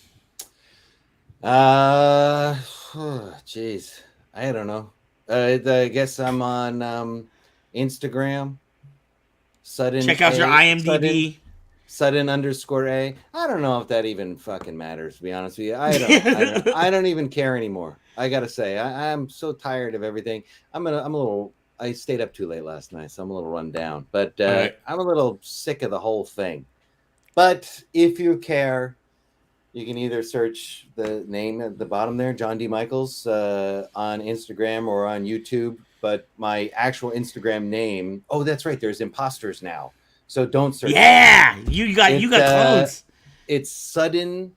Jeez, I don't know. I guess I'm on Instagram. Sudden. Check out your IMDb. Sudden _A. I don't know if that even fucking matters. To be honest with you, I don't even care anymore. I gotta say, I'm so tired of everything. I'm a little. I stayed up too late last night, so I'm a little run down. But right. I'm a little sick of the whole thing. But if you care, You can either search the name at the bottom there, John D. Michaels, on Instagram or on YouTube. But my actual Instagram name, oh, that's right. There's imposters now. So don't search. Yeah, you got clones. It's Sudden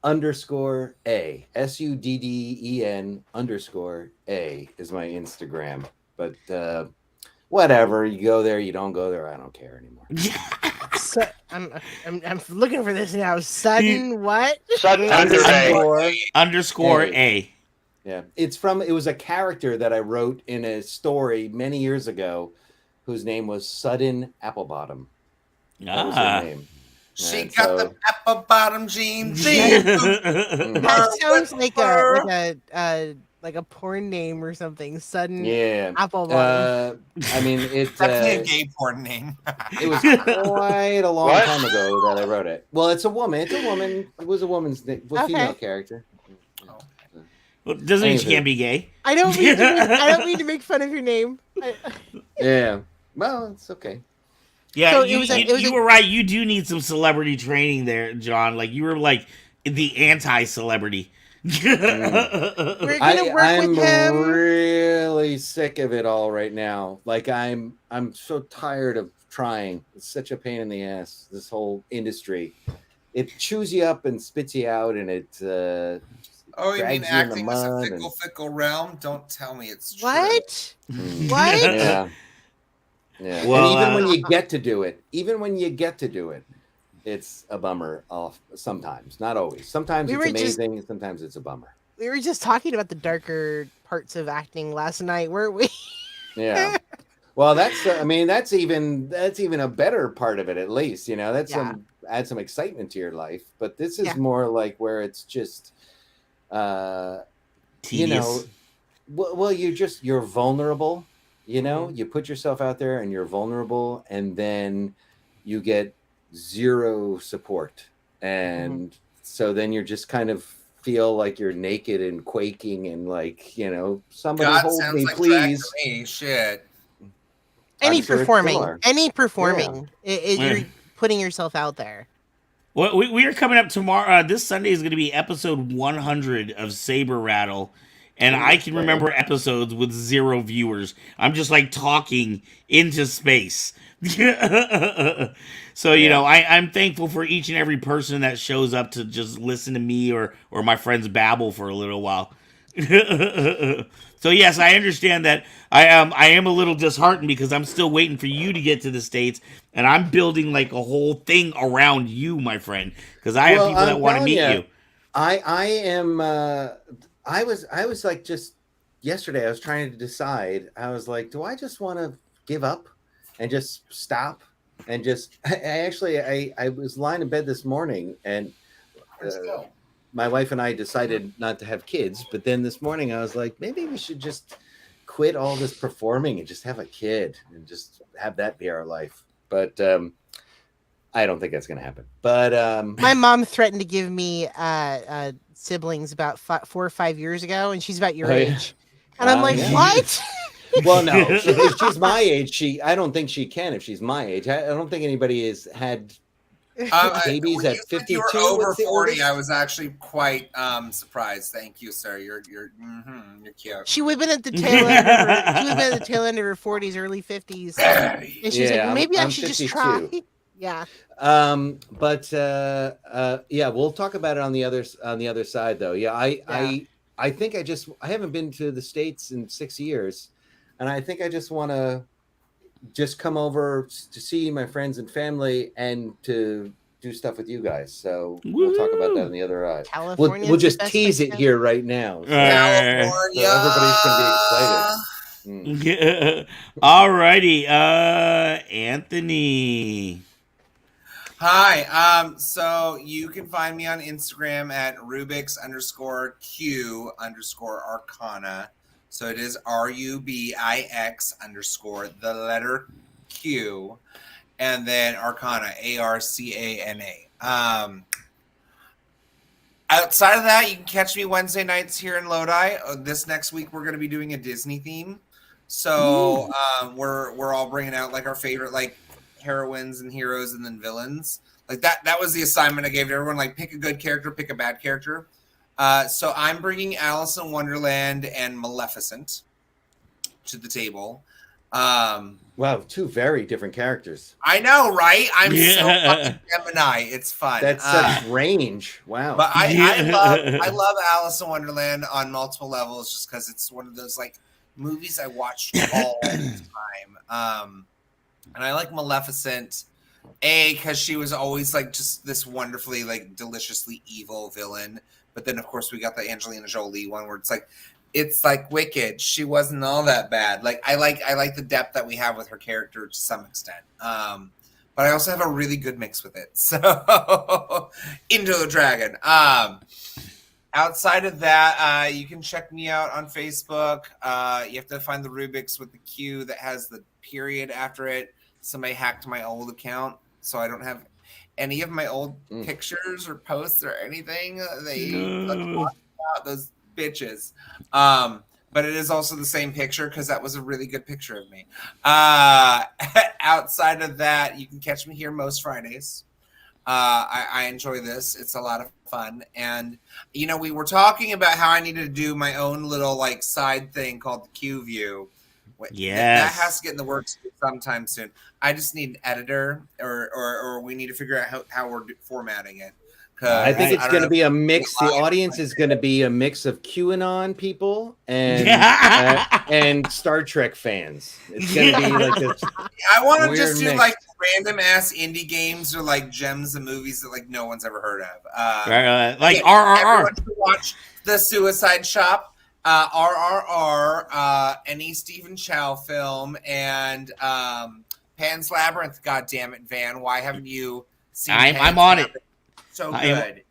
_A. SUDDEN_A is my Instagram. But whatever, you go there, you don't go there, I don't care anymore. So, I'm looking for this now. Sudden what? Sudden under A. _A. Yeah, it was a character that I wrote in a story many years ago, whose name was Sudden Applebottom. That was her name. She And got so- the apple bottom jeans. That sounds like a porn name or something. Sudden Yeah. apple bottom. I mean, Definitely a gay porn name. it was quite a long What? time ago that I wrote it. Well, it's a woman. It was a woman's name. Okay. Female character. Well, doesn't mean she Anywho. can't be gay. I don't mean to make fun of your name. Yeah. Well, it's okay. Yeah, So you, it was a- you, it was you a- were right. You do need some celebrity training there, John. Like you were like the anti-celebrity. We're gonna work I'm with him. really sick of it all right now. Like I'm so tired of trying. It's such a pain in the ass. This whole industry, it chews you up and spits you out, and it. Oh, you mean Drags you in the acting is a mud fickle, and- fickle realm? Don't tell me it's true. What? mm, What? Yeah. Yeah. Well, and even when you get to do it, it's a bummer off sometimes, not always. Sometimes We it's were just- amazing, and sometimes it's a bummer. We were just talking about the darker parts of acting last night, weren't we? Yeah. Well, that's that's even a better part of it, at least. That's Yeah. add some excitement to your life. But this is Yeah. more like where it's just Tedious. well, you're vulnerable. You put yourself out there and you're vulnerable, and then you get zero support, and so then you're just kind of feel like you're naked and quaking and like somebody God hold sounds me, like drag please. to me. Shit. Any I'm sure it's performing, similar. you're putting yourself out there. Well, we are coming up tomorrow. This Sunday is going to be episode 100 of Saber Rattle, and I can remember episodes with 0 viewers. I'm just like talking into space. So I'm thankful for each and every person that shows up to just listen to me or my friends babble for a little while. So yes, I understand that I am a little disheartened because I'm still waiting for you to get to the States, and I'm building like a whole thing around you, my friend, because I have people that want to meet you. I am. I was like, just yesterday, I was trying to decide. I was like, do I just want to give up and just stop and just? I was lying in bed this morning, and my wife and I decided not to have kids. But then this morning, I was like, maybe we should just quit all this performing and just have a kid and just have that be our life. But I don't think that's going to happen. But My mom threatened to give me siblings about 4 or 5 years ago, and she's about your Oh, yeah. age. And I'm like, Yeah. what? well, no, if she's my age, I don't think she can. If she's my age, I don't think anybody has had babies when at you said 52. You were over What's the 40. oldest? I was actually quite surprised. Thank you, sir. You're you're cute. She would have been at the tail end. Of her, she would have been at the tail end of her 40s, early 50s. And she's Yeah, like, well, maybe I I'm should 52. just try. Yeah. But yeah, we'll talk about it on the other side, though. Yeah, I think I haven't been to the States in 6 years, and I think I just want to just come over to see my friends and family and to do stuff with you guys. So we'll talk about that on the other side. California. We'll just tease it here right now. So, California. so everybody's gonna be excited. Alrighty, Anthony. Hi. So you can find me on Instagram at Rubix_Q_Arcana. So it is RUBIX_Q, and then Arcana, ARCANA. Outside of that, you can catch me Wednesday nights here in Lodi. This next week, we're going to be doing a Disney theme. So we're all bringing out like our favorite like heroines and heroes and then villains. Like that was the assignment I gave to everyone. Like, pick a good character, pick a bad character. So I'm bringing Alice in Wonderland and Maleficent to the table. Wow, two very different characters. I know, right? I'm so Yeah. fucking Gemini. It's fun. That's such range. Wow. But I Yeah. love Alice in Wonderland on multiple levels, just because it's one of those like movies I watched all the time. And I like Maleficent, because she was always like just this wonderfully like deliciously evil villain. But then of course we got the Angelina Jolie one where it's like Wicked. She wasn't all that bad. Like I like the depth that we have with her character to some extent. But I also have a really good mix with it. So Into the Dragon. Outside of that, you can check me out on Facebook. You have to find the Rubik's with the Q that has the period after it. Somebody hacked my old account, so I don't have any of my old pictures or posts or anything. They talk about those bitches. But it is also the same picture because that was a really good picture of me. Outside of that, you can catch me here most Fridays. I enjoy this. It's a lot of fun. And, we were talking about how I needed to do my own little like side thing called the Q View. Yes. That has to get in the works sometime soon. I just need an editor or we need to figure out how we're formatting it. I think it's going to be a mix. The Live. audience is going to be a mix of QAnon people and and Star Trek fans. It's going to be like this. I want to weird just do mix. like random ass indie games or like gems of movies that like no one's ever heard of. Like yeah, RRR. Everyone should watch The Suicide Shop, RRR, any Stephen Chow film, and Pan's Labyrinth. God damn it, Van! Why haven't you seen? I'm Pan's on it. Labyrinth? So I am- good.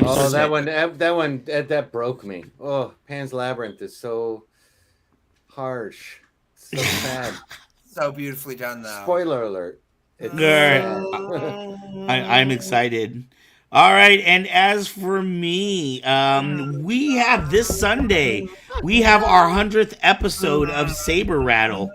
Oh, that broke me. Oh, Pan's Labyrinth is so harsh, so sad. So beautifully done, though. Spoiler alert. It's, I'm excited. All right, and as for me, we have this Sunday, we have our 100th episode of Saber Rattle.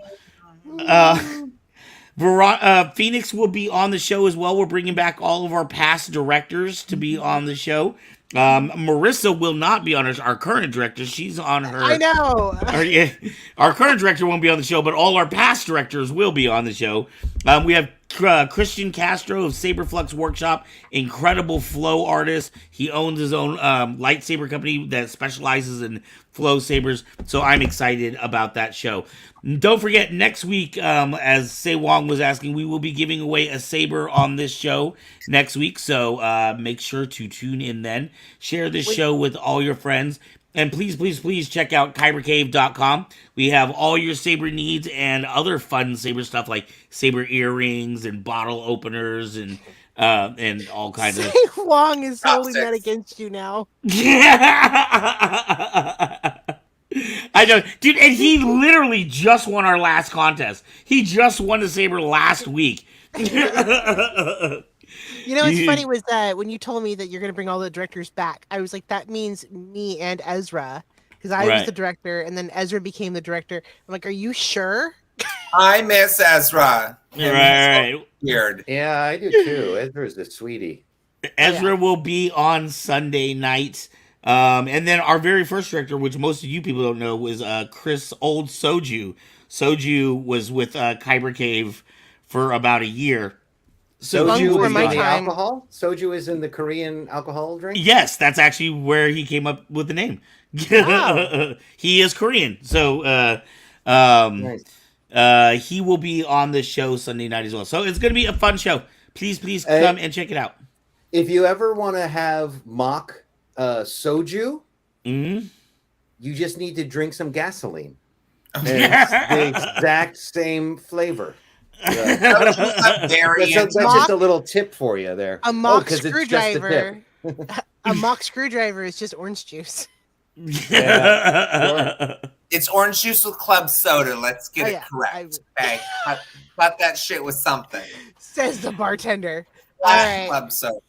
Phoenix will be on the show as well. We're bringing back all of our past directors to be on the show. Marissa will not be on our current director. She's on her. I know. Our current director won't be on the show, but all our past directors will be on the show. We have Christian Castro of Saberflux Workshop, incredible flow artist. He owns his own lightsaber company that specializes in flow sabers. So I'm excited about that show. Don't forget, next week, as Say Wong was asking, we will be giving away a saber on this show next week. So make sure to tune in then. Share this show with all your friends. And please, please, please check out kybercave.com. We have all your saber needs and other fun saber stuff like saber earrings and bottle openers and all kinds of. Wong is holding that Chopsticks. against you now. I know, dude, and he literally just won our last contest. He just won the saber last week. You know what's funny was that when you told me that you're going to bring all the directors back, I was like, that means me and Ezra, because I was Right. the director, and then Ezra became the director. I'm like, are you sure? I miss Ezra. Right. Weird. yeah, I do too. Ezra's a sweetie. Ezra will be on Sunday night. And then our very first director, which most of you people don't know, was Chris Old Soju. Soju was with Kyber Cave for about a year. So Long Soju before is my in the time. alcohol. Soju is in the Korean alcohol drink. yes, that's actually where he came up with the name. Wow. He is Korean. So Nice. he will be on the show Sunday night as well. So it's going to be a fun show. Please come and check it out. If you ever want to have mock soju, Mhm. you just need to drink some gasoline. And it's the exact same flavor. Yeah. That's just a little tip for you there. A mock 'cause it's just a screwdriver. A mock screwdriver is just orange juice. Yeah. It's orange juice with club soda. Let's get Oh, it yeah. correct. Okay. Cut that shit with something. Says the bartender. All right. Club soda.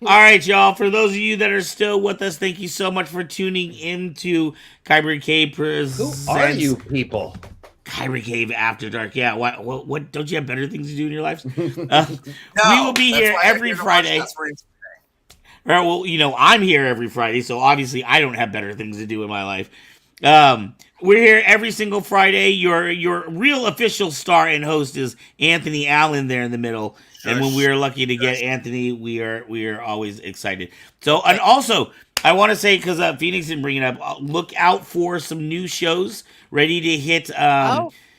All right, y'all. For those of you that are still with us, thank you so much for tuning into Kyber K Who Presents. are you people? Kyber Cave After Dark. Yeah. What? Don't you have better things to do in your lives? No, We will be that's here why I'm every here to watch Friday. That's Where It's- All right, well, I'm here every Friday, so obviously I don't have better things to do in my life. We're here every single Friday. Your real official star and host is Anthony Allen there in the middle. And when we are lucky to get Anthony, we are always excited. So, and also, I want to say, because Phoenix didn't bring it up, look out for some new shows ready to hit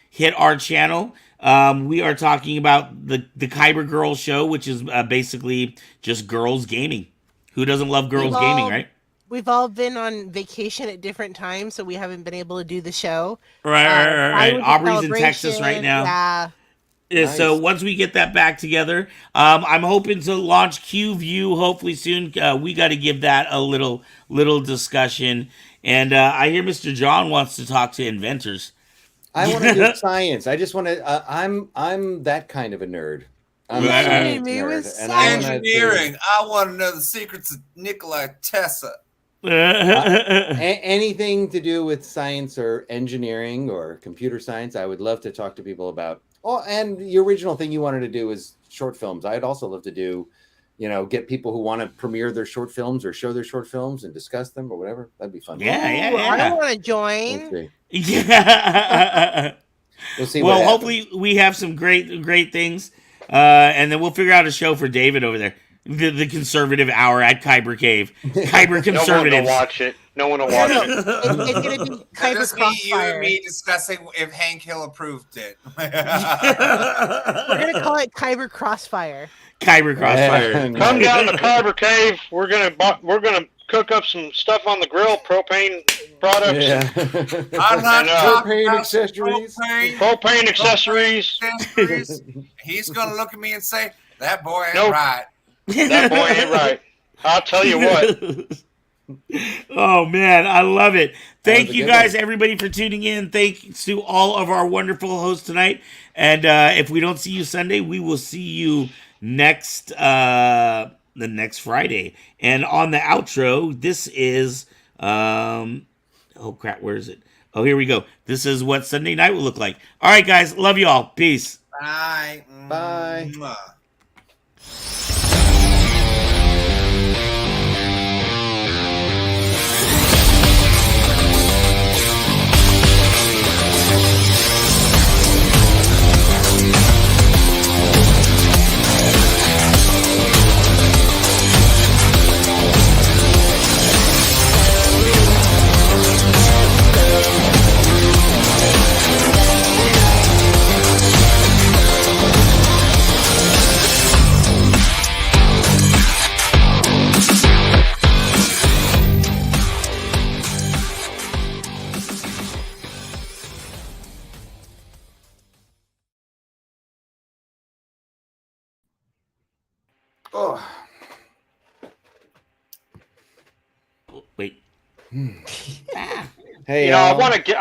hit our channel. We are talking about the Kyber Girls show, which is basically just girls gaming. Who doesn't love girls gaming, right? We've all been on vacation at different times, so we haven't been able to do the show. Right. I was at Aubrey's in Texas right Celebration, now. Yeah. Yeah, Nice. so once we get that back together, I'm hoping to launch QView hopefully soon. We got to give that a little discussion. And I hear Mr. John wants to talk to inventors. I want to do science. I just want to. I'm that kind of a nerd. I'm a Right. science Me with nerd, and I wanna do- Engineering. I want to know the secrets of Nikola Tesla. anything to do with science or engineering or computer science. I would love to talk to people about. Oh, and the original thing you wanted to do is short films. I'd also love to do, get people who want to premiere their short films or show their short films and discuss them or whatever. That'd be fun. Yeah. Ooh, I want to We'll join. see. Yeah. We'll see. Well, what hopefully we have some great things, and then we'll figure out a show for David over there. The conservative hour at Kyber Cave. Kyber No one will conservatives. watch it. No one will watch it. It's going to be Kyber Just me, you, and Crossfire. me discussing if Hank Hill approved it. We're going to call it Kyber Crossfire. Kyber Crossfire. Come down to Kyber Cave. We're gonna cook up some stuff on the grill, propane products, Yeah. I'm not And, talking propane about accessories. propane accessories. accessories. He's gonna look at me and say, "That boy ain't Nope. right." That boy ain't right. I'll tell you what. Oh man, I love it. Thank was a you good guys, one. everybody, for tuning in. Thanks to all of our wonderful hosts tonight. And if we don't see you Sunday, we will see you next the next Friday. And on the outro, this is oh crap, where is it? Oh, here we go. This is what Sunday night will look like. All right, guys, love you all. Peace. Bye. Bye. Mwah. Oh. Wait. Hey, You know, I y'all. want to get